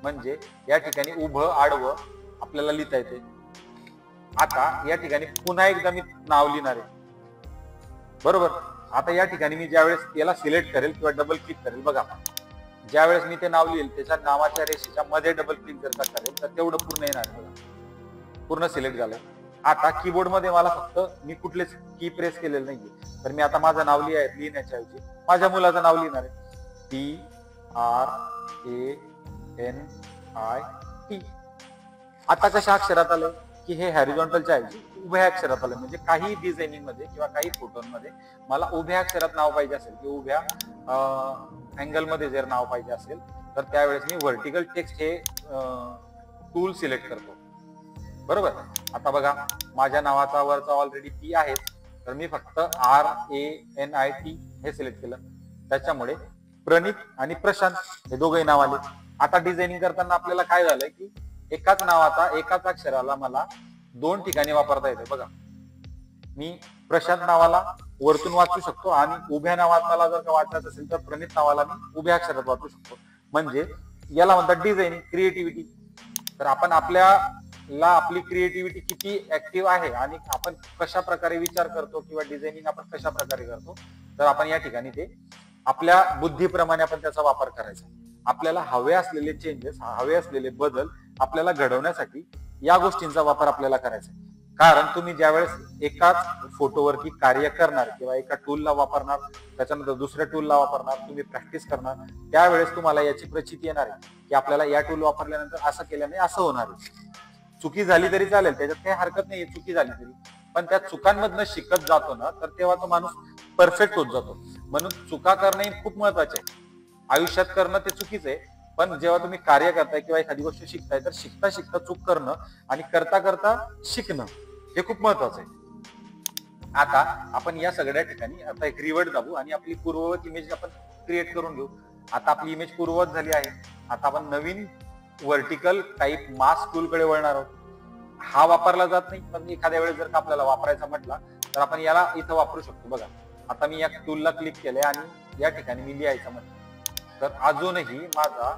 म्हणजे या ठिकाणी उभं आडवं आपल्याला लिहिता येते. आता या ठिकाणी पुन्हा एकदा मी नाव लिहिणार आहे बरोबर. आता या ठिकाणी मी ज्यावेळेस याला सिलेक्ट करेल किंवा डबल क्लिक करेल बघा, ज्यावेळेस मी ते नाव लिहिल त्याच्या नावाच्या रेषेच्या मध्ये डबल क्लिक जर का करेल तर तेवढं पूर्ण येणार बघा, पूर्ण सिलेक्ट झालंय. आता कीबोर्ड मध्ये मला फक्त मी कुठलेच की प्रेस केलेलं नाहीये. तर मी आता माझं नाव लिहिण्याच्या ऐवजी माझ्या मुलाचं नाव लिहिणार आहे, TRANIT. आता कशा अक्षरात आलं की हे हॉरिझॉन्टलच्या ऐवजी उभ्या अक्षरात आलं. म्हणजे काही डिझायनिंग मध्ये किंवा काही फोटोमध्ये मला उभ्या अक्षरात नाव पाहिजे असेल किंवा उभ्या अँगल मध्ये जर नाव पाहिजे असेल तर त्यावेळेस मी व्हर्टिकल टेक्स्ट हे टूल सिलेक्ट करतो बरोबर. आता बघा माझ्या नावाचा वरचा ऑलरेडी P आहे तर मी फक्त RANIT हे सिलेक्ट केलं. त्याच्यामुळे प्रणित आणि प्रशांत हे दोघंही नाव आले. आता डिझायनिंग करताना आपल्याला काय झालंय की एकाच नावाचा एकाच अक्षराला मला दोन ठिकाणी वापरता येते बघा. मी प्रशांत नावाला वरतून वाचू शकतो आणि उभ्या नावात मला जर का वाचायचं असेल तर प्रणित नावाला मी उभ्या अक्षरात वाचू शकतो. म्हणजे याला म्हणतात डिझाईनिंग, क्रिएटिव्हिटी. तर आपण आपली क्रिएटिव्हिटी किती ऍक्टिव्ह आहे आणि आपण कशा प्रकारे विचार करतो किंवा डिझायनिंग आपण कशा प्रकारे करतो, तर आपण या ठिकाणी ते आपल्या बुद्धीप्रमाणे आपण त्याचा वापर करायचा. आपल्याला हवे असलेले चेंजेस, हवे असलेले बदल आपल्याला घडवण्यासाठी या गोष्टींचा वापर आपल्याला करायचा. कारण तुम्ही ज्यावेळेस एकाच फोटोवरती कार्य करणार किंवा एका टूलला वापरणार, त्याच्यानंतर दुसऱ्या टूलला वापरणार, तुम्ही प्रॅक्टिस करणार, त्यावेळेस तुम्हाला याची प्रचिती येणार आहे की आपल्याला या टूल वापरल्यानंतर असं केल्याने असं होणार आहे. चुकी झाली तरी चालेल, त्याच्यात काही हरकत नाही, चुकी झाली तरी, पण त्या चुकांमधनं शिकत जातो ना, तर तेव्हा तो माणूस परफेक्ट होत जातो. म्हणून चुका करणे खूप महत्वाचे आहे. आयुष्यात करणं ते चुकीचं आहे, पण जेव्हा तुम्ही कार्य करताय किंवा एखादी गोष्ट शिकताय तर शिकता शिकता चूक करणं आणि करता करता शिकणं हे खूप महत्वाचं आहे. आता आपण या सगळ्या ठिकाणी आता एक रिवर्ट दाबू आणि आपली पूर्ववत इमेज आपण क्रिएट करून घेऊ. आता आपली इमेज पूर्ववत झाली आहे. आता आपण नवीन व्हर्टिकल टाईप मास्क टूल कडे वळणार आहोत. हा वापरला जात नाही, पण एखाद्या वेळेस जर का आपल्याला वापरायचा म्हटला तर आपण याला इथं वापरू शकतो. बघा, आता मी या टूलला क्लिक केलंय आणि या ठिकाणी मी लिहायचं म्हटलं तर अजूनही माझा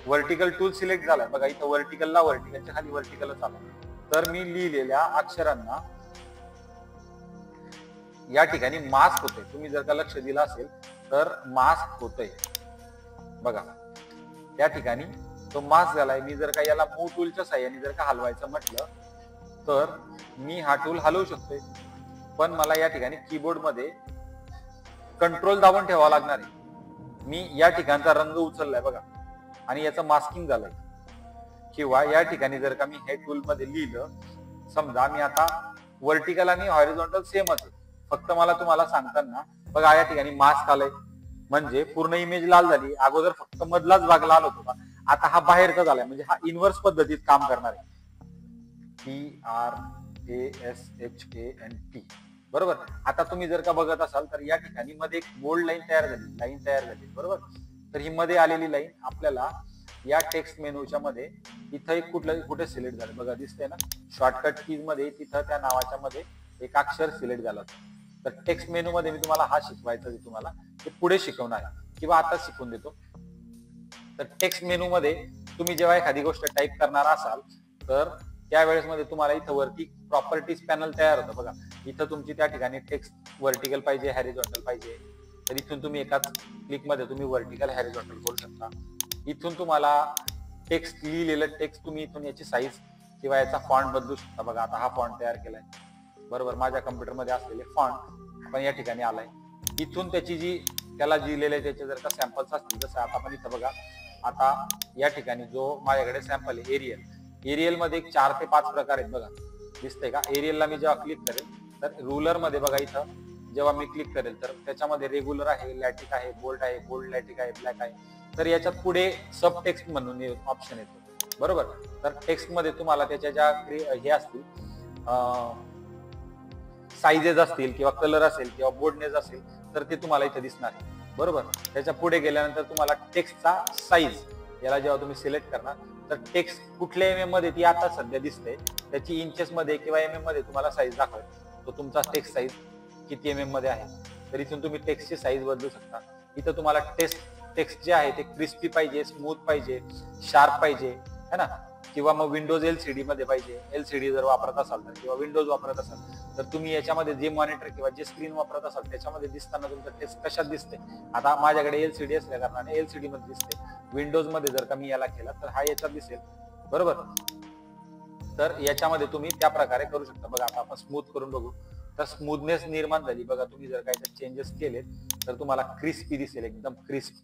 व्हर्टिकल टूल सिलेक्ट झालाय. बघा, इथं व्हर्टिकलच्या खाली व्हर्टिकलच आला. तर मी लिहिलेल्या अक्षरांना या ठिकाणी मास्क होते. तुम्ही जर का लक्ष दिलं असेल तर मास्क होतंय बघा, त्या ठिकाणी तो मास्क झालाय. मी जर का याला मूव टूलच्या साह्याने जर का हलवायचं म्हटलं तर मी हा टूल हलवू शकतोय, पण मला या ठिकाणी कीबोर्ड मध्ये कंट्रोल दाबून ठेवावा लागणार आहे. मी या ठिकाणचा रंग उचललाय बघा आणि याचं मास्किंग झालंय. किंवा या ठिकाणी जर का मी हे टूल मध्ये लिहिलं, समजा मी आता व्हर्टिकल आणि हॉरिझॉन्टल सेमच आहे, फक्त मला तुम्हाला सांगताना बघा या ठिकाणी मास्क आलंय म्हणजे पूर्ण इमेज लाल झाली. अगोदर फक्त मधलाच भाग लाल होत होता, आता हा बाहेरचा झालाय म्हणजे हा इन्व्हर्स पद्धतीत काम करणार आहे. TRASHANT बरोबर. आता तुम्ही जर का बघत असाल तर या ठिकाणी मध्ये एक बोल्ड लाईन तयार झाली बरोबर. तर ही मध्ये आलेली लाईन आपल्याला या टेक्स्ट मेनूच्या मध्ये इथं एक कुठे सिलेक्ट झालं बघा, दिसतंय ना, शॉर्टकट कीज मध्ये तिथं त्या नावाच्या मध्ये एक अक्षर सिलेक्ट झालं. तर टेक्स्ट मेनू मध्ये मी तुम्हाला हा शिकवायचा आहे, तुम्हाला ते पुढे शिकवणार आहे किंवा आता शिकवून देतो. तर टेक्स्ट मेनू मध्ये तुम्ही जेव्हा एखादी गोष्ट टाईप करणार असाल तर त्यावेळेस मध्ये तुम्हाला इथं वरती प्रॉपर्टीज पॅनल तयार होतं बघा. इथं तुमची त्या ठिकाणी टेक्स्ट व्हर्टिकल पाहिजे, हॉरिझॉन्टल पाहिजे, तर इथून तुम्ही एकाच क्लिक मध्ये तुम्ही व्हर्टिकल हॉरिझॉन्टल करू शकता. इथून तुम्हाला टेक्स्ट लिहिलेलं टेक्स्ट तुम्ही इथून याची साईज किंवा याचा फॉन्ट बदलू शकता. बघा, आता हा फॉन्ट तयार केलाय बरोबर, माझ्या कम्प्युटर मध्ये असलेले फॉन्ट आपण या ठिकाणी आलाय. इथून त्याची जी त्याला लिहिलेले त्याचे जर का सॅम्पल्स असतील, जसं आता आपण इथं बघा, आता या ठिकाणी जो माझ्याकडे सॅम्पल आहे एरियल मध्ये 4 ते 5 प्रकार आहेत बघा, दिसतंय का. एरियलला मी जेव्हा क्लिक करेल तर रूलर मध्ये बघा, इथं जेव्हा मी क्लिक करेल तर त्याच्यामध्ये रेग्युलर आहे, लॅटिक आहे, बोल्ड लॅटिक आहे, ब्लॅक आहे. तर याच्यात पुढे सब टेक्स्ट म्हणून ऑप्शन येतो बरोबर. तर टेक्स्ट मध्ये तुम्हाला त्याच्या ज्या हे असतील साईजेस असतील किंवा कलर असेल किंवा बोल्डनेस असेल तर ते तुम्हाला इथे दिसणार आहे बरोबर. त्याच्या पुढे गेल्यानंतर तुम्हाला टेक्स्टचा साईज याला जेव्हा तुम्ही सिलेक्ट करणार तर टेक्स्ट कुठल्या एमएम मध्ये ती आता सध्या दिसते त्याची इंचेस मध्ये किंवा एमएम मध्ये तुम्हाला साईज दाखवेल, तो तुमचा टेक्स्ट साईज किती एमएम मध्ये आहे. तर इथून तुम्ही टेक्स्टची साईज बदलू शकता. इथं तुम्हाला टेक्स्ट जे आहे ते क्रिस्पी पाहिजे, स्मूथ पाहिजे, शार्प पाहिजे है ना, किंवा मग विंडोज एलसीडी मध्ये पाहिजे. एलसीडी जर वापरत असाल तर किंवा विंडोज वापरत असाल तर तुम्ही याच्यामध्ये जे मॉनिटर किंवा जे स्क्रीन वापरत असाल त्याच्यामध्ये दिसताना तुमचं टेक्स्ट कशात दिसते. आता माझ्याकडे एलसीडी असल्या कारणाने एलसीडी मध्ये दिसते. विंडोज मध्ये जर का मी याला केला तर हा याच्यात दिसेल बरोबर. तर याच्यामध्ये तुम्ही त्या प्रकारे करू शकता. बघा, आता आपण स्मूथ करून बघू तर स्मूथनेस निर्माण झाली बघा. तुम्ही जर काही चेंजेस केले तर तुम्हाला क्रिस्पी दिसेल, एकदम क्रिस्प.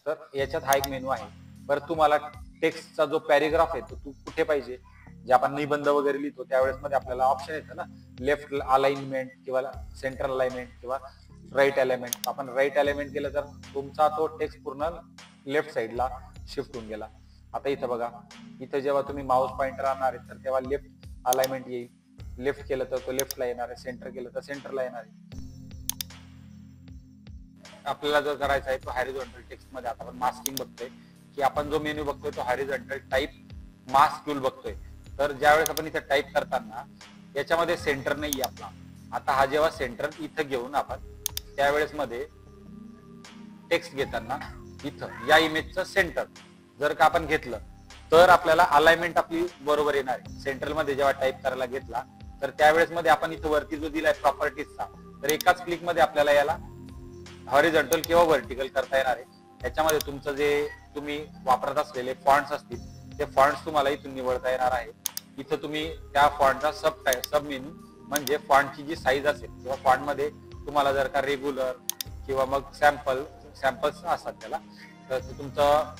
तर याच्यात हा एक मेनू आहे. परत तुम्हाला टेक्स्टचा जो पॅरेग्राफ आहे तो कुठे पाहिजे, जे आपण निबंध वगैरे लिहितो त्यावेळेस मध्ये आपल्याला ऑप्शन येतं ना, लेफ्ट अलाइनमेंट किंवा सेंट्रल अलाइनमेंट किंवा राईट अलाइनमेंट. आपण राईट अलाइनमेंट केलं तर तुमचा तो टेक्स्ट पूर्ण लेफ्ट साईडला शिफ्ट होऊन गेला. आता इथं बघा, इथं जेव्हा तुम्ही माउस पॉइंटर आणणार आहे तर तेव्हा लेफ्ट अलाइनमेंट येईल. लेफ्ट केलं तर तो लेफ्टला येणार आहे, सेंटर केलं तर सेंटरला येणार आहे. आपल्याला जर करायचा आहे तो हॉरिझॉन्टल टेक्स्ट मध्ये आता आपण मास्किंग बघतोय की आपण जो मेन्यू बघतोय तो हॉरिझॉन्टल टाईप मास्क टूल बघतोय. तर ज्यावेळेस आपण इथे टाईप करताना याच्यामध्ये सेंटर नाहीये आपला. आता हा जेव्हा सेंटर इथं घेऊन आपण त्यावेळेस मध्ये टेक्स्ट घेताना इथं या इमेजचं सेंटर जर का आपण घेतलं तर आपल्याला अलाइनमेंट आपली बरोबर येणार आहे. सेंट्रल मध्ये जेव्हा टाईप करायला घेतला तर त्यावेळेस मध्ये आपण इथं वरती जो दिलाय प्रॉपर्टीजचा, तर एकाच क्लिक मध्ये आपल्याला याला हॉरिझॉन्टल किंवा व्हर्टिकल करता येणार आहे. त्याच्यामध्ये तुमचं जे तुम्ही वापरत असलेले फॉन्ट्स असतील ते फॉन्ट्स तुम्हाला इथून निवडता येणार आहे. इथं तुम्ही त्या फॉन्टचा सब मेनू म्हणजे फॉन्टची जी साईज असेल किंवा फॉन्ट मध्ये तुम्हाला जर का रेग्युलर किंवा मग सॅम्पल्स असतात त्याला, तर तुमचं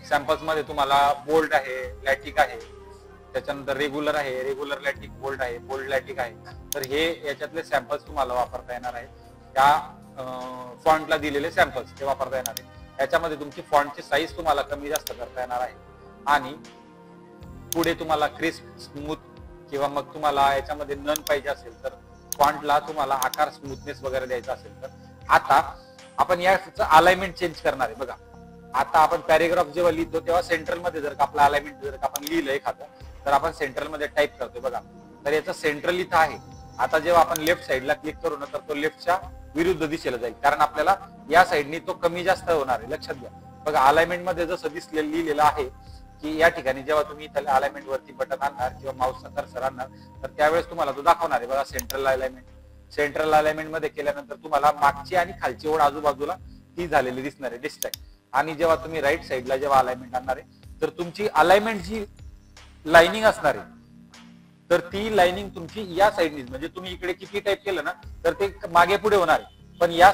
सॅम्पल्स मध्ये तुम्हाला बोल्ड आहे, लॅटिक आहे, त्याच्यानंतर रेग्युलर आहे, रेग्युलर लॅटिक, बोल्ड आहे, बोल्ड लॅटिक आहे. तर हे याच्यातले सॅम्पल्स तुम्हाला वापरता येणार आहे. त्या फॉन्टला दिलेले सॅम्पल्स ते वापरता येणार आहे. याच्यामध्ये तुमची फॉन्टची साईज तुम्हाला कमी जास्त करता येणार आहे. आणि पुढे तुम्हाला क्रिस्प, स्मूथ किंवा मग तुम्हाला याच्यामध्ये नन पाहिजे असेल तर फॉन्टला तुम्हाला आकार, स्मूथनेस वगैरे द्यायचा असेल तर आता आपण याचं अलाइनमेंट चेंज करणार आहे. बघा आता आपण पॅरेग्राफ जेव्हा लिहितो तेव्हा सेंट्रल मध्ये जर का आपला अलाइनमेंट जर का आपण लिहिलं एखादं तर आपण सेंट्रल मध्ये टाईप करतोय. बघा तर याचं सेंट्रल इथं आहे. आता जेव्हा आपण लेफ्ट साईडला क्लिक करू ना तर तो लेफ्टच्या विरुद्ध दिशेला जाईल, कारण आपल्याला या साईडनी तो कमी जास्त होणार आहे. लक्षात घ्या. बघा अलाइनमेंट मध्ये जसं लिहिलेलं आहे की या ठिकाणी जेव्हा तुम्ही इथं अलाइनमेंट वरती बटन आणणार किंवा माऊसचा कर्सर आणणार तर त्यावेळेस तुम्हाला तो दाखवणार आहे. बघा सेंट्रल अलाइनमेंट. सेंट्रल अलाइनमेंट मध्ये केल्यानंतर तुम्हाला मागची आणि खालची ओळ आजूबाजूला ती झालेली दिसणार आहे, डिस्ट्रॅक्ट. आणि जेव्हा तुम्ही राईट साईडला जेव्हा अलाइनमेंट आणणार आहे तर तुमची अलाइनमेंट जी लाइनिंग असणार आहे तर ती लाइनिंग तुमची या साईडनी, म्हणजे तुम्ही इकडे किती टाईप केलं ना तर ते मागे पुढे होणार आहे, पण या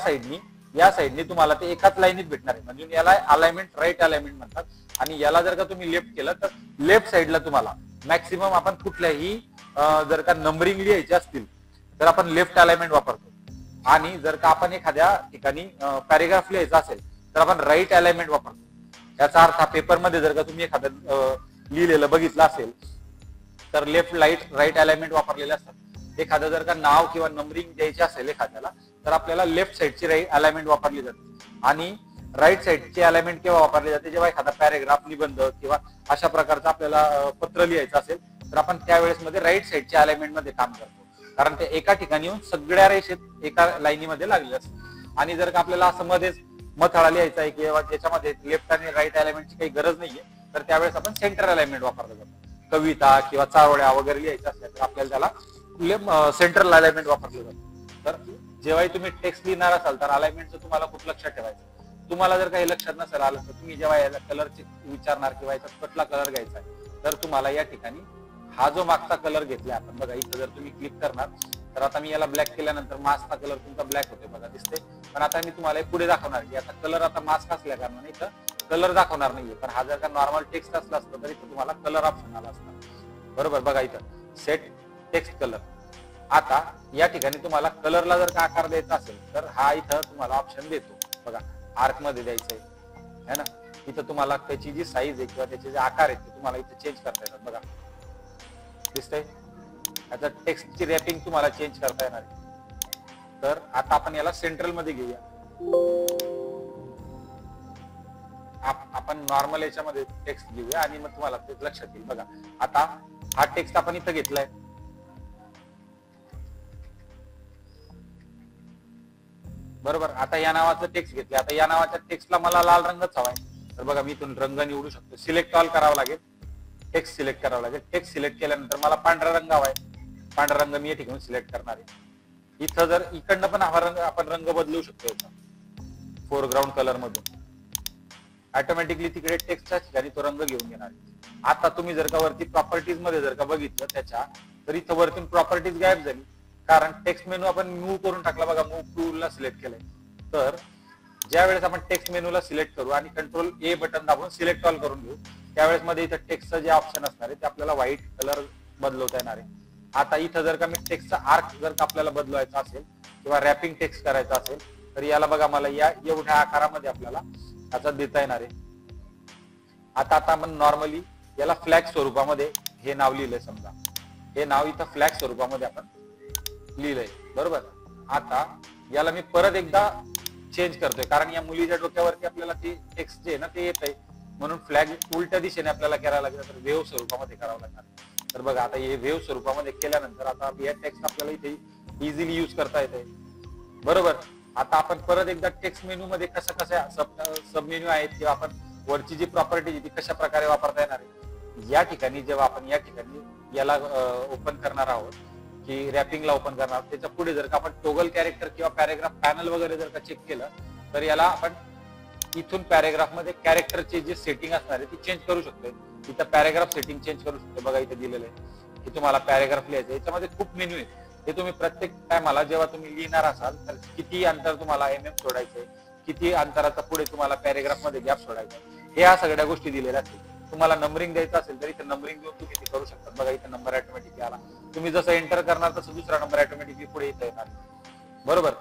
साईडनी तुम्हाला ते एकाच लाईनीत भेटणार आहे. म्हणजे याला अलाइनमेंट, राईट अलाइनमेंट म्हणतात. आणि याला जर का तुम्ही लेफ्ट केलं तर लेफ्ट साईडला तुम्हाला मॅक्सिमम आपण कुठल्याही जर का नंबरिंग लिहायचे असतील तर आपण लेफ्ट अलाइनमेंट वापरतो. आणि जर का आपण एखाद्या ठिकाणी पॅरेग्राफ लिहायचा असेल तर आपण राईट अलाइनमेंट वापरतो. याचा अर्थ पेपर मध्ये जर का तुम्ही एखादं लिहिलेलं बघितलं असेल तर लेफ्ट राईट अलाइनमेंट वापरलेले असतात. एखादं जर का नाव किंवा नंबरिंग द्यायची असेल एखाद्याला तर आपल्याला लेफ्ट साईडची राईट अलाइनमेंट वापरली जाते. आणि राईट साईडची अलाइनमेंट केव्हा वापरली जाते, जेव्हा एखादा पॅरेग्राफ, निबंध किंवा अशा प्रकारचं आपल्याला पत्र लिहायचं असेल तर आपण त्यावेळेस मध्ये राईट साईडच्या अलाइनमेंट मध्ये काम करतो, कारण ते एका ठिकाणी येऊन सगळ्या रेषेत एका लाईनीमध्ये लागले असते. आणि जर का आपल्याला असं मध्येच मथळा लिहायचा आहे किंवा ज्याच्यामध्ये लेफ्ट आणि राईट अलाइनमेंटची काही गरज नाहीये तर त्यावेळेस आपण सेंटर अलाइनमेंट वापरलं जातो. कविता किंवा चारोळ्या वगैरे लिहायच्या असल्या तर आपल्याला त्याला सेंट्रल अलाइनमेंट वापरलं जातं. तर जेव्हाही तुम्ही टेक्स्ट लिहिणार असाल तर अलाइनमेंटचं तुम्हाला खूप लक्षात ठेवायचं. तुम्हाला जर काही लक्षात नसेल आलं तर तुम्ही जेव्हा याला कलरचे विचारणार किंवा याचा कुठला कलर घ्यायचा आहे तर तुम्हाला या ठिकाणी हा जो मागचा कलर घेतला आपण, बघा इथं जर तुम्ही क्लिक करणार तर आता मी याला ब्लॅक केल्यानंतर मास्कचा कलर तुमचा ब्लॅक होतोय, बघा दिसते. पण आता मी तुम्हाला पुढे दाखवणार की याचा कलर आता मास्क असल्या कारणाने इथं कलर दाखवणार नाहीये. पण हा जर का नॉर्मल टेक्स्ट असला असतं तर इथं तुम्हाला कलर ऑप्शन आला असता. बरोबर, बघा इथं सेट टेक्स्ट कलर. आता या ठिकाणी तुम्हाला कलरला जर का आकार द्यायचा असेल तर हा इथं तुम्हाला ऑप्शन देतो. बघा आर्क मध्ये द्यायचंय है ना. इथं तुम्हाला त्याची जी साईज आहे किंवा त्याचे जे आकार आहेत ते तुम्हाला इथे चेंज करता येतात. बघा दिसतंय. आता टेक्स्टची रॅपिंग तुम्हाला चेंज करता येणार आहे. तर आता आपण याला सेंट्रल मध्ये घेऊया. आपण नॉर्मल याच्यामध्ये टेक्स्ट घेऊया आणि मग तुम्हाला ते लक्षात येईल. बघा आता हा टेक्स्ट आपण इथं घेतलाय. बरोबर. आता या नावाचं टेक्स्ट घेतलं. आता या नावाच्या टेक्स्टला मला लाल रंगच हवाय तर बघा मी इथून रंग निवडू शकतो. सिलेक्ट ऑल करावं लागेल, टेक्स्ट सिलेक्ट करावं लागेल. टेक्स्ट सिलेक्ट केल्यानंतर मला पांढरा रंग हवाय. पांढरा रंग मी या ठिकाणी सिलेक्ट करणार आहे. इथं जर इकडनं पण हा रंग आपण रंग बदलू शकतो फोरग्राऊंड कलर मधून. ऑटोमॅटिकली तिकडे टेक्स्टच्या ठिकाणी तो रंग घेऊन घेणार आहे. आता तुम्ही जर का वरती प्रॉपर्टीज मध्ये जर का बघितलं त्याच्या तर इथं वरतून प्रॉपर्टीज गायब झाली, कारण टेक्स्ट मेनू आपण मूव्ह करून टाकला. बघा मूव्ह टूलला सिलेक्ट केलंय. तर ज्या वेळेस आपण टेक्स्ट मेनूला सिलेक्ट करू आणि कंट्रोल ए बटन दाबून सिलेक्ट ऑल करून घेऊ त्यावेळेस मध्ये इथं टेक्स्टचं जे ऑप्शन असणार आहे ते आपल्याला व्हाईट कलर बदलवता येणार आहे. आता इथं जर का मी टेक्स्टचा आर्क जर का आपल्याला बदलवायचा असेल किंवा रॅपिंग टेक्स्ट करायचा असेल तर याला बघा मला या एवढ्या आकारामध्ये आपल्याला त्याचा देता येणार आहे. आता आपण नॉर्मली याला फ्लॅग स्वरूपामध्ये हे नाव लिहिलंय. समजा हे नाव इथं फ्लॅग स्वरूपामध्ये आपण लिहिलंय. बरोबर. आता याला मी परत एकदा चेंज करतोय कारण या मुलीच्या डोक्यावरती आपल्याला ते टेक्स्ट जे आहे ना ते येत आहे, म्हणून फ्लॅग उलट्या दिशेने आपल्याला करायला लागेल तर वेव्ह स्वरूपामध्ये करावं लागणार. तर बघा आता हे वेव्ह स्वरूपामध्ये केल्यानंतर आता या टेक्स्ट आपल्याला इथे इझिली युज करता येते, बरोबर. आता आपण परत एकदा टेक्स्ट मेनू मध्ये कशा सब मेन्यू आहेत किंवा आपण वरची जी प्रॉपर्टी ती कशा प्रकारे वापरता येणार आहे, या ठिकाणी जेव्हा आपण या ठिकाणी याला ओपन करणार आहोत की रॅपिंगला ओपन करणार, त्याच्या पुढे जर का आपण टोगल कॅरेक्टर किंवा पॅरेग्राफ पॅनल वगैरे जर का चेक केलं तर याला आपण इथून पॅरेग्राफ मध्ये कॅरेक्टरचे जे सेटिंग असणार आहे ती चेंज करू शकतो. इथं पॅरेग्राफ सेटिंग चेंज करू शकतो. बघा इथे दिलेलं आहे की तुम्हाला पॅरेग्राफ लिहायचं, याच्यामध्ये खूप मेन्यू आहेत. हे तुम्ही प्रत्येक टायमाला जेव्हा तुम्ही लिहिणार असाल तर किती अंतर तुम्हाला सोडायचंय, किती अंतराचा पुढे तुम्हाला पॅरेग्राफ मध्ये गॅप सोडायचा, ह्या सगळ्या गोष्टी दिलेल्या असतील. तुम्हाला नंबरिंग द्यायचं असेल तर इथे नंबरिंग देऊन तुम्ही ते करू शकता. बघा इथे नंबर ऑटोमॅटिकली आला, तुम्ही जसं एंटर करणार तसं दुसरा नंबर ऑटोमॅटिकली पुढे इथं येणार, बरोबर.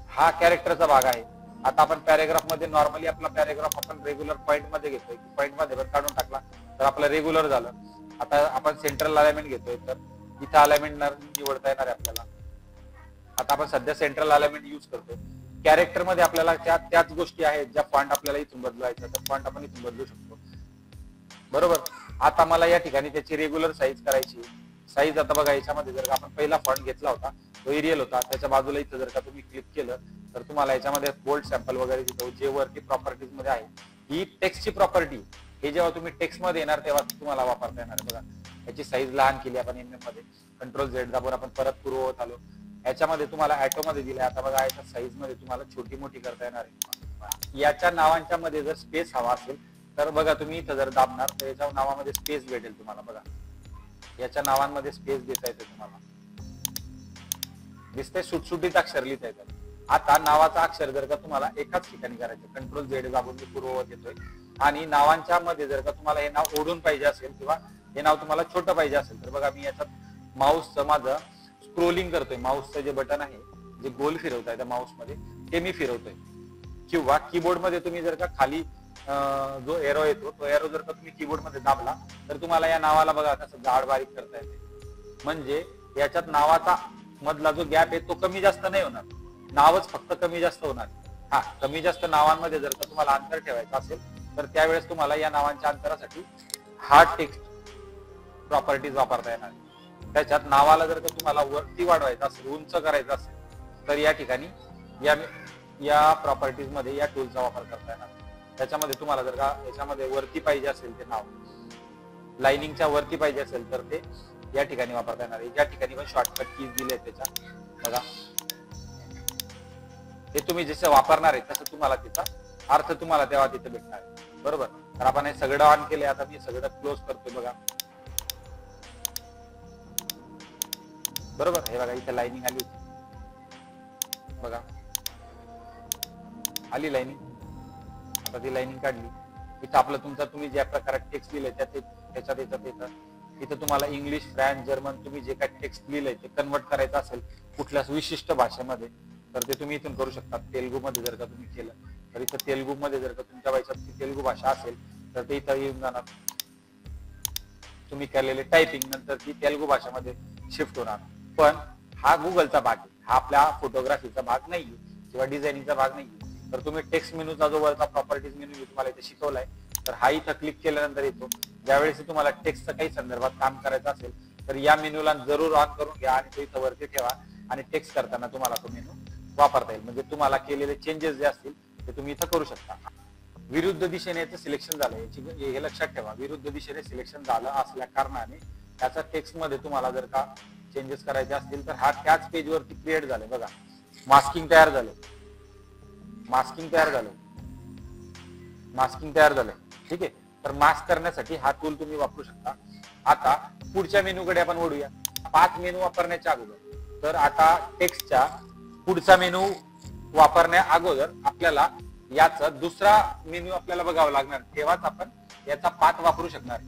हा कॅरेक्टरचा भाग आहे. आता आपण पॅरेग्राफ मध्ये नॉर्मली आपला पॅरेग्राफ आपण रेग्युलर पॉईंट मध्ये घेतोय, पॉईंट मध्ये पण काढून टाकला तर आपलं रेग्युलर झालं. आता आपण सेंट्रल अलाइनमेंट घेतोय तर इथं अलाइनमेंट निवडता येणार आहे आपल्याला. आता आपण सध्या सेंट्रल अलाइनमेंट युज करतोय. कॅरेक्टर मध्ये आपल्याला त्याच गोष्टी आहेत ज्या फॉन्ट आपल्याला इथून बदलायचा तर फॉन्ट आपण इथून बदलू शकतो, बरोबर. आता मला या ठिकाणी त्याची रेग्युलर साईज करायची. साईज आता बघा याच्यामध्ये जर आपण पहिला फॉन्ट घेतला होता तो एरियल होता, त्याच्या बाजूला इथं जर का तुम्ही क्लिक केलं तर तुम्हाला याच्यामध्ये बोल्ड सॅम्पल वगैरे दिसतो, जे वरती प्रॉपर्टीज मध्ये आहे. ही टेक्स्टची प्रॉपर्टी, हे जेव्हा तुम्ही टेक्स्ट मध्ये येणार तेव्हा तुम्हाला वापरता येणार आहे. बघा याची साईज लहान केली आपण एमएम मध्ये, कंट्रोल झेड दाबून आपण परत पूर्ववत आलो. याच्यामध्ये तुम्हाला ऍटो मध्ये दिलाय. आता बघा याच्या साईज मध्ये तुम्हाला छोटी मोठी करता येणार आहे. याच्या नावांच्या मध्ये जर स्पेस हवा असेल तर बघा तुम्ही इथं जर दाबणार तर याच्या नावामध्ये स्पेस भेटेल तुम्हाला. बघा याच्या नावांमध्ये स्पेस देता येते तुम्हाला, दिसतंय, सुटसुटीत अक्षर लिहिता येतात. आता नावाचा अक्षर जर का तुम्हाला एकाच ठिकाणी करायचं, कंट्रोल झेड दाबून मी पूर्ववत येतोय. आणि नावांच्या मध्ये जर का तुम्हाला हे नाव ओढून पाहिजे असेल किंवा हे नाव तुम्हाला छोटं पाहिजे असेल तर बघा मी याच्यात माऊसचं माझं स्क्रोलिंग करतोय. माऊसचं जे बटन आहे जे गोल फिरवताय त्या माऊस मध्ये ते मी फिरवतोय. किंवा कीबोर्ड मध्ये तुम्ही जर का खाली जो एरो येतो तो एरो जर का तुम्ही कीबोर्ड मध्ये दाबला तर तुम्हाला या नावाला बघा कसं जाड बारीक करता येते. म्हणजे याच्यात नावाचा मधला जो गॅप आहे तो कमी जास्त नाही होणार, नावच फक्त कमी जास्त होणार. हा कमी जास्त नावांमध्ये जर का तुम्हाला अंतर ठेवायचं असेल तर त्यावेळेस तुम्हाला या नावांच्या अंतरासाठी हा टेक्स्ट प्रॉपर्टीज वापरता येणार. त्याच्यात नावाला जर का तुम्हाला वरती वाढवायचं असेल, उंच करायचं असेल तर या ठिकाणी या प्रॉपर्टीज मध्ये या टूलचा वापर करता येणार. त्याच्यामध्ये तुम्हाला जर का याच्यामध्ये वरती पाहिजे असेल ते नाव, लाइनिंगच्या वरती पाहिजे असेल तर ते या ठिकाणी वापरता येणार आहे. ज्या ठिकाणी पण शॉर्टकट कीज दिले त्याच्या बघा, हे तुम्ही जसं वापरणार आहे तसं तुम्हाला त्याचा अर्थ तुम्हाला तेव्हा तिथे भेटणार आहे, बरोबर. तर आपण हे सगळं ऑन केले. आता मी सगळं क्लोज करतोय बघा, बरोबर. हे बघा इथे लाइनिंग आली होती, बघा आली लाइनिंग. आता ती लाइनिंग काढली. इथं आपलं तुमचा तुम्ही ज्या प्रकारे टेक्स्ट लिहिलंय त्याच्यात येतं. इथं तुम्हाला इंग्लिश, फ्रेंच, जर्मन तुम्ही जे काही टेक्स्ट लिहिलंय ते कन्वर्ट करायचं असेल कुठल्या विशिष्ट भाषेमध्ये तर ते तुम्ही इथून करू शकता. तेलुगू मध्ये जर का तुम्ही केलं तर इथं तेलुगू मध्ये जर का तुमच्या भाषेत तेलुगू भाषा असेल तर ते इथं येऊन जाणार. तुम्ही केलेले टायपिंग नंतर ती तेलुगू भाषेमध्ये शिफ्ट होणार. पण हा गुगलचा भाग आहे, हा आपल्या फोटोग्राफीचा भाग नाहीये किंवा डिझायनिंगचा भाग नाहीये. तर तुम्ही टेक्स्ट मेनूचा जो वरचा प्रॉपर्टीज मेनू मी तुम्हाला इथे शिकवलाय तर हा इथं क्लिक केल्यानंतर येतो. ज्यावेळेस तुम्हाला टेक्स्टचं काही संदर्भात काम करायचं असेल तर या मेनूला जरूर ऑन करून घ्या आणि तो इथं वरती ठेवा आणि टेक्स्ट करताना तुम्हाला तो मेनू वापरता येईल. म्हणजे तुम्हाला केलेले चेंजेस जे असतील ते तुम्ही इथं करू शकता. विरुद्ध दिशेने याचं सिलेक्शन झालं, याची हे लक्षात ठेवा. विरुद्ध दिशेने सिलेक्शन झालं असल्या कारणाने त्याचा टेक्स्ट मध्ये तुम्हाला जर का चेंजेस करायचे असतील तर हा त्याच पेज वरती क्रिएट झाले. बघा मास्किंग तयार झालं, मास्किंग तयार झालं, ठीक आहे. तर मास्क करण्यासाठी हा टूल तुम्ही वापरू शकता. आता पुढच्या मेनूकडे आपण वळूया. 5 मेनू वापरण्याच्या अगोदर तर आता टेक्स्टच्या पुढचा मेनू वापरण्या अगोदर आपल्याला याचा दुसरा मेनू आपल्याला बघावा लागणार, तेव्हाच आपण याचा पाथ वापरू शकणार.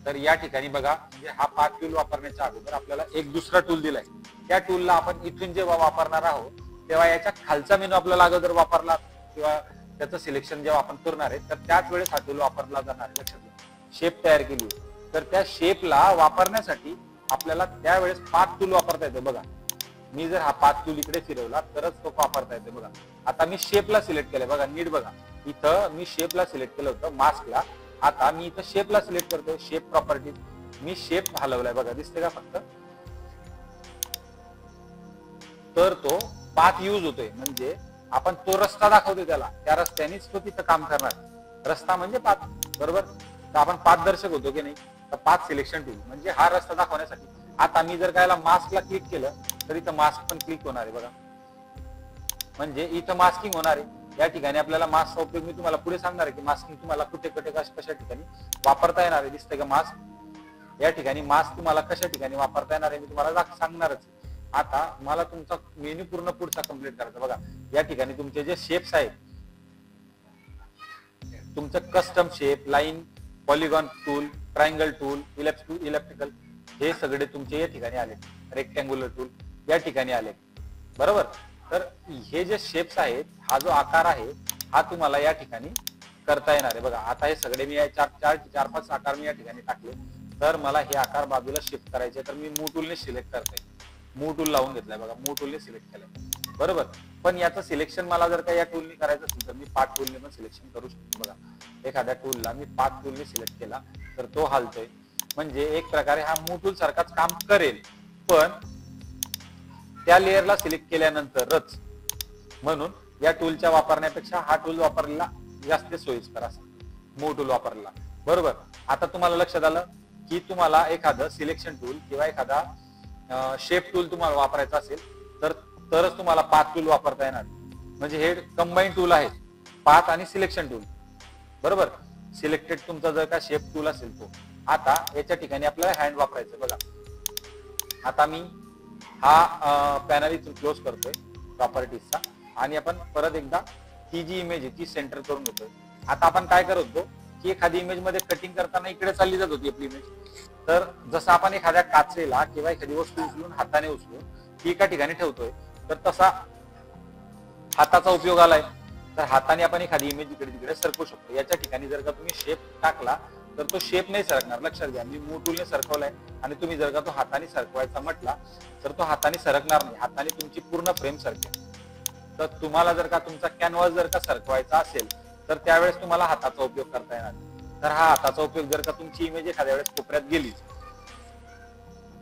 तर या ठिकाणी बघा म्हणजे हा पाथ टूल वापरण्याच्या अगोदर आपल्याला एक दुसरा टूल दिलाय. त्या टूलला आपण इथून जेव्हा वापरणार आहोत तेव्हा याच्या खालचा मेनू आपल्याला अगोदर वापरला किंवा त्याचं सिलेक्शन जेव्हा आपण करणार आहे तर त्याच वेळेस हा टूल वापरला जाणार आहे. लक्षात घ्या. शेप तयार केली तर त्या शेपला वापरण्यासाठी आपल्याला त्यावेळेस पाथ टूल वापरता येतो. बघा मी जर हा पाथ टूल इकडे फिरवला तरच तो वापरता येतो. बघा आता मी शेपला सिलेक्ट केलंय, बघा नीट बघा. इथं मी शेपला सिलेक्ट केलं होतं मास्कला, आता मी इथं शेपला सिलेक्ट करतोय. शेप प्रॉपर्टीज मी शेप हलवलाय बघा, दिसते का फक्त, तर तो पाथ यूज होतोय, म्हणजे आपण तो रस्ता दाखवतोय त्याला, त्या रस्त्यानेच तो तिथं काम करणार. रस्ता म्हणजे पाथ, बरोबर. तर आपण पाथ दर्शक होतो की नाही, तर पाथ सिलेक्शन टूल म्हणजे हा रस्ता दाखवण्यासाठी. आता मी जर काय मास्कला क्लिक केलं तर इथं मास्क पण क्लिक होणार आहे बघा, म्हणजे इथं मास्किंग होणार आहे. या ठिकाणी आपल्याला मास्कचा उपयोग मी तुम्हाला पुढे सांगणार आहे की मास्किंग तुम्हाला कुठे कुठे कशा ठिकाणी वापरता येणार आहे. दिसतंय का मास्क, या ठिकाणी मास्क तुम्हाला कशा ठिकाणी वापरता येणार आहे मी तुम्हाला सांगणारच. आता मला तुमचा मेन्यू पूर्ण पुढचा कंप्लीट करायचा बघा. या ठिकाणी तुमचे जे शेप्स आहेत, तुमचं custom shape, line, polygon tool, triangle tool, electrical, हे सगळे तुमचे या ठिकाणी आले. रेक्टँग्युलर टूल या ठिकाणी आले, बरोबर. तर हे जे शेप्स आहेत, हा जो आकार आहे हा तुम्हाला या ठिकाणी करता येणार आहे बघा. आता हे सगळे मी चार पाच आकार मी या ठिकाणी टाकले, तर मला हे आकार बाजूला शिफ्ट करायचे, तर मी मूव टूलने सिलेक्ट करते. मूव टूल लावून घेतलाय बघा, मूव टूलने सिलेक्ट केलंय, बरोबर. पण याचं सिलेक्शन मला जर का या टूलने करायचं असेल तर मी पाथ टूलने पण सिलेक्शन करू शकतो बघा. एखाद्या टूलला मी पाथ टूलने सिलेक्ट केला तर तो हालतोय, म्हणजे एक प्रकारे हा मूव टूल सारखाच काम करेल, पण त्या लेअरला सिलेक्ट केल्यानंतरच. म्हणून या टूलच्या वापरण्यापेक्षा हा टूल वापरलेला जास्त सोयीस्कर असेल, मूव टूल वापरलेला, बरोबर. आता तुम्हाला लक्षात आलं की तुम्हाला एखादं सिलेक्शन टूल किंवा एखादा शेप टूल तुम्हाला वापरायचा असेल तरच तुम्हाला पाथ टूल वापरता येणार. म्हणजे हे कंबाईन टूल आहे, पाथ आणि सिलेक्शन टूल, बरोबर. सिलेक्टेड तुमचा जर का शेप टूल असेल तो. आता याच्या ठिकाणी आपल्याला हँड वापरायचं बघा. आता मी हा पॅनल इथून क्लोज करतोय प्रॉपर्टीजचा, आणि आपण परत एकदा ही जी इमेज आहे ती सेंटर करून घेतोय. आता आपण काय करत होतो की एखादी इमेज मध्ये कटिंग करताना इकडे चालली जात होती आपली इमेज, तर जसं आपण एखाद्या काचेला किंवा एखादी वस्तू उचलून हाताने उचलून ती एका ठिकाणी ठेवतोय, तर तसा हाताचा उपयोग आलाय. तर हाताने आपण एखादी इमेज इकडे तिकडे सरकवू शकतो. याच्या ठिकाणी जर का तुम्ही शेप टाकला तर तो शेप नाही सरकणार. लक्षात घ्या, मी मूव टूलने सरकवलाय आणि तुम्ही जर का तो हाताने सरकवायचा म्हटला तर तो हाताने सरकणार नाही, हाताने तुमची पूर्ण फ्रेम सरकेल. तर तुम्हाला जर का तुमचा कॅनव्हास जर का सरकवायचा असेल तर त्यावेळेस तुम्हाला हाताचा उपयोग करता येणार. तर हा हाताचा उपयोग जर का तुमची इमेज एखाद्या वेळेस कोपऱ्यात गेली,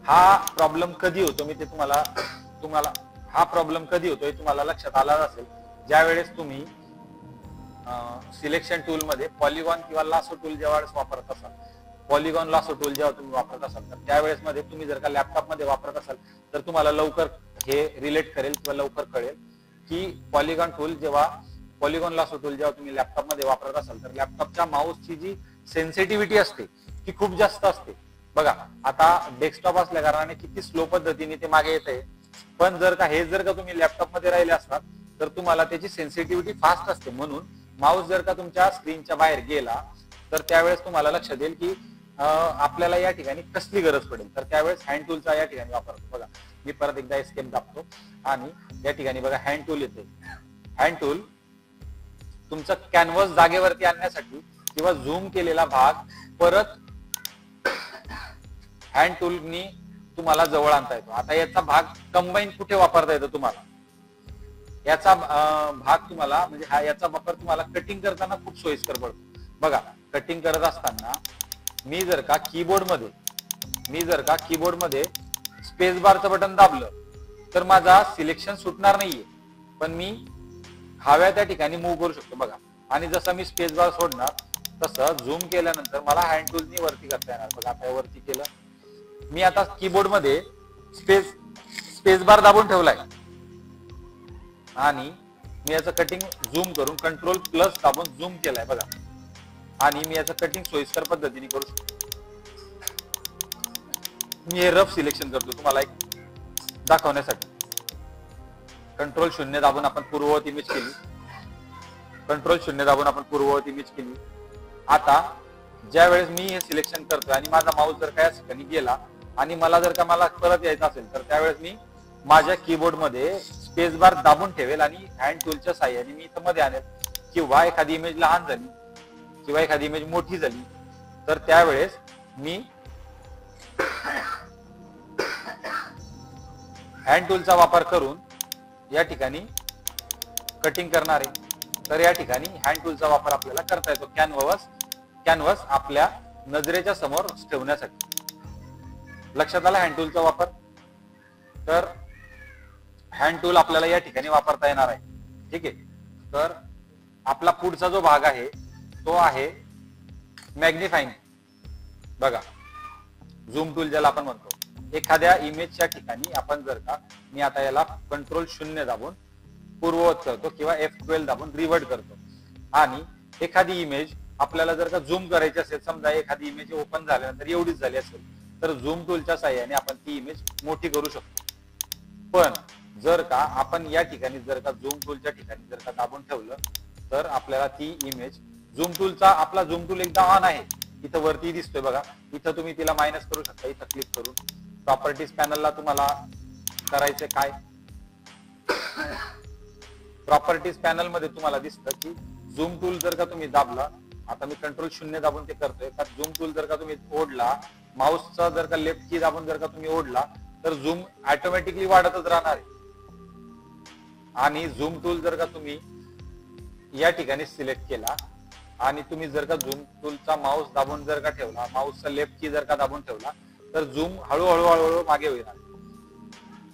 हा प्रॉब्लेम कधी होतो मी ते तुम्हाला हा प्रॉब्लेम कधी होतोय तुम्हाला लक्षात आला असेल, ज्या वेळेस तुम्ही सिलेक्शन टूल मध्ये पॉलिगॉन किंवा लासो टूल जेव्हा वापरत असाल, पॉलिगॉन लासो टूल जेव्हा तुम्ही वापरत असाल, तर त्यावेळेस मध्ये तुम्ही जर का लॅपटॉप मध्ये वापरत असाल तर तुम्हाला लवकर हे रिलेट करेल किंवा लवकर कळेल की पॉलिगॉन लासो टूल जेव्हा तुम्ही लॅपटॉप मध्ये वापरत असाल तर लॅपटॉपच्या माऊसची जी सेन्सिटिव्हिटी असते ती खूप जास्त असते बघा. आता डेस्कटॉप असल्या कारणाने किती स्लो पद्धतीने ते मागे येते, पण जर का तुम्ही लॅपटॉप मध्ये राहिले असतात तर तुम्हाला त्याची सेन्सिटिव्हिटी फास्ट असते. म्हणून माऊस जर का तुमच्या स्क्रीनच्या बाहेर गेला तर त्यावेळेस तुम्हाला लक्षात येईल की आपल्याला या ठिकाणी कसली गरज पडेल. तर त्यावेळेस हँड टूलचा या ठिकाणी वापर होतो बघा. मी परत एकदा एस्केप दाबतो आणि या ठिकाणी बघा हँड टूल येते. हँड टूल तुमचा कॅनव्हास जागेवरती आणण्यासाठी किंवा झूम केलेला भाग परत हँड टूलनी तुम्हाला जवळ आणता येतो. आता याचा भाग कंबाईन कुठे वापरता येतो तुम्हाला, याचा भाग तुम्हाला म्हणजे याचा वापर तुम्हाला कटिंग करताना खूप सोयीस्कर पडतो बघा. कटिंग करत असताना मी जर का कीबोर्ड मध्ये स्पेस बारचं बटन दाबलं तर माझा सिलेक्शन सुटणार नाहीये, पण मी हव्या त्या ठिकाणी मूव्ह करू शकतो बघा. आणि जसं मी स्पेस बार सोडणार तसं झूम केल्यानंतर मला हँड टूलनी वरती करता येणार बघा. आता वरती केलं मी, आता कीबोर्ड मध्ये स्पेस बार दाबून ठेवलाय आणि मी याचं कटिंग झूम करून कंट्रोल प्लस दाबून झूम केलाय बघा. आणि मी याचं कटिंग सोयीस्कर पद्धतीने करू शकतो. मी हे रफ सिलेक्शन करतो तुम्हाला एक दाखवण्यासाठी. कंट्रोल शून्य दाबून आपण पूर्ववत इमेज केली. आता ज्या वेळेस मी हे सिलेक्शन करतोय आणि माझा माऊस जर का या ठिकाणी गेला आणि मला परत यायचं असेल तर त्यावेळेस मी माझ्या कीबोर्ड मध्ये स्पेस बार दाबून ठेवेल आणि हँड टूलच्या साहाय्याने मी इथं मध्ये आणेल. किंवा एखादी इमेज लहान झाली किंवा एखादी इमेज मोठी झाली तर त्यावेळेस मी हँड टूलचा वापर करून या ठिकाणी कटिंग करणार आहे. तर या ठिकाणी हँड टूलचा वापर आपल्याला करता येतो कॅनव्हास आपल्या नजरेच्या समोर ठेवण्यासाठी. लक्षात आला हँड टूलचा वापर. तर हँड टूल आपल्याला या ठिकाणी वापरता येणार आहे. ठीक आहे. तर आपला पुढचा जो भाग आहे तो आहे मॅग्निफाईंग. बघा, झूम टूल ज्याला आपण म्हणतो. एखाद्या इमेजच्या ठिकाणी आपण जर का, मी आता याला कंट्रोल 0 दाबून पूर्ववत करतो किंवा F12 दाबून रिवर्ट करतो, आणि एखादी इमेज आपल्याला जर का झूम करायची असेल, समजा एखादी इमेज ओपन झाल्यानंतर एवढीच झाली असेल, तर झूम टूलच्या साहाय्याने आपण ती इमेज मोठी करू शकतो. पण जर का आपण या ठिकाणी जर का झूम टूलच्या ठिकाणी जर का दाबून ठेवलं, तर आपल्याला ती इमेज झूम टूलचा, आपला झूम टूल एकदा ऑन आहे, इथं वरती दिसतोय बघा, इथं तुम्ही तिला मायनस करू शकता. इथं क्लिक करून प्रॉपर्टीज पॅनलला तुम्हाला करायचं काय, प्रॉपर्टीज पॅनल मध्ये तुम्हाला दिसतं की झूम टूल जर का तुम्ही दाबला, आता मी कंट्रोल 0 दाबून ते करतोय, तर झूम टूल जर का तुम्ही ओढला, माऊसचा जर का लेफ्ट की दाबून जर का तुम्ही ओढला, तर झूम ऑटोमॅटिकली वाढतच राहणार आहे. आणि झूम टूल जर का तुम्ही या ठिकाणी सिलेक्ट केला आणि तुम्ही जर का झूम टूलचा माऊस दाबून जर का ठेवला, माऊसचा लेफ्ट की जर का दाबून ठेवला, तर झूम हळूहळू मागे होईल.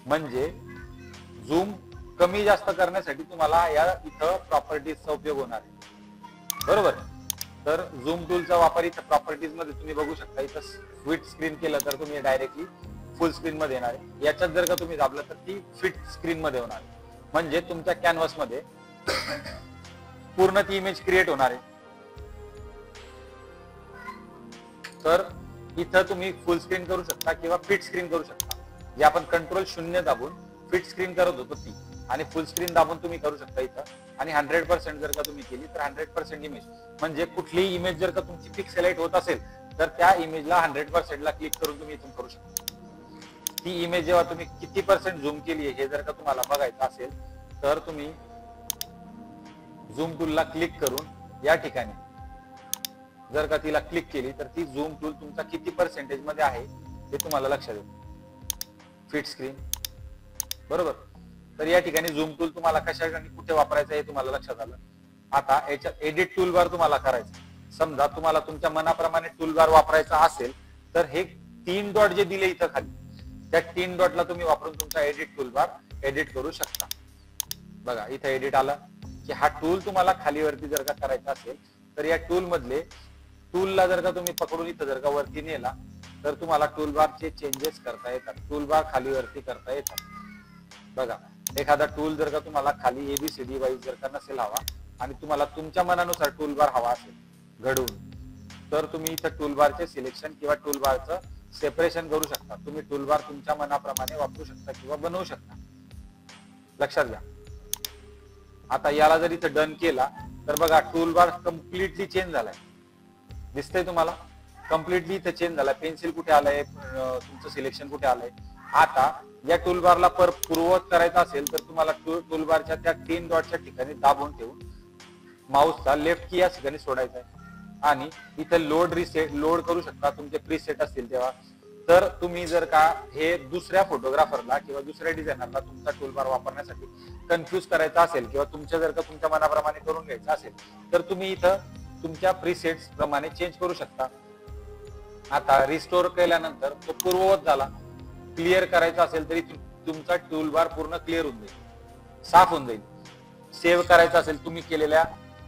म्हणजे झूम कमी जास्त करण्यासाठी तुम्हाला या इथं प्रॉपर्टीजचा उपयोग होणार आहे. बरोबर. तर झूम टूलचा वापर इथं प्रॉपर्टीज मध्ये तुम्ही बघू शकता. इथं फिट स्क्रीन केलं तर तुम्ही डायरेक्टली फुल स्क्रीन मध्ये येणार आहे. याच्यात जर का तुम्ही दाबलं तर ती फिट स्क्रीन मध्ये होणार आहे. म्हणजे तुमच्या कॅनव्हास मध्ये पूर्ण ती इमेज क्रिएट होणार आहे. तर इथं तुम्ही फुल स्क्रीन करू शकता किंवा फिट स्क्रीन करू शकता. जे आपण कंट्रोल 0 दाबून फिट स्क्रीन करत होतो ती, आणि फुल स्क्रीन दाबून तुम्ही करू शकता इथं. आणि 100% जर का तुम्ही केली तर 100% इमेज, म्हणजे कुठलीही इमेज जर का तुमची पिक्सेलाइट होत असेल तर त्या इमेजला 100% ला क्लिक करून तुम्ही इथून करू शकता. ती इमेज जेव्हा तुम्ही किती % झूम केली हे जर का तुम्हाला बघायचं असेल, तर तुम्ही झूम टूलला क्लिक करून या ठिकाणी जर का तिला क्लिक केली, तर ती झूम टूल तुमचा किती % मध्ये आहे हे तुम्हाला लक्षात येईल. Fit screen. बरोबर. तर या ठिकाणी झूम टूल तुम्हाला कशा आणि कुठे वापरायचं हे तुम्हाला लक्षात आलं. आता याच्यात एडिट टूल बार तुम्हाला करायचं. समजा तुम्हाला तुमच्या मनाप्रमाणे टूल बार वापरायचा असेल, तर हे 3 डॉट जे दिले इथं खाली, त्या 3 डॉटला तुम्ही वापरून तुमचा एडिट टूल बार एडिट करू शकता. बघा, इथं एडिट आला की हा टूल तुम्हाला खालीवरती जर का करायचा असेल, तर या टूल मधले टूलला जर का तुम्ही पकडून इथं जर का वरती नेला, तर तुम्हाला टूल बारचे चेंजेस करता येतात. टूल बार खालीवरती करता येतात. बघा, एखादा टूल जर का तुम्हाला खाली ABCD वाईज जर का नसेल हवा आणि तुम्हाला तुमच्या मनानुसार टूल बार हवा असेल घडवून, तर तुम्ही इथं टूल बारचे सिलेक्शन किंवा टूल बारचं सेपरेशन करू शकता. तुम्ही टूल बार तुमच्या मनाप्रमाणे वापरू शकता किंवा बनवू शकता. लक्षात घ्या. आता याला जर इथं डन केला, तर बघा टूल बार कम्प्लिटली चेंज झालाय. दिसतंय तुम्हाला? कम्प्लिटली इथं चेंज झालाय. पेन्सिल कुठे आलंय, तुमचं सिलेक्शन कुठे आलंय. आता या टूल बारला पूर्ववत करायचं असेल, तर तुम्हाला टूल बारच्या त्या 3 डॉटच्या ठिकाणी दाबून ठेवून माऊसचा लेफ्ट की या ठिकाणी सोडायचा आहे, आणि इथं लोड रिसेट लोड करू शकता तुमचे प्रीसेट असतील तेव्हा. तर तुम्ही जर का हे दुसऱ्या फोटोग्राफरला किंवा दुसऱ्या डिझायनरला तुमचा टूल बार वापरण्यासाठी कन्फ्युज करायचा असेल किंवा तुमच्या जर का तुमच्या मनाप्रमाणे करून घ्यायचं असेल, तर तुम्ही इथं तुमच्या प्रीसेट्स प्रमाणे चेंज करू शकता. आता रिस्टोर केल्यानंतर तो पूर्ववत झाला. क्लिअर करायचा असेल तरी तुमचा टूल बार पूर्ण क्लिअर होऊन जाईल, साफ होऊन जाईल. सेव्ह करायचा असेल तुम्ही केलेल्या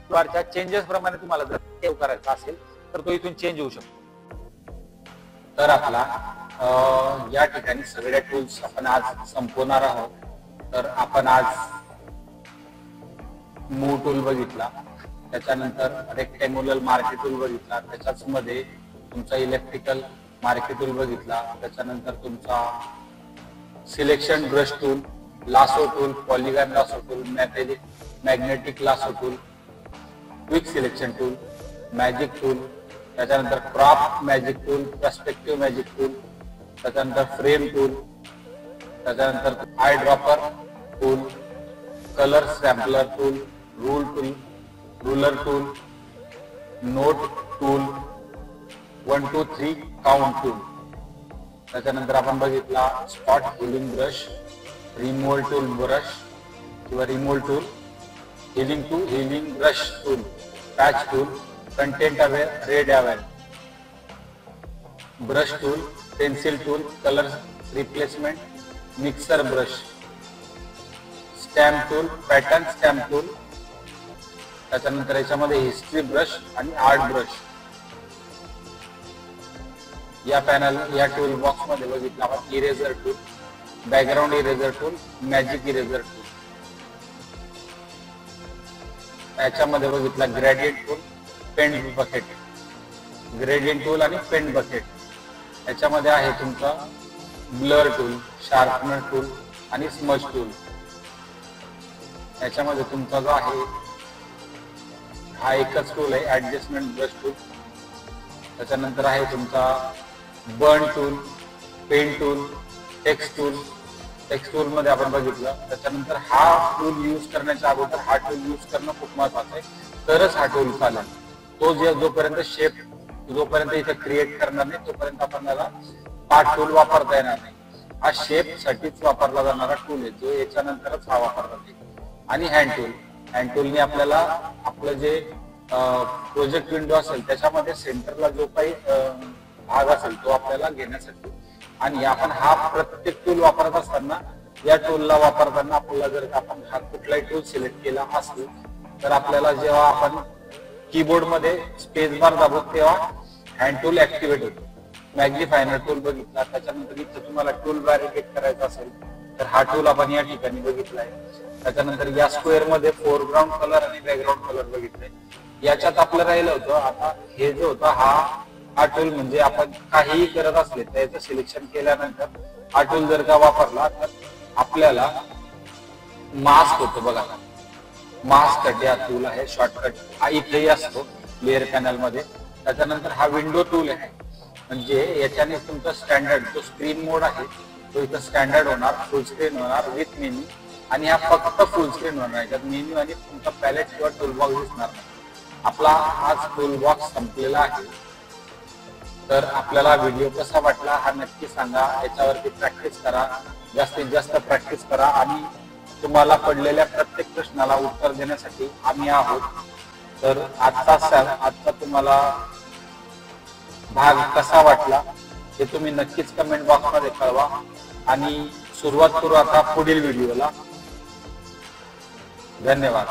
बारच्या चेंजेस प्रमाणे तुम्हाला जर सेव्ह करायचा असेल, तर तो इथून चेंज होऊ शकतो. तर आपला या ठिकाणी सगळ्या टूल्स आपण आज संपवणार आहोत. तर आपण आज मूव्ह टूल बघितला, त्याच्यानंतर रेक्टँग्युलर मार्की टूल बघितला, त्याच्याच मध्ये तुमचा इलेक्ट्रिकल मार्की टूल बघितला, त्याच्यानंतर तुमचा selection brush tool, lasso tool, polygon lasso tool, magnetic lasso tool, quick selection tool, magic tool, त्याच्यानंतर crop magic tool, perspective magic tool, त्याच्यानंतर फ्रेम टूल, त्याच्यानंतर eye dropper tool, colour sampler tool, ruler tool, note tool, 1 2 3 count tool. त्याच्यानंतर आपण बघितला spot healing brush, removal tool brush किंवा removal tool, healing brush tool, patch tool, content aware, red aware, brush tool, pencil tool, colour replacement, mixer brush, stamp tool, pattern stamp tool, त्याच्यानंतर याच्यामध्ये हिस्ट्री ब्रश आणि आर्ट ब्रश. या टूल बॉक्स मध्ये बघितलं आपण eraser tool, background eraser tool, magic eraser tool. याच्यामध्ये बघितला gradient tool, paint bucket, gradient tool आणि पेंट बकेट. याच्यामध्ये आहे तुमचा ब्लर टूल, शार्पनर टूल आणि स्मज टूल. याच्यामध्ये तुमचा जो आहे हा एकच टूल आहे, ऍडजस्टमेंट ब्रश टूल. त्याच्यानंतर आहे तुमचा burn tool, pen tool, text tool. Text tool मध्ये आपण बघितलं. त्याच्यानंतर हा टूल यूज करण्याच्या अगोदर हा टूल यूज करणं खूप महत्वाचं आहे, तरच हा टूल चालेल. तो जोपर्यंत शेप जोपर्यंत इथे क्रिएट करणार नाही तोपर्यंत आपल्याला हा टूल वापरता येणार नाही. हा शेप साठीच वापरला जाणारा टूल आहे, जो याच्यानंतरच हा वापरला जाईल. आणि हँड टूल, हँड टूलने आपल्याला आपलं जे प्रोजेक्ट विंडो असेल त्याच्यामध्ये सेंटरला जो काही भाग असेल तो आपल्याला घेण्यासाठी. आणि आपण हा प्रत्येक टूल वापरत असताना या टूलला वापरताना आपल्याला जर आपण हा कुठलाही टूल सिलेक्ट केला असेल तर आपल्याला जेव्हा आपण कीबोर्ड मध्ये स्पेस बार दाबू तेव्हा हँड टूल ऍक्टिव्हेट होतो. मॅग्निफायर टूल बघितला. त्याच्यानंतर इथे तुम्हाला टूल व्हॅरिएट करायचा असेल तर हा टूल आपण या ठिकाणी बघितलाय. त्याच्यानंतर या स्क्वेअर मध्ये फोरग्राऊंड कलर आणि बॅकग्राऊंड कलर बघितले. याच्यात आपलं राहिलं होतं आता हे जो होता हा टूल म्हणजे आपण काहीही करत असले त्याचं सिलेक्शन केल्यानंतर हा टूल जर का वापरला तर आपल्याला मास्क होतो बघा. मास्क साठी हा टूल आहे, शॉर्टकट हा इथेही असतो लेअर पॅनल मध्ये. त्याच्यानंतर हा विंडो टूल आहे, म्हणजे याच्याने तुमचा स्टँडर्ड जो स्क्रीन मोड आहे तो इथं स्टँडर्ड होणार, फुल स्क्रीन होणार विथ मेन्यू. आणि हा फक्त फुल स्क्रीन होणार, याच्यात मेन्यू आणि तुमचा पॅलेट किंवा टूल बॉक्स दिसणार नाही. आपला हाच टूल बॉक्स संपलेला आहे. तर आपल्याला व्हिडिओ कसा वाटला हा नक्की सांगा. याच्यावरती प्रॅक्टिस करा, जास्तीत जास्त प्रॅक्टिस करा. आणि तुम्हाला पडलेल्या प्रत्येक प्रश्नाला उत्तर देण्यासाठी आम्ही आहोत. तर आजचा तुम्हाला भाग कसा वाटला हे तुम्ही नक्कीच कमेंट बॉक्स मध्ये कळवा. आणि सुरुवात करू आता पुढील व्हिडिओला. धन्यवाद.